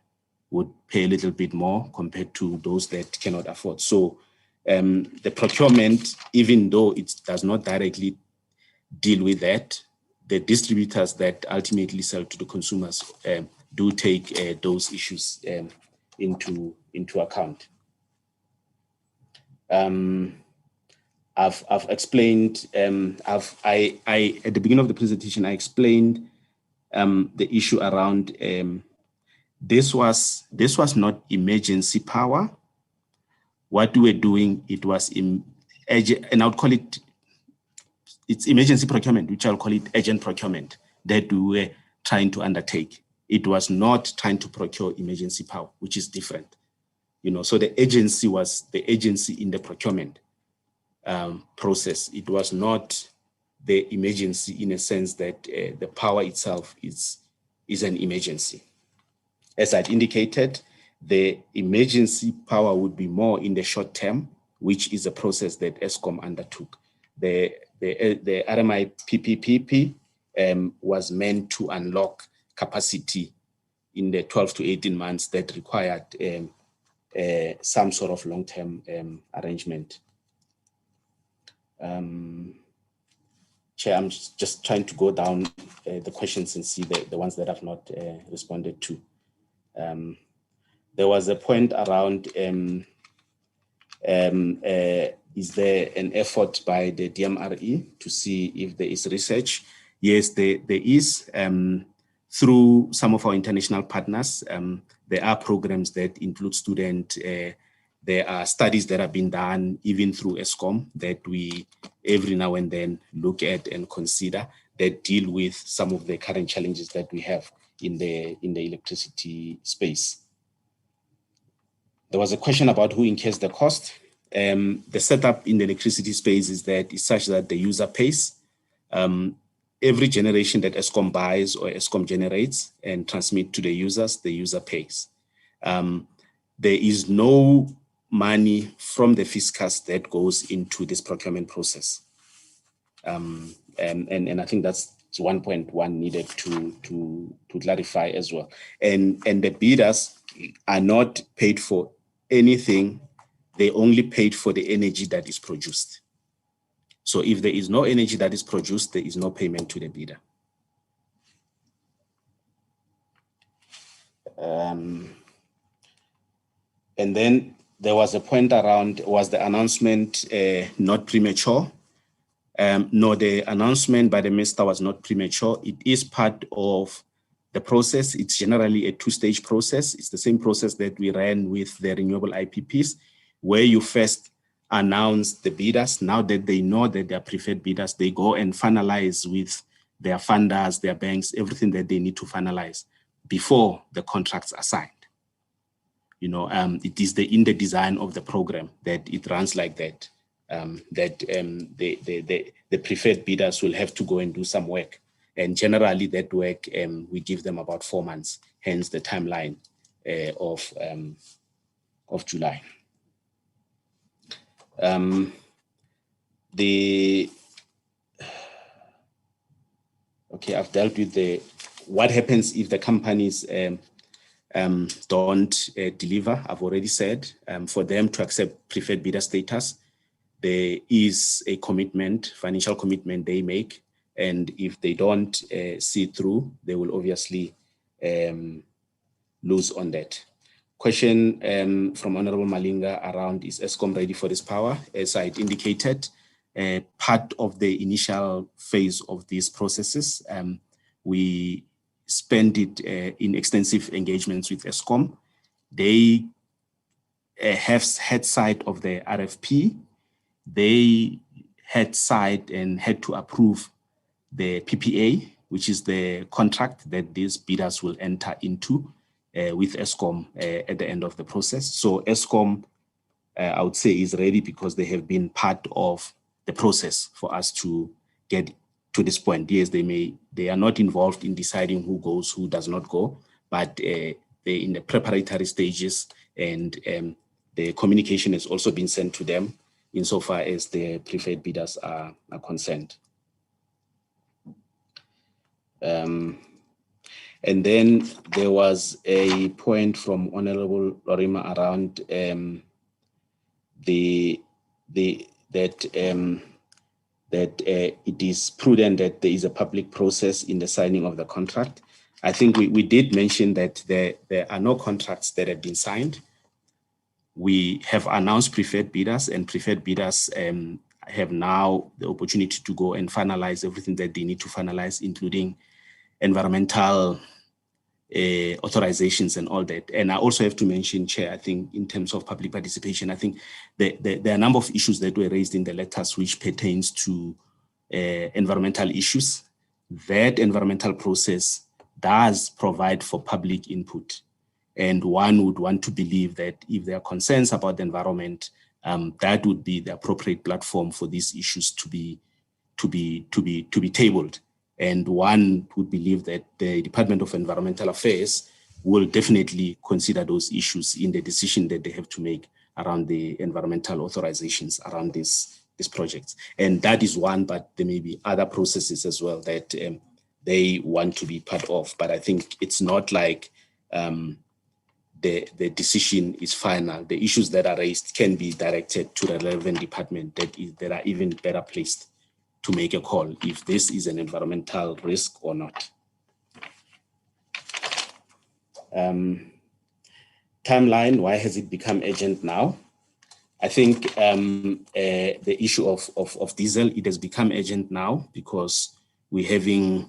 would pay a little bit more compared to those that cannot afford. So The procurement, even though it does not directly deal with that, the distributors that ultimately sell to the consumers do take those issues into account. I've explained. At the beginning of the presentation, I explained the issue around this was not emergency power. What we were doing, it was and I would call it's emergency procurement, which I'll call it agent procurement, that we were trying to undertake. It was not trying to procure emergency power, which is different. So the agency was the agency in the procurement process. It was not the emergency in a sense that the power itself is an emergency. As I'd indicated, the emergency power would be more in the short term, which is a process that Eskom undertook. The RMIPPPP was meant to unlock capacity in the 12 to 18 months that required some sort of long-term arrangement. Chair, I'm just trying to go down the questions and see the ones that I've not responded to. There was a point around, is there an effort by the DMRE to see if there is research? Yes, there is. Through some of our international partners, there are programs that include students. There are studies that have been done even through Eskom that we every now and then look at and consider that deal with some of the current challenges that we have in the electricity space. There was a question about who incurs the cost. The setup in the electricity space is such that the user pays. Every generation that Eskom buys or Eskom generates and transmit to the user pays. There is no money from the fiscus that goes into this procurement process. And I think that's 1.1 needed to clarify as well. And the bidders are not paid for anything. They only paid for the energy that is produced. So if there is no energy that is produced, there is no payment to the bidder. And then there was a point around, was the announcement not premature? No, the announcement by the minister was not premature. It is part of the process. It's generally a two-stage process. It's the same process that we ran with the renewable IPPs, where you first announce the bidders. Now that they know that they are preferred bidders, they go and finalize with their funders, their banks, everything that they need to finalize before the contracts are signed. It is in the design of the program that it runs like that. The preferred bidders will have to go and do some work. And generally that work, we give them about 4 months, hence the timeline of July. Okay, I've dealt with what happens if the companies don't deliver. I've already said for them to accept preferred bidder status, there is a commitment, financial commitment they make. And if they don't see through, they will obviously lose on that. Question from Honorable Malinga around, is Eskom ready for this power? As I indicated, part of the initial phase of these processes, we spend it in extensive engagements with Eskom. They have had sight of the RFP. They had sight and had to approve the PPA, which is the contract that these bidders will enter into with Eskom at the end of the process. So Eskom, I would say, is ready because they have been part of the process for us to get to this point. Yes, they are not involved in deciding who goes, who does not go, but they're in the preparatory stages, and the communication has also been sent to them insofar as the preferred bidders are concerned. And then there was a point from Honorable Lorima around the it is prudent that there is a public process in the signing of the contract. I think we did mention that there are no contracts that have been signed. We have announced preferred bidders, and preferred bidders have now the opportunity to go and finalize everything that they need to finalize, including environmental authorizations and all that. And I also have to mention, Chair, I think in terms of public participation, I think there are a number of issues that were raised in the letters which pertains to environmental issues. That environmental process does provide for public input. And one would want to believe that if there are concerns about the environment, that would be the appropriate platform for these issues to be tabled. And one would believe that the Department of Environmental Affairs will definitely consider those issues in the decision that they have to make around the environmental authorizations around these projects. And that is one, but there may be other processes as well that they want to be part of. But I think it's not like the decision is final. The issues that are raised can be directed to the relevant department that are even better placed to make a call if this is an environmental risk or not. Timeline, why has it become urgent now? I think the issue of diesel, it has become urgent now because we're having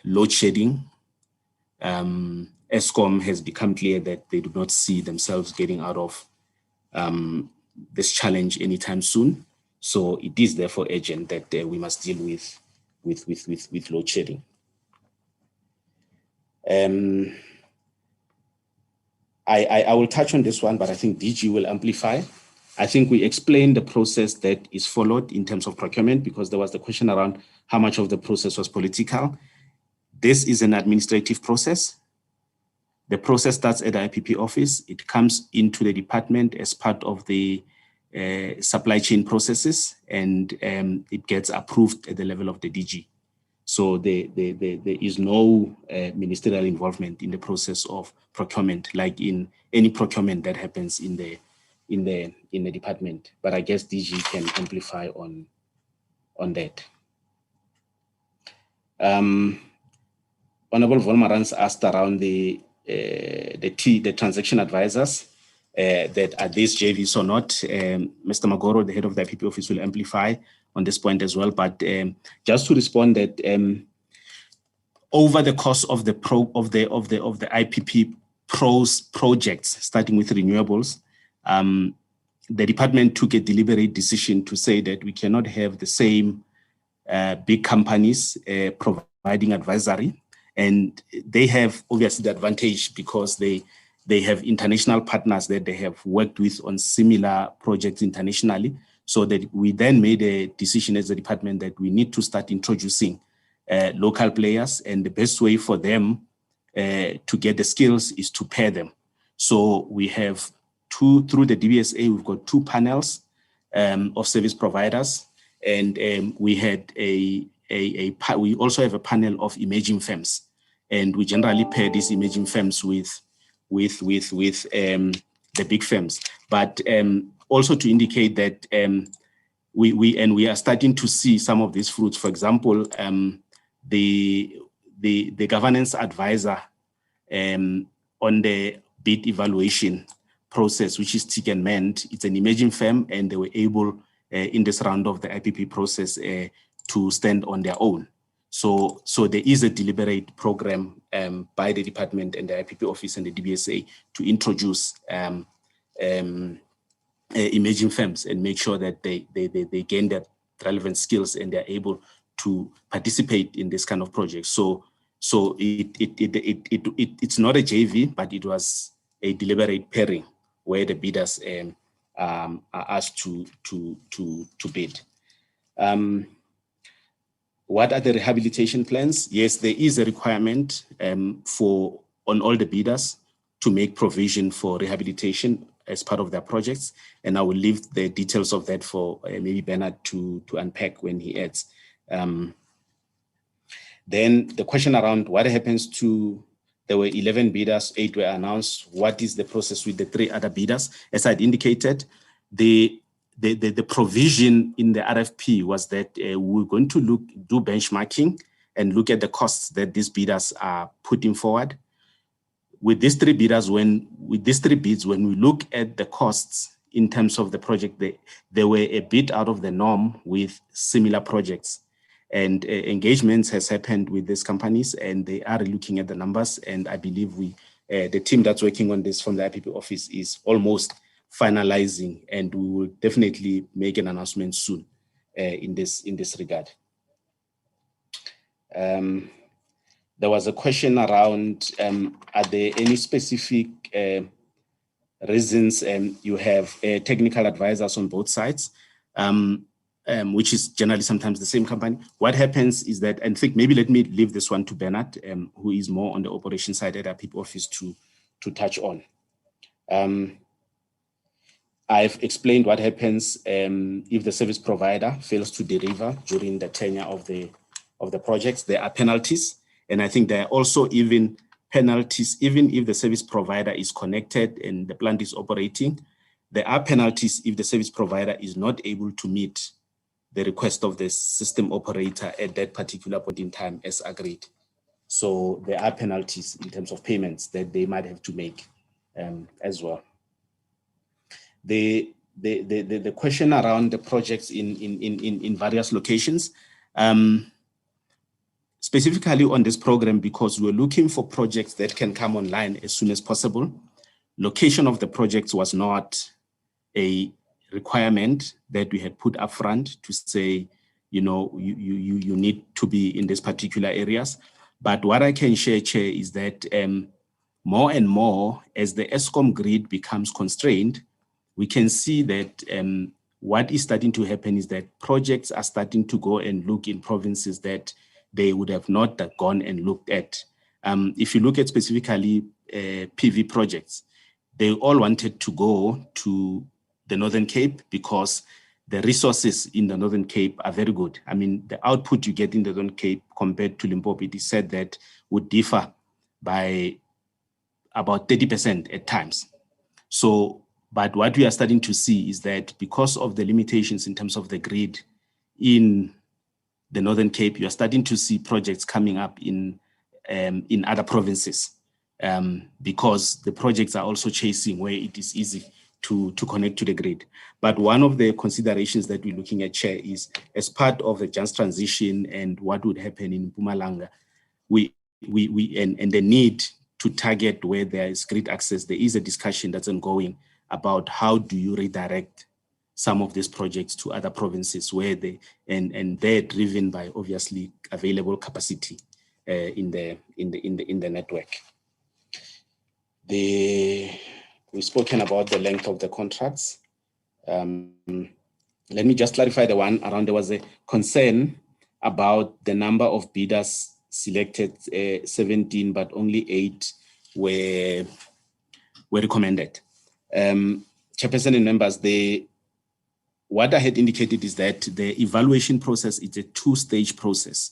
load shedding. ESCOM has become clear that they do not see themselves getting out of this challenge anytime soon. So it is therefore urgent that we must deal with load shedding. I will touch on this one, but I think DG will amplify. I think we explained the process that is followed in terms of procurement because there was the question around how much of the process was political. This is an administrative process. The process starts at the IPP office. It comes into the department as part of the supply chain processes, and it gets approved at the level of the DG. So there is no ministerial involvement in the process of procurement, like in any procurement that happens in the department. But I guess DG can amplify on that. Honorable Volmarans asked around the transaction advisors, that are these JVs or not. Mr. Magoro, the head of the IPP office, will amplify on this point as well. But just to respond that over the course of the IPP projects, starting with renewables, the department took a deliberate decision to say that we cannot have the same big companies providing advisory. And they have obviously the advantage because they have international partners that they have worked with on similar projects internationally. So that we then made a decision as a department that we need to start introducing local players, and the best way for them to get the skills is to pair them. So we have through the DBSA, we've got 2 panels of service providers, and we had we also have a panel of emerging firms, and we generally pair these emerging firms with the big firms. But also to indicate that we are starting to see some of these fruits. For example, the governance advisor on the bid evaluation process, which is Tick and Mend, it's an emerging firm, and they were able in this round of the IPP process to stand on their own. So there is a deliberate program by the department and the IPP office and the DBSA to introduce emerging firms and make sure that they gain their relevant skills and they're able to participate in this kind of project. So it's not a JV, but it was a deliberate pairing where the bidders are asked to bid. What are the rehabilitation plans? Yes, there is a requirement on all the bidders to make provision for rehabilitation as part of their projects. And I will leave the details of that for maybe Bernard to unpack when he adds. Then the question around what happens to, there were 11 bidders, 8 were announced. What is the process with the 3 other bidders? As I'd indicated, the provision in the RFP was that we're going to do benchmarking and look at the costs that these bidders are putting forward. With these three bids, when we look at the costs in terms of the project, they were a bit out of the norm with similar projects. And engagements has happened with these companies, and they are looking at the numbers. And I believe the team that's working on this from the IPP office is almost finalizing, and we will definitely make an announcement soon in this regard. There was a question around, are there any specific reasons you have technical advisors on both sides, which is generally sometimes the same company. What happens is that, and I think maybe let me leave this one to Bernard, who is more on the operation side at our people office to touch on. I've explained what happens if the service provider fails to deliver during the tenure of the projects. There are penalties, and I think there are also even penalties even if the service provider is connected and the plant is operating. There are penalties if the service provider is not able to meet the request of the system operator at that particular point in time as agreed. So there are penalties in terms of payments that they might have to make as well. The question around the projects in various locations, specifically on this program, because we're looking for projects that can come online as soon as possible. Location of the projects was not a requirement that we had put up front to say, you know, you need to be in these particular areas. But what I can share, Chair, is that more and more as the ESCOM grid becomes constrained, we can see that what is starting to happen is that projects are starting to go and look in provinces that they would have not gone and looked at. If you look at specifically PV projects, they all wanted to go to the Northern Cape because the resources in the Northern Cape are very good. I mean, the output you get in the Northern Cape compared to Limpopo, it is said that would differ by about 30% at times. So, but what we are starting to see is that because of the limitations in terms of the grid in the Northern Cape, you are starting to see projects coming up in other provinces because the projects are also chasing where it is easy to connect to the grid. But one of the considerations that we're looking at, Chair, is as part of the just transition and what would happen in Mpumalanga, and the need to target where there is grid access, there is a discussion that's ongoing about how do you redirect some of these projects to other provinces where and they're driven by obviously available capacity in the network. We've spoken about the length of the contracts. Let me just clarify the one around. There was a concern about the number of bidders selected, 17, but only 8 were recommended. Chairperson and members, what I had indicated is that the evaluation process is a 2-stage process.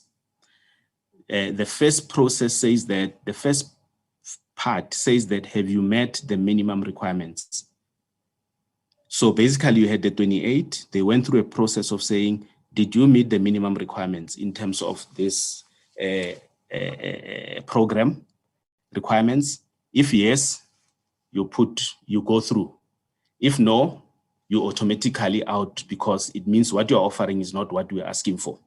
The first process says that the first part says that have you met the minimum requirements? So basically you had the 28, they went through a process of saying, did you meet the minimum requirements in terms of this program requirements? If yes, you go through. If no, you automatically out because it means what you're offering is not what we're asking for.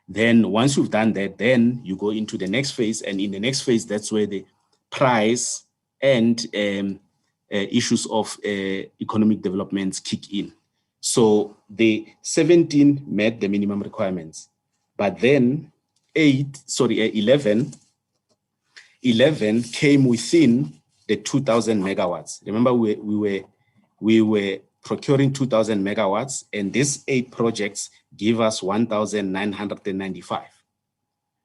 Then once you've done that, then you go into the next phase, and in the next phase, that's where the price and issues of economic developments kick in. So the 17 met the minimum requirements, but then 11 came within the 2,000 megawatts. Remember, we were procuring 2,000 megawatts, and these 8 projects give us 1,995.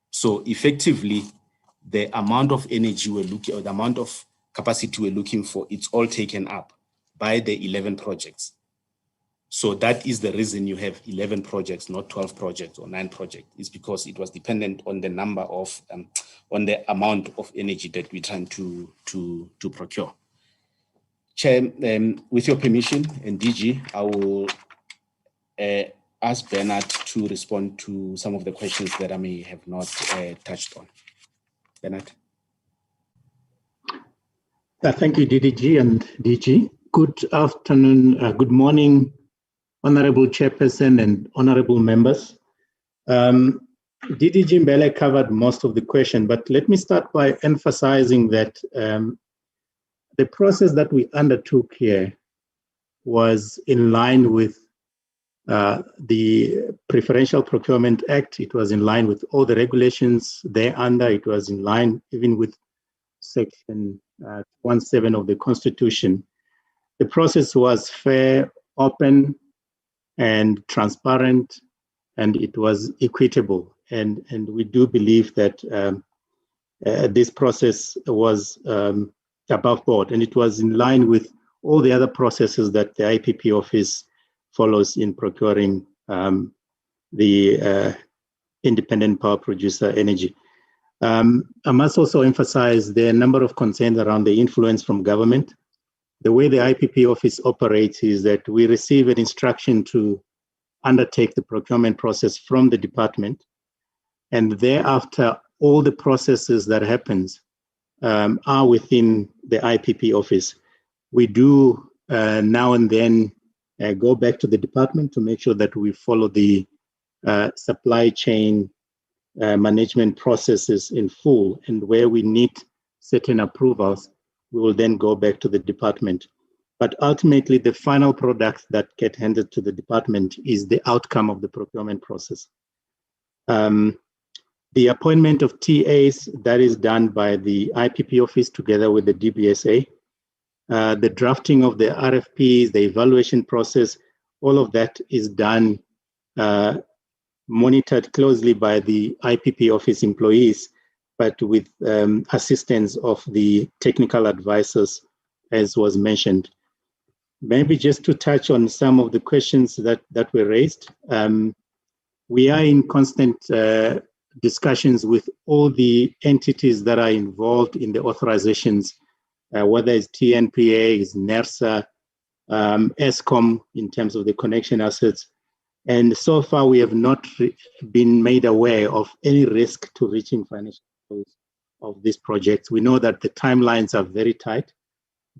So effectively, the amount of energy we're looking, or the amount of capacity we're looking for, it's all taken up by the 11 projects. So that is the reason you have 11 projects, not 12 projects or 9 projects. It's because it was dependent on the number of, on the amount of energy that we're trying to procure. Chair, with your permission and DG, I will ask Bernard to respond to some of the questions that I may have not touched on. Bernard. Thank you, DDG and DG. Good afternoon, good morning, Honorable Chairperson and Honorable members. DDG Mbele covered most of the question, but let me start by emphasizing that the process that we undertook here was in line with the Preferential Procurement Act. It was in line with all the regulations thereunder. It was in line even with Section 17 of the Constitution. The process was fair, open, and transparent, and it was equitable. And we do believe that this process was above board, and it was in line with all the other processes that the IPP office follows in procuring the independent power producer energy. I must also emphasize there are a number of concerns around the influence from government. The way the IPP office operates is that we receive an instruction to undertake the procurement process from the department, and thereafter all the processes that happens are within the IPP office. We do now and then go back to the department to make sure that we follow the supply chain management processes in full, and where we need certain approvals, we will then go back to the department. But ultimately, the final product that get handed to the department is the outcome of the procurement process. The appointment of TAs, that is done by the IPP office together with the DBSA. The drafting of the RFPs, the evaluation process, all of that is done, monitored closely by the IPP office employees, but with assistance of the technical advisors, as was mentioned. Maybe just to touch on some of the questions that were raised. We are in constant discussions with all the entities that are involved in the authorizations, whether it's TNPA, it's NERSA, ESCOM in terms of the connection assets. And so far, we have not been made aware of any risk to reaching financial close of these projects. We know that the timelines are very tight,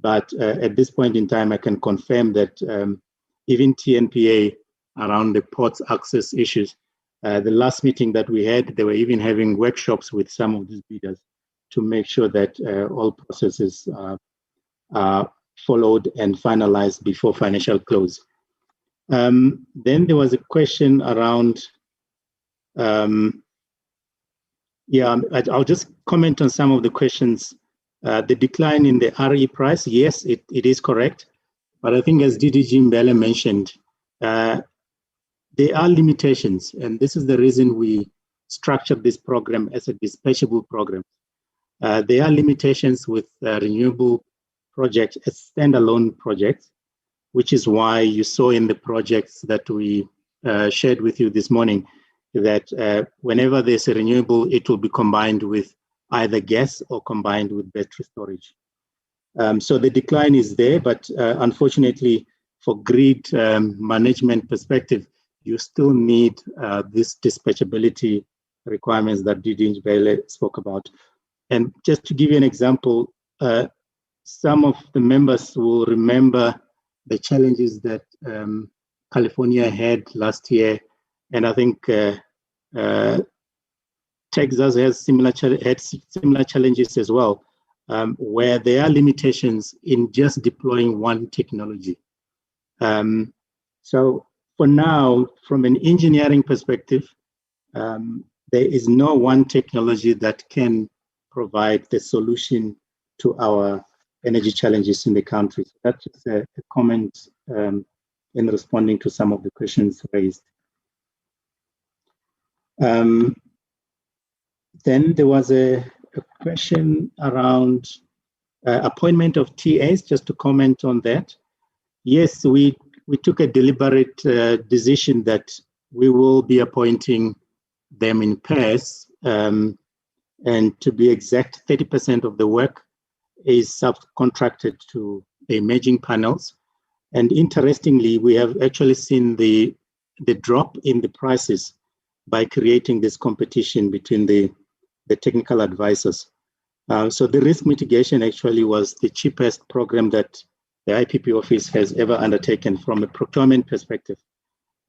but at this point in time, I can confirm that even TNPA around the ports access issues, the last meeting that we had, they were even having workshops with some of these bidders to make sure that all processes are followed and finalized before financial close. Then there was a question around, I'll just comment on some of the questions. The decline in the RE price, yes, it is correct. But I think as DDG Mbele mentioned, there are limitations, and this is the reason we structured this program as a dispatchable program. There are limitations with renewable projects as standalone projects, which is why you saw in the projects that we shared with you this morning that whenever there's a renewable, it will be combined with either gas or combined with battery storage. So the decline is there, but unfortunately, for grid management perspective, you still need this dispatchability requirements that DD Mbele spoke about. And just to give you an example, some of the members will remember the challenges that California had last year, and I think Texas has similar challenges as well, where there are limitations in just deploying one technology. So for now, from an engineering perspective, there is no one technology that can provide the solution to our energy challenges in the country. So that's just a comment in responding to some of the questions raised. Then there was a question around appointment of TAs, just to comment on that. Yes, we took a deliberate decision that we will be appointing them in pairs. And to be exact, 30% of the work is subcontracted to the imaging panels. And interestingly, we have actually seen the drop in the prices by creating this competition between the technical advisors. So the risk mitigation actually was the cheapest program that the IPP office has ever undertaken from a procurement perspective.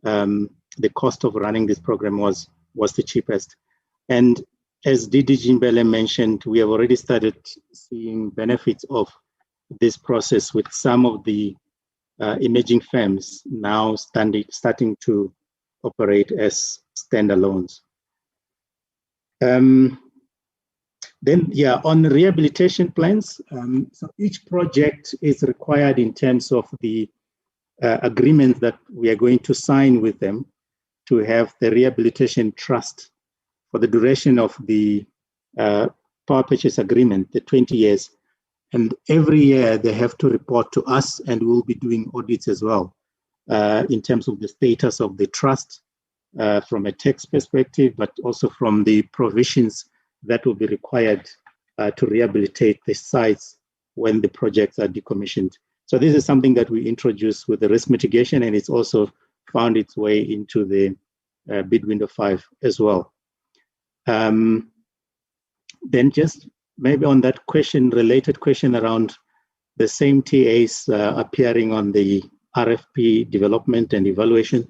The cost of running this program was the cheapest. And as DDG Mbele mentioned, we have already started seeing benefits of this process with some of the imaging firms now starting to operate as standalones. Then, yeah, on rehabilitation plans, so each project is required in terms of the agreement that we are going to sign with them to have the rehabilitation trust for the duration of the power purchase agreement, the 20 years. And every year they have to report to us, and we'll be doing audits as well in terms of the status of the trust from a tax perspective, but also from the provisions that will be required to rehabilitate the sites when the projects are decommissioned. So this is something that we introduced with the risk mitigation, and it's also found its way into the bid window 5 as well. Then just maybe on that question, related question around the same TAs appearing on the RFP development and evaluation.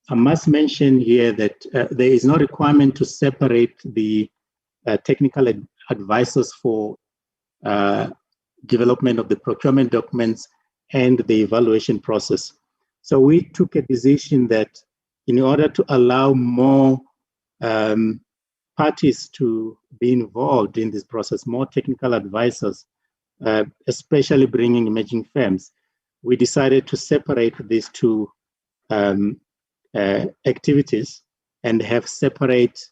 I must mention here that there is no requirement to separate the technical advisors for development of the procurement documents and the evaluation process. So we took a decision that in order to allow more parties to be involved in this process, more technical advisors, especially bringing imaging firms, we decided to separate these two activities and have separate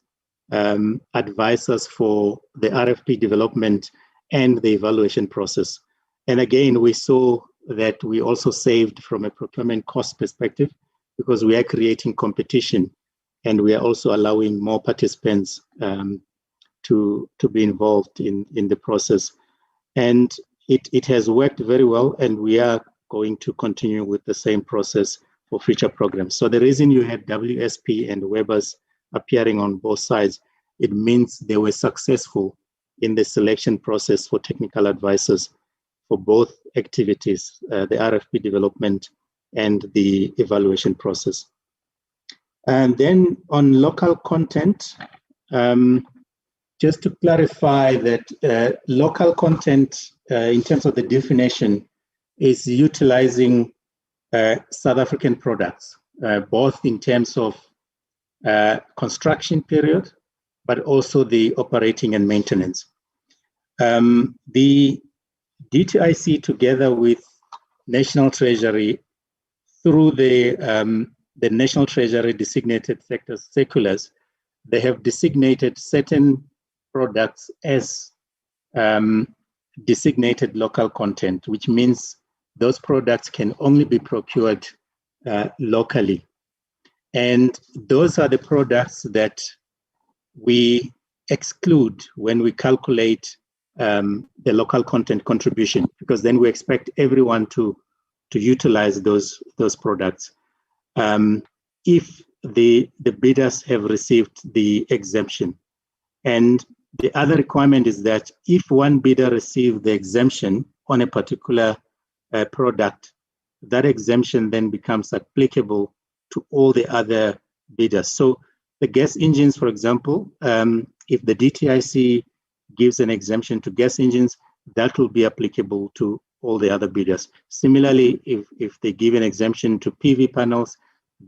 advisors for the RFP development and the evaluation process. And again, we saw that we also saved from a procurement cost perspective because we are creating competition and we are also allowing more participants to be involved in the process. And it has worked very well, and we are going to continue with the same process for future programs. So the reason you had WSP and Weber's appearing on both sides, it means they were successful in the selection process for technical advisors for both activities, the RFP development and the evaluation process. And then on local content, just to clarify that local content in terms of the definition is utilizing South African products, both in terms of construction period, but also the operating and maintenance. The DTIC together with National Treasury through the National Treasury designated sectors circulars, they have designated certain products as designated local content, which means those products can only be procured locally. And those are the products that we exclude when we calculate the local content contribution, because then we expect everyone to utilize those products. If the bidders have received the exemption. And the other requirement is that if one bidder received the exemption on a particular product, that exemption then becomes applicable to all the other bidders. So the gas engines, for example, if the DTIC gives an exemption to gas engines, that will be applicable to all the other bidders. Similarly, if they give an exemption to PV panels,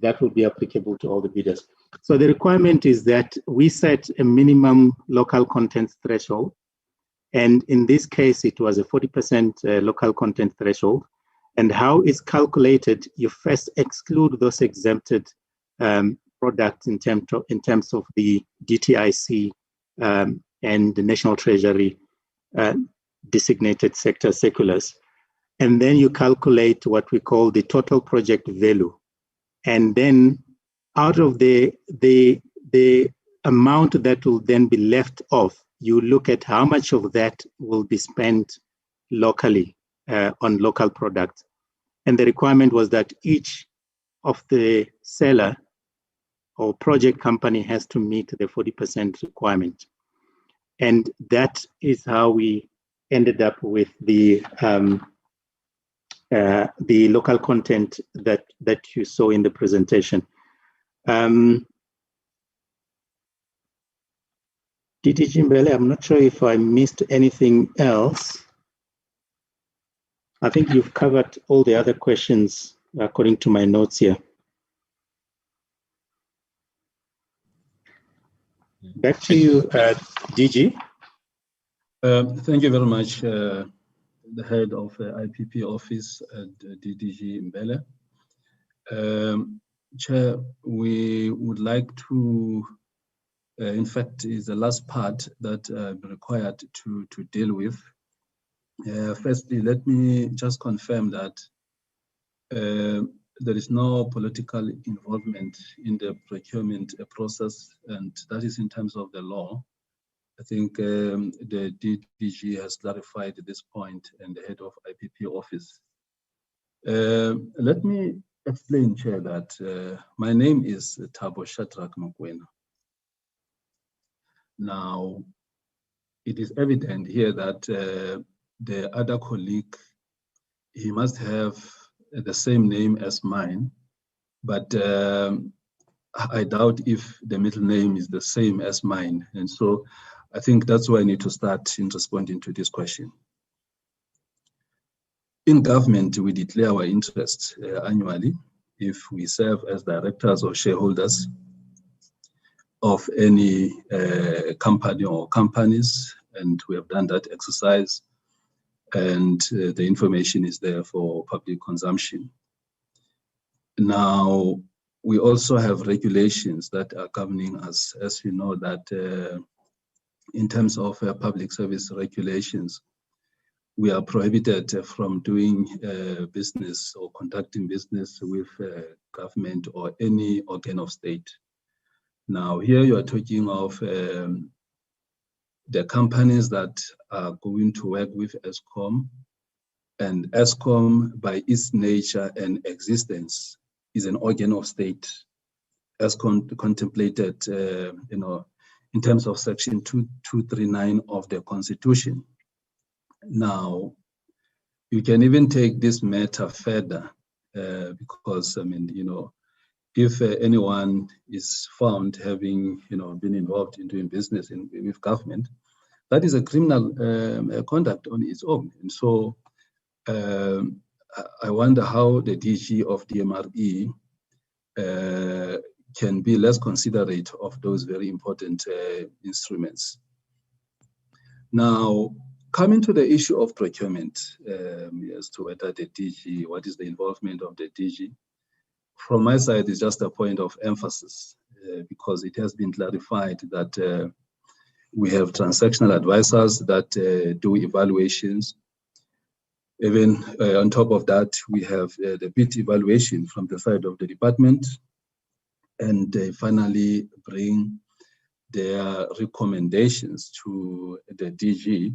that will be applicable to all the bidders. So the requirement is that we set a minimum local content threshold. And in this case, it was a 40% local content threshold. And how it's calculated, you first exclude those exempted products in terms of the DTIC and the National Treasury designated sector circulars. And then you calculate what we call the total project value. And then out of the amount that will then be left off, you look at how much of that will be spent locally. on local products. And the requirement was that each of the seller or project company has to meet the 40% requirement. And that is how we ended up with the local content that you saw in the presentation. DDG Mbele, I'm not sure if I missed anything else. I think you've covered all the other questions according to my notes here. Back to you, DG. Thank you very much, the head of IPP office at DDG Mbele. Chair, we would like to, in fact, is the last part that I'm required to deal with. Firstly, let me just confirm that there is no political involvement in the procurement process, and that is in terms of the law. I think the DDG has clarified this point, and the head of IPP office. Let me explain, Chair, that my name is Thabo Shadrack Mokwena. Now, it is evident here that the other colleague, he must have the same name as mine, but I doubt if the middle name is the same as mine. And so I think that's why I need to start in responding to this question. In government, we declare our interests annually if we serve as directors or shareholders of any company or companies, and we have done that exercise, and the information is there for public consumption. Now, we also have regulations that are governing us, as you know, that in terms of public service regulations, we are prohibited from doing business or conducting business with government or any organ of state. Now, here you are talking of the companies that are going to work with ESCOM, and ESCOM, by its nature and existence, is an organ of state, as contemplated, in terms of Section 2239 of the Constitution. Now, you can even take this matter further, because, if anyone is found having, been involved in doing business with government, that is a criminal conduct on its own. And so I wonder how the DG of DMRE can be less considerate of those very important instruments. Now, coming to the issue of procurement, as to whether the DG, what is the involvement of the DG? From my side, it's just a point of emphasis, because it has been clarified that we have transactional advisors that do evaluations. Even on top of that, we have the bid evaluation from the side of the department, and they finally bring their recommendations to the DG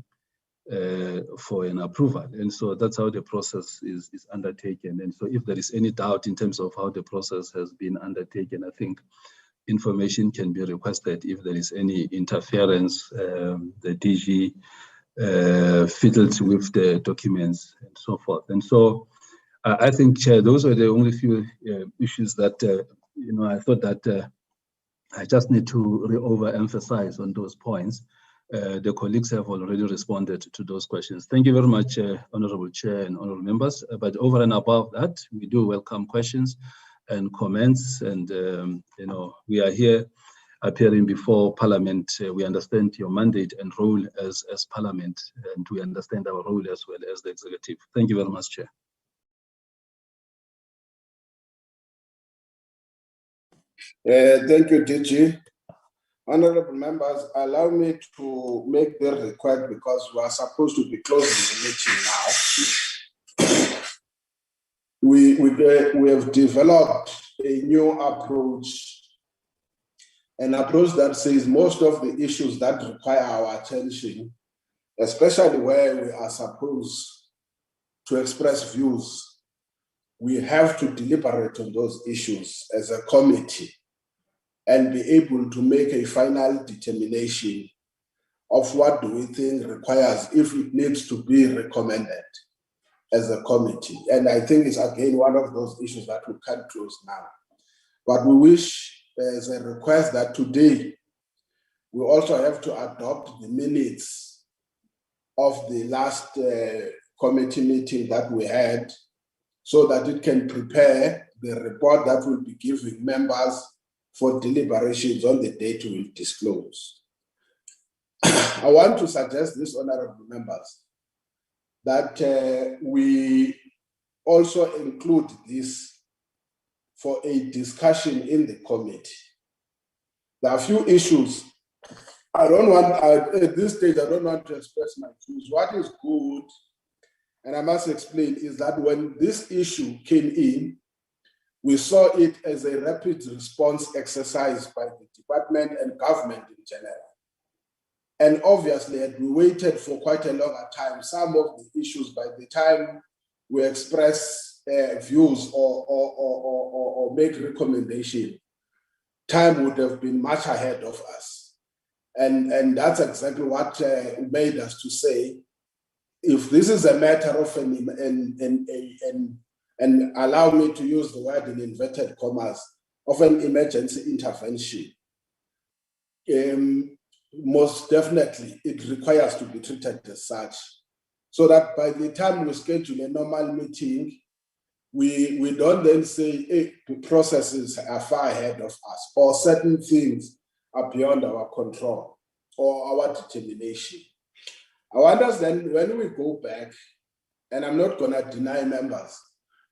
for an approval. And so that's how the process is undertaken. And so if there is any doubt in terms of how the process has been undertaken, I think information can be requested. If there is any interference, the DG fiddles with the documents and so forth. And so I think, Chair, those are the only few issues that, I thought that I just need to overemphasize on those points. The colleagues have already responded to those questions. Thank you very much, Honorable Chair and Honorable Members. But over and above that, we do welcome questions and comments. And, we are here appearing before Parliament. We understand your mandate and role as Parliament, and we understand our role as well as the Executive. Thank you very much, Chair. Thank you, DG. Honorable members, allow me to make the request, because we are supposed to be closing the meeting now. We have developed a new approach, an approach that says most of the issues that require our attention, especially where we are supposed to express views, we have to deliberate on those issues as a committee and be able to make a final determination of what do we think requires, if it needs to be recommended as a committee. And I think it's again one of those issues that we can't close now. But we wish, as a request, that today we also have to adopt the minutes of the last committee meeting that we had, so that it can prepare the report that will be giving members for deliberations on the date we will disclose. I want to suggest this, honorable members, that we also include this for a discussion in the committee. There are a few issues. At this stage, I don't want to express my views. What is good, and I must explain, is that when this issue came in, we saw it as a rapid response exercise by the department and government in general. And obviously, had we waited for quite a longer time, some of the issues, by the time we express views or make recommendation, time would have been much ahead of us. And that's exactly what made us to say, if this is a matter of and allow me to use the word in inverted commas, of an emergency intervention, most definitely it requires to be treated as such, so that by the time we schedule a normal meeting, we don't then say, hey, the processes are far ahead of us, or certain things are beyond our control or our determination. I want us then, when we go back, and I'm not going to deny members,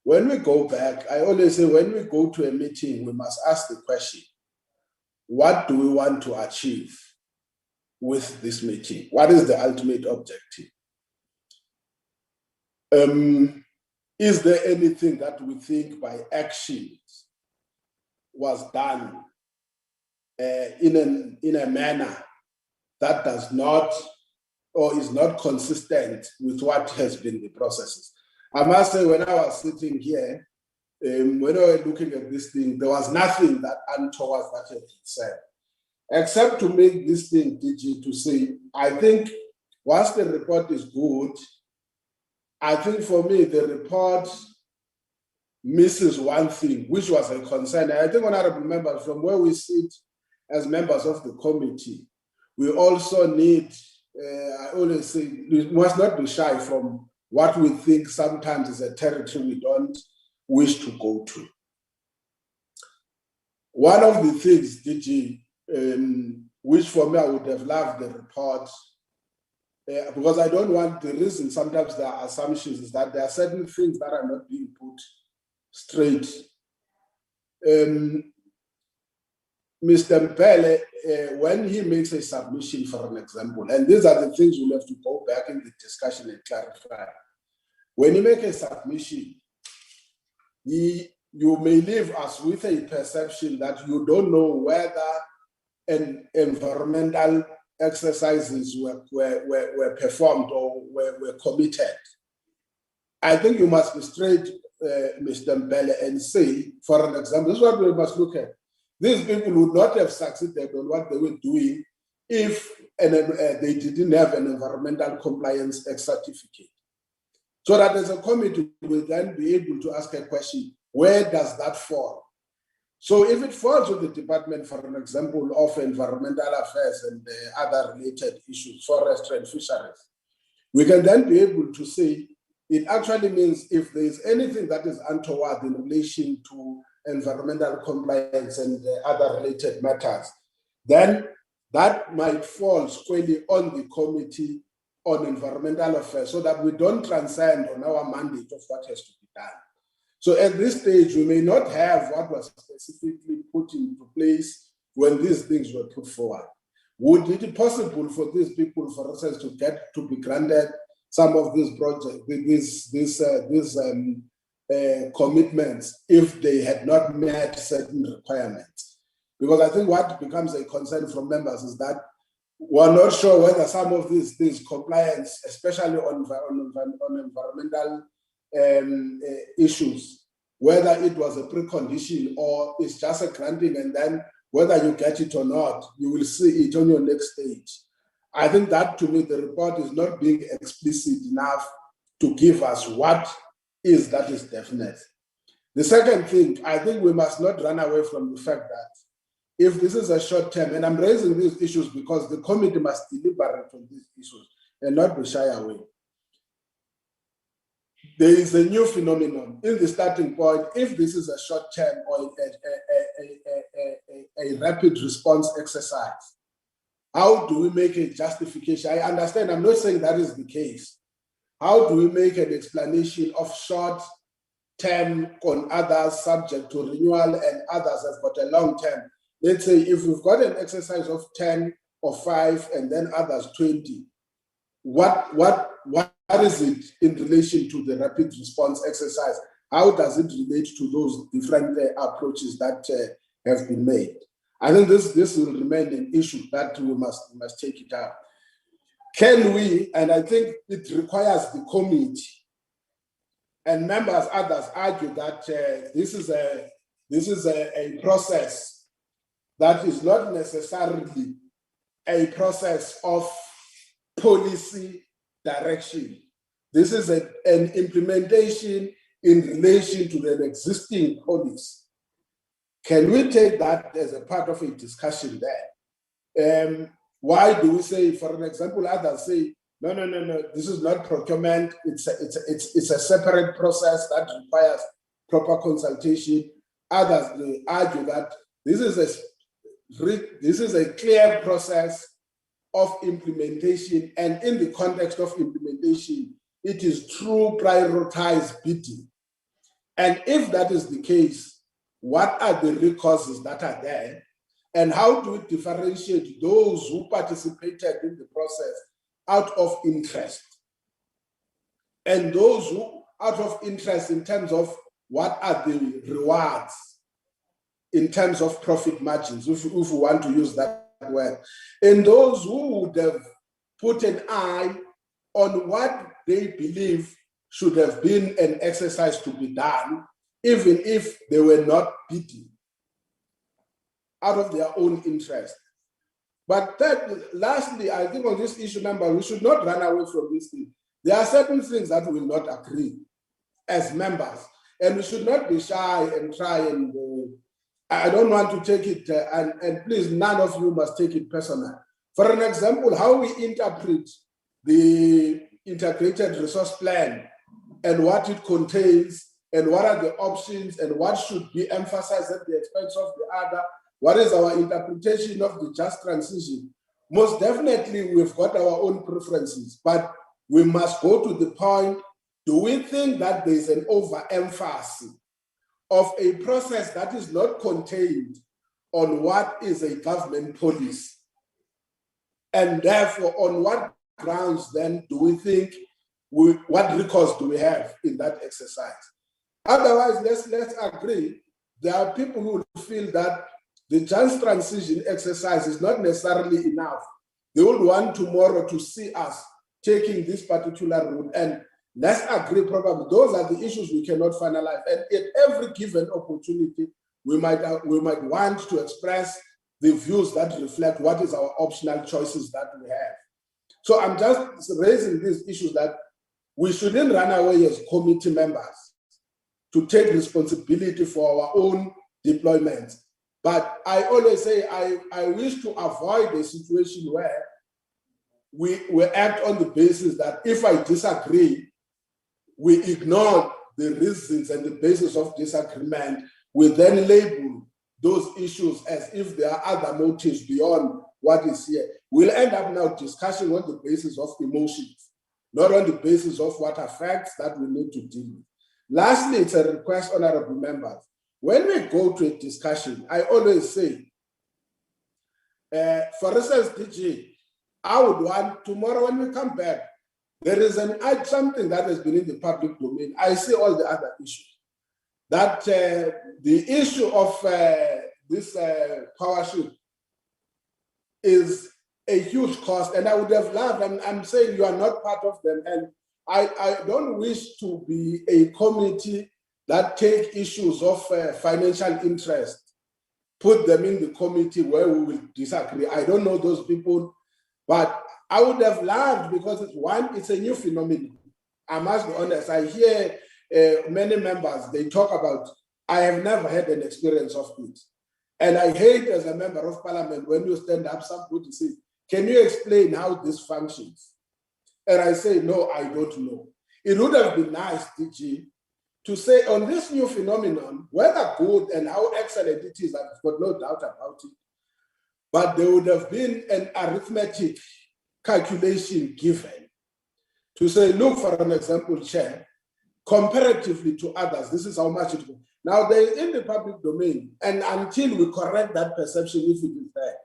when we go back, I always say, when we go to a meeting, we must ask the question, what do we want to achieve with this meeting? What is the ultimate objective? Is there anything that we think by actions was done in a manner that does not or is not consistent with what has been the processes? I must say, when I was sitting here, when I was looking at this thing, there was nothing that untoward that had been said, except to make this thing, DG, to say, I think once the report is good, I think for me, the report misses one thing, which was a concern. And I think, honorable members, from where we sit as members of the committee, we also need, I always say, we must not be shy from what we think sometimes is a territory we don't wish to go to. One of the things, DG, which for me I would have loved the report, because I don't want, the reason sometimes there are assumptions is that there are certain things that are not being put straight. Mr. Mpele, when he makes a submission, for an example, and these are the things we'll have to go back in the discussion and clarify. When you make a submission, you may leave us with a perception that you don't know whether environmental exercises were performed or were committed. I think you must be straight, Mr. Mpele, and say, for an example, this is what we must look at. These people would not have succeeded on what they were doing if they didn't have an environmental compliance certificate. So that as a committee, we'll then be able to ask a question, where does that fall? So if it falls with the department, for an example, of environmental affairs and other related issues, forestry and fisheries, we can then be able to say, it actually means if there is anything that is untoward in relation to environmental compliance and other related matters, then that might fall squarely on the committee on environmental affairs, so that we don't transcend on our mandate of what has to be done. So at this stage, we may not have what was specifically put into place when these things were put forward. Would it be possible for these people, for instance, to be granted some of these projects, these commitments, if they had not met certain requirements? Because I think what becomes a concern from members is that we're not sure whether some of these things, compliance, especially on environmental issues, whether it was a precondition or it's just a granting, and then whether you get it or not, you will see it on your next stage. I think that, to me, the report is not being explicit enough to give us what is that is definite. The second thing, I think we must not run away from the fact that if this is a short term, and I'm raising these issues because the committee must deliberate on these issues and not be shy away. There is a new phenomenon in the starting point. If this is a short term or a rapid response exercise, how do we make a justification? I understand, I'm not saying that is the case. How do we make an explanation of short term on others subject to renewal and others have got a long term? Let's say if we've got an exercise of 10 or 5 and then others 20, what is it in relation to the rapid response exercise? How does it relate to those different approaches that have been made? I think this will remain an issue that we must take it up. Can we, and I think it requires the committee and members, others argue that this is a process that is not necessarily a process of policy direction. This is an implementation in relation to the existing policy. Can we take that as a part of a discussion there? Why do we say, for an example, others say, no, this is not procurement, it's a separate process that requires proper consultation. Others argue that this is a clear process of implementation, and in the context of implementation, it is true prioritized bidding. And if that is the case, what are the root causes that are there? And how do we differentiate those who participated in the process out of interest and those who out of interest in terms of what are the rewards in terms of profit margins, if we want to use that word, and those who would have put an eye on what they believe should have been an exercise to be done, even if they were not bidding out of their own interest. But lastly, I think on this issue number, we should not run away from this thing. There are certain things that we will not agree as members, and we should not be shy and try and I don't want to take it, and please, none of you must take it personal. For an example, how we interpret the integrated resource plan and what it contains and what are the options and what should be emphasized at the expense of the other. What is our interpretation of the just transition? Most definitely, we've got our own preferences, but we must go to the point, do we think that there's an overemphasis of a process that is not contained on what is a government policy? And therefore, on what grounds then do we think, what recourse do we have in that exercise? Otherwise, let's agree, there are people who feel that the just transition exercise is not necessarily enough. They would want tomorrow to see us taking this particular route. And let's agree, probably those are the issues we cannot finalize. And at every given opportunity, we might want to express the views that reflect what is our optional choices that we have. So I'm just raising these issues that we shouldn't run away as committee members to take responsibility for our own deployments. But I always say I wish to avoid a situation where we act on the basis that if I disagree, we ignore the reasons and the basis of disagreement. We then label those issues as if there are other motives beyond what is here. We'll end up now discussing on the basis of emotions, not on the basis of what are facts that we need to deal with. Lastly, it's a request, honorable members. When we go to a discussion, I always say, for instance, DG, I would want tomorrow when we come back, there is something that has been in the public domain. I see all the other issues. That the issue of this Karpowership is a huge cost, and I would have loved, I'm saying you are not part of them, and I don't wish to be a committee that take issues of financial interest, put them in the committee where we will disagree. I don't know those people, but I would have loved, because it's a new phenomenon. I must be honest, I hear many members, they talk about, I have never had an experience of it. And I hate as a member of parliament when you stand up, somebody says, can you explain how this functions? And I say, no, I don't know. It would have been nice, DG, to say on this new phenomenon, whether good and how excellent it is, I've got no doubt about it, but there would have been an arithmetic calculation given to say, look, for an example, Chair, comparatively to others, this is how much it will. Now, there is in the public domain, and until we correct that perception, if it is there,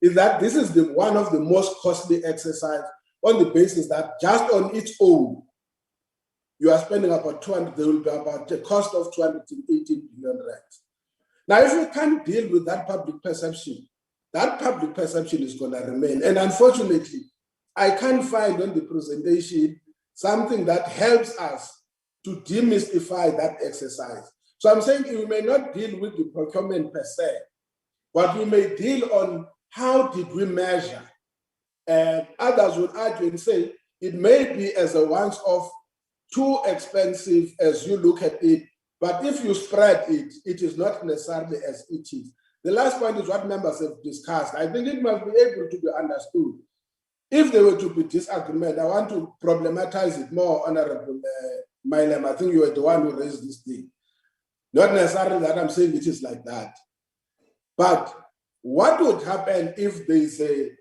is that this is one of the most costly exercise on the basis that just on its own, you are spending about 200, there will be about the cost of 218 billion rand. Now, if we can't deal with that public perception is going to remain. And unfortunately, I can't find on the presentation something that helps us to demystify that exercise. So I'm saying we may not deal with the procurement per se, but we may deal on how did we measure. Others would argue and say it may be as a once-off too expensive as you look at it, but if you spread it, it is not necessarily as it is. The last point is what members have discussed. I think it must be able to be understood. If there were to be disagreement, I want to problematize it more, Honorable Milem. I think you were the one who raised this thing. Not necessarily that I'm saying it is like that. But what would happen if there is a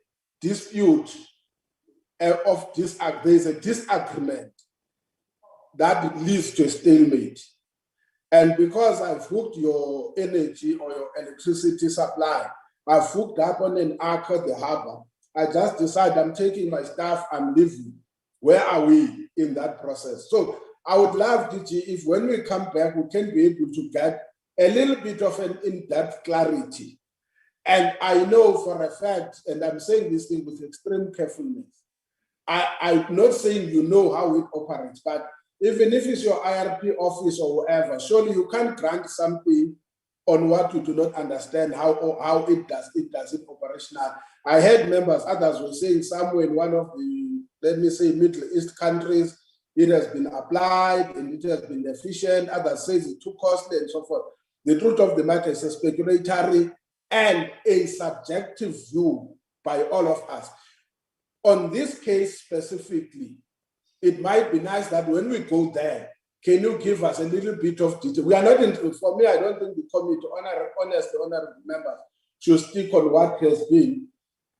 dispute there's a disagreement that leads to a stalemate? And because I've hooked your energy or your electricity supply, I've hooked up on an arc at the harbor, I just decide I'm taking my stuff, I'm leaving. Where are we in that process? So I would love, DG, if when we come back, we can be able to get a little bit of an in-depth clarity. And I know for a fact, and I'm saying this thing with extreme carefulness, I'm not saying you know how it operates, but even if it's your IRP office or whatever, surely you can't grant something on what you do not understand how it does it operational. I heard members, others were saying somewhere in one of the, let me say, Middle East countries, it has been applied and it has been efficient. Others say it's too costly and so forth. The truth of the matter is a speculatory and a subjective view by all of us. On this case specifically, it might be nice that when we go there, can you give us a little bit of detail? We are not into, for me, I don't think the committee, honestly, honorable members, should stick on what has been,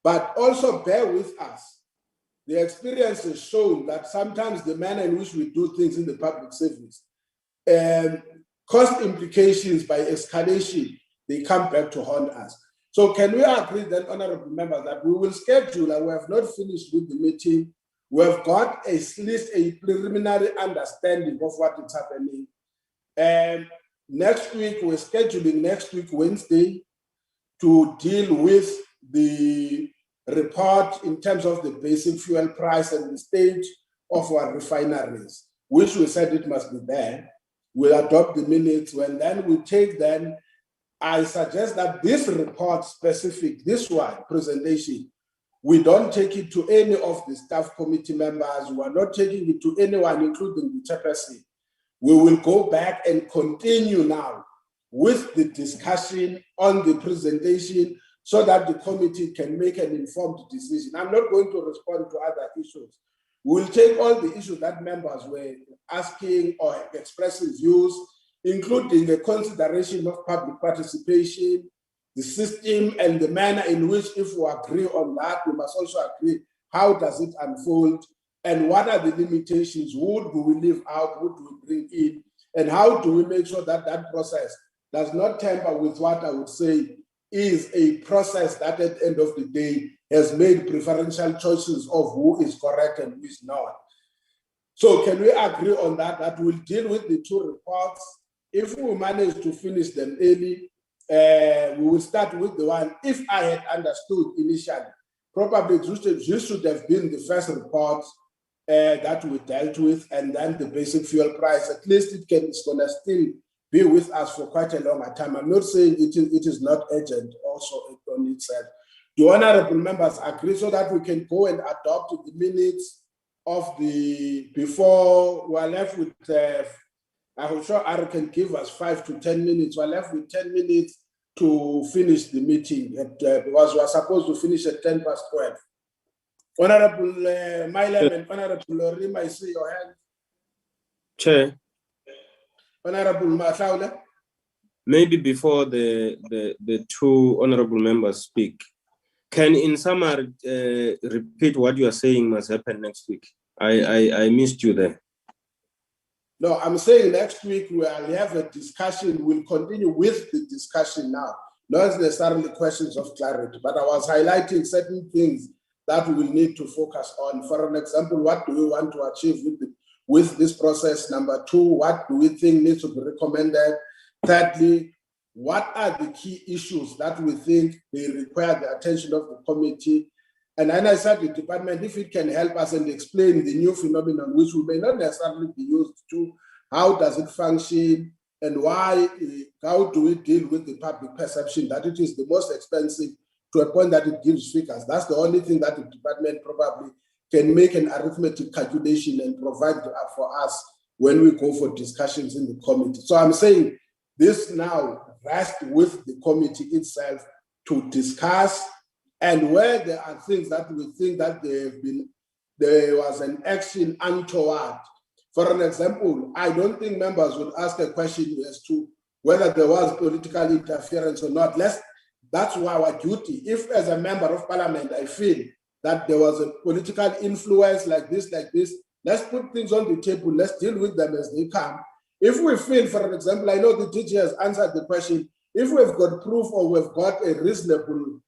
but also bear with us. The experience has shown that sometimes the manner in which we do things in the public service, cost implications by escalation, they come back to haunt us. So can we agree then, honorable members, that we will schedule, and we have not finished with the meeting, we have got at least a preliminary understanding of what is happening. Next week, we're scheduling next week, Wednesday, to deal with the report in terms of the basic fuel price and the stage of our refineries, which we said it must be there. We'll adopt the minutes, and then we take then, I suggest that this report specific, this one, presentation, we don't take it to any of the staff committee members. We are not taking it to anyone, including the chairperson. We will go back and continue now with the discussion on the presentation so that the committee can make an informed decision. I'm not going to respond to other issues. We'll take all the issues that members were asking or expressing views, including the consideration of public participation, the system and the manner in which, if we agree on that, we must also agree how does it unfold and what are the limitations, who do we leave out, who do we bring in, and how do we make sure that that process does not tamper with what I would say is a process that at the end of the day has made preferential choices of who is correct and who is not. So can we agree on that, that we'll deal with the two reports? If we manage to finish them early, we will start with the one, if I had understood initially, probably this should have been the first report that we dealt with, and then the basic fuel price. At least it's going to still be with us for quite a longer time. I'm not saying it is not urgent also on itself. Do honorable members agree so that we can go and adopt the minutes of the, before we're left with, I'm sure Ari can give us 5 to 10 minutes. We're left with 10 minutes to finish the meeting because we're supposed to finish at 10 past 12. Honorable Milam and Honorable Lorim, I see your hand. Chair. Honorable Masaula. Maybe before the two honorable members speak, can in summary repeat what you are saying must happen next week? I missed you there. No, I'm saying next week we'll have a discussion. We'll continue with the discussion now, not necessarily questions of clarity, but I was highlighting certain things that we will need to focus on. For an example, what do we want to achieve with this process? Number 2, what do we think needs to be recommended? Thirdly, what are the key issues that we think they require the attention of the committee? And then I said the department, if it can help us and explain the new phenomenon, which we may not necessarily be used to, how does it function, and why, how do we deal with the public perception that it is the most expensive to a point that it gives figures? That's the only thing that the department probably can make an arithmetic calculation and provide for us when we go for discussions in the committee. So I'm saying this now rests with the committee itself to discuss, and where there are things that we think that there was an action untoward. For an example, I don't think members would ask a question as to whether there was political interference or not. That's our duty. If as a member of parliament, I feel that there was a political influence like this, let's put things on the table, let's deal with them as they come. If we feel, for an example, I know the DG has answered the question, if we've got proof or we've got a reasonable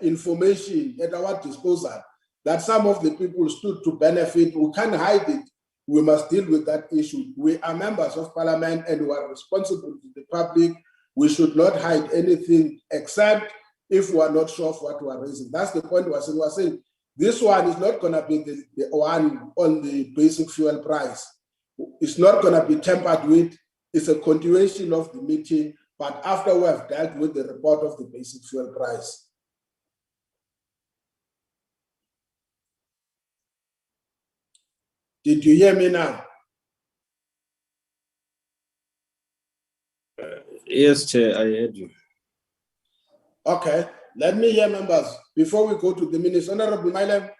information at our disposal that some of the people stood to benefit, we can't hide it. We must deal with that issue. We are members of parliament and we are responsible to the public. We should not hide anything except if we are not sure of what we are raising. That's the point we're saying. We're saying this one is not going to be the one on the basic fuel price. It's not going to be tampered with. It's a continuation of the meeting, but after we have dealt with the report of the basic fuel price. Did you hear me now? Yes, Chair, I heard you. Okay, let me hear members before we go to the minutes. Honorable Milam.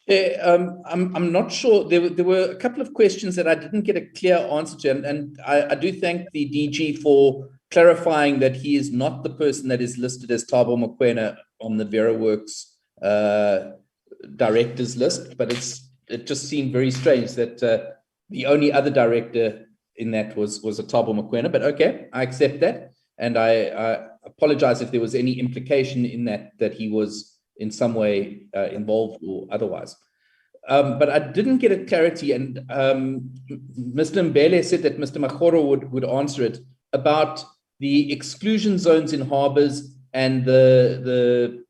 I'm not sure. There were a couple of questions that I didn't get a clear answer to, and I do thank the DG for clarifying that he is not the person that is listed as Thabo Mokoena on the Vera Works directors list, but it just seemed very strange that the only other director in that was a Thabo Mokoena. But okay, I accept that, and I apologize if there was any implication in that he was in some way involved or otherwise. But I didn't get a clarity, and Mr. Mbele said that Mr. Makgoro would answer it about the exclusion zones in harbors and the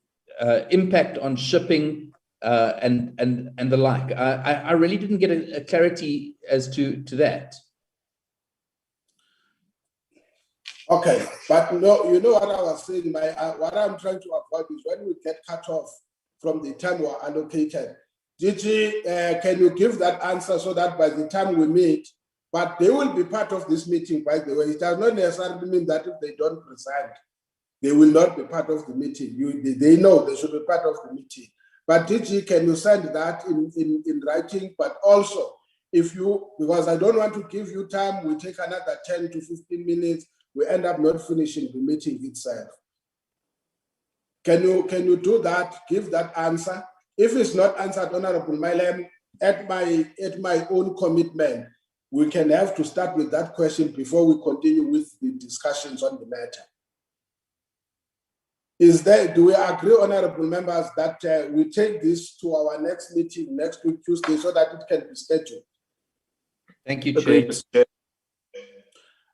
impact on shipping and the like. I really didn't get a clarity as to that. Okay, but no, you know what I was saying. What I'm trying to avoid is when we get cut off from the time we're allocated. Gigi, can you give that answer so that by the time we meet, but they will be part of this meeting, by the way. It does not necessarily mean that if they don't present, they will not be part of the meeting. They know they should be part of the meeting. But Gigi, can you send that in writing? But also, if you, because I don't want to give you time, we take another 10 to 15 minutes, we end up not finishing the meeting itself. Can you do that? Give that answer. If it's not answered, Honorable Milam, at my own commitment, we can have to start with that question before we continue with the discussions on the matter. Do we agree, honorable members, that we take this to our next meeting next week, Tuesday, so that it can be scheduled? Thank you, Chair.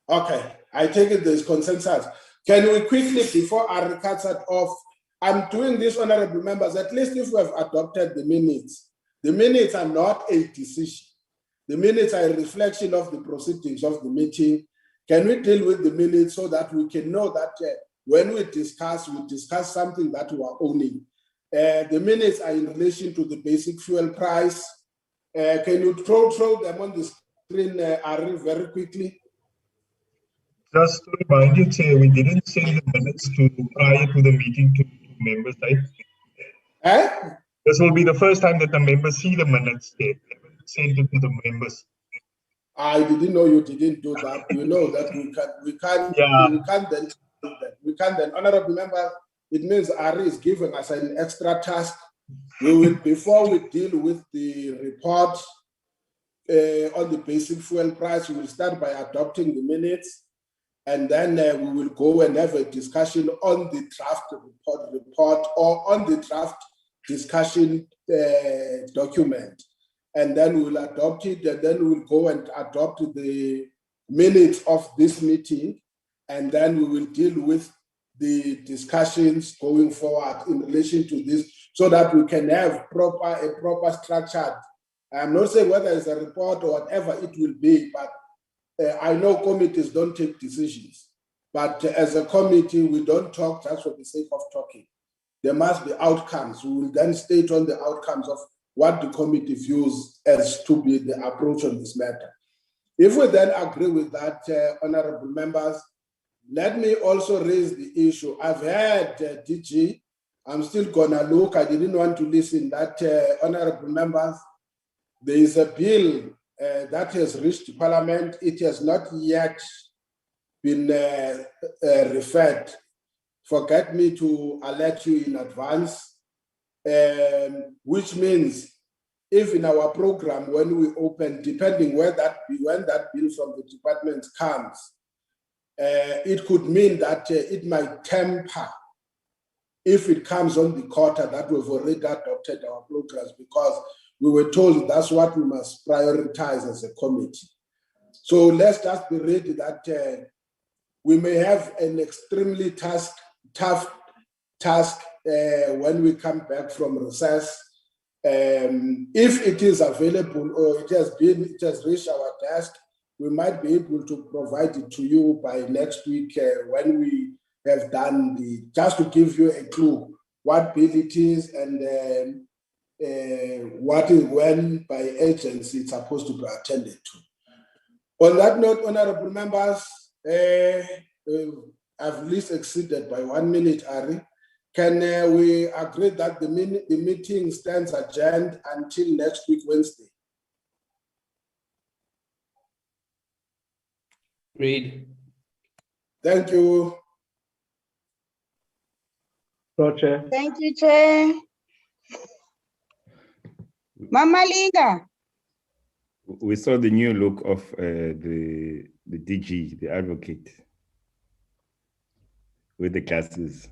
Okay, I take it there's consensus. Can we quickly, before I cut that off, I'm doing this, honorable members, at least if we have adopted the minutes, The minutes are not a decision. The minutes are a reflection of the proceedings of the meeting. Can we deal with the minutes so that we can know that when we discuss something that we are owning? The minutes are in relation to the basic fuel price. Can you throw them on the screen, Ari, very quickly? Just to remind you, Chair, we didn't send the minutes prior to the meeting to members, right? This will be the first time that the members see the minutes, Chair. Send it to the members. I didn't know you didn't do that. You know that we can't then, honorable member, it means Ari is giving us an extra task. We will, before we deal with the report on the basic fuel price, we will start by adopting the minutes, and then we will go and have a discussion on the draft report or on the draft discussion document. And then we'll adopt it, and then we'll go and adopt the minutes of this meeting, and then we will deal with the discussions going forward in relation to this, so that we can have a proper structured. I'm not saying whether it's a report or whatever it will be, but I know committees don't take decisions. But as a committee, we don't talk just for the sake of talking. There must be outcomes. We will then state on the outcomes of what the committee views as to be the approach on this matter. If we then agree with that, honorable members, let me also raise the issue. I've heard DG, I'm still gonna look, I didn't want to listen that, honorable members, there is a bill that has reached Parliament. It has not yet been referred. Forget me to alert you in advance. Which means if in our program, when we open, depending when that bill from the department comes, it could mean that it might temper if it comes on the quarter that we've already adopted our programs, because we were told that's what we must prioritize as a committee. So let's just be ready that we may have an extremely tough task when we come back from recess. If it is available or it has reached our desk, we might be able to provide it to you by next week when we have done just to give you a clue what bill it is and what is when by agency it's supposed to be attended to. On that note, honorable members, I've at least exceeded by 1 minute, Ari. Can we agree that the meeting stands adjourned until next week, Wednesday? Agreed. Thank you. Chair. Thank you, Chair. Mama Linga. We saw the new look of the DG, the advocate, with the glasses.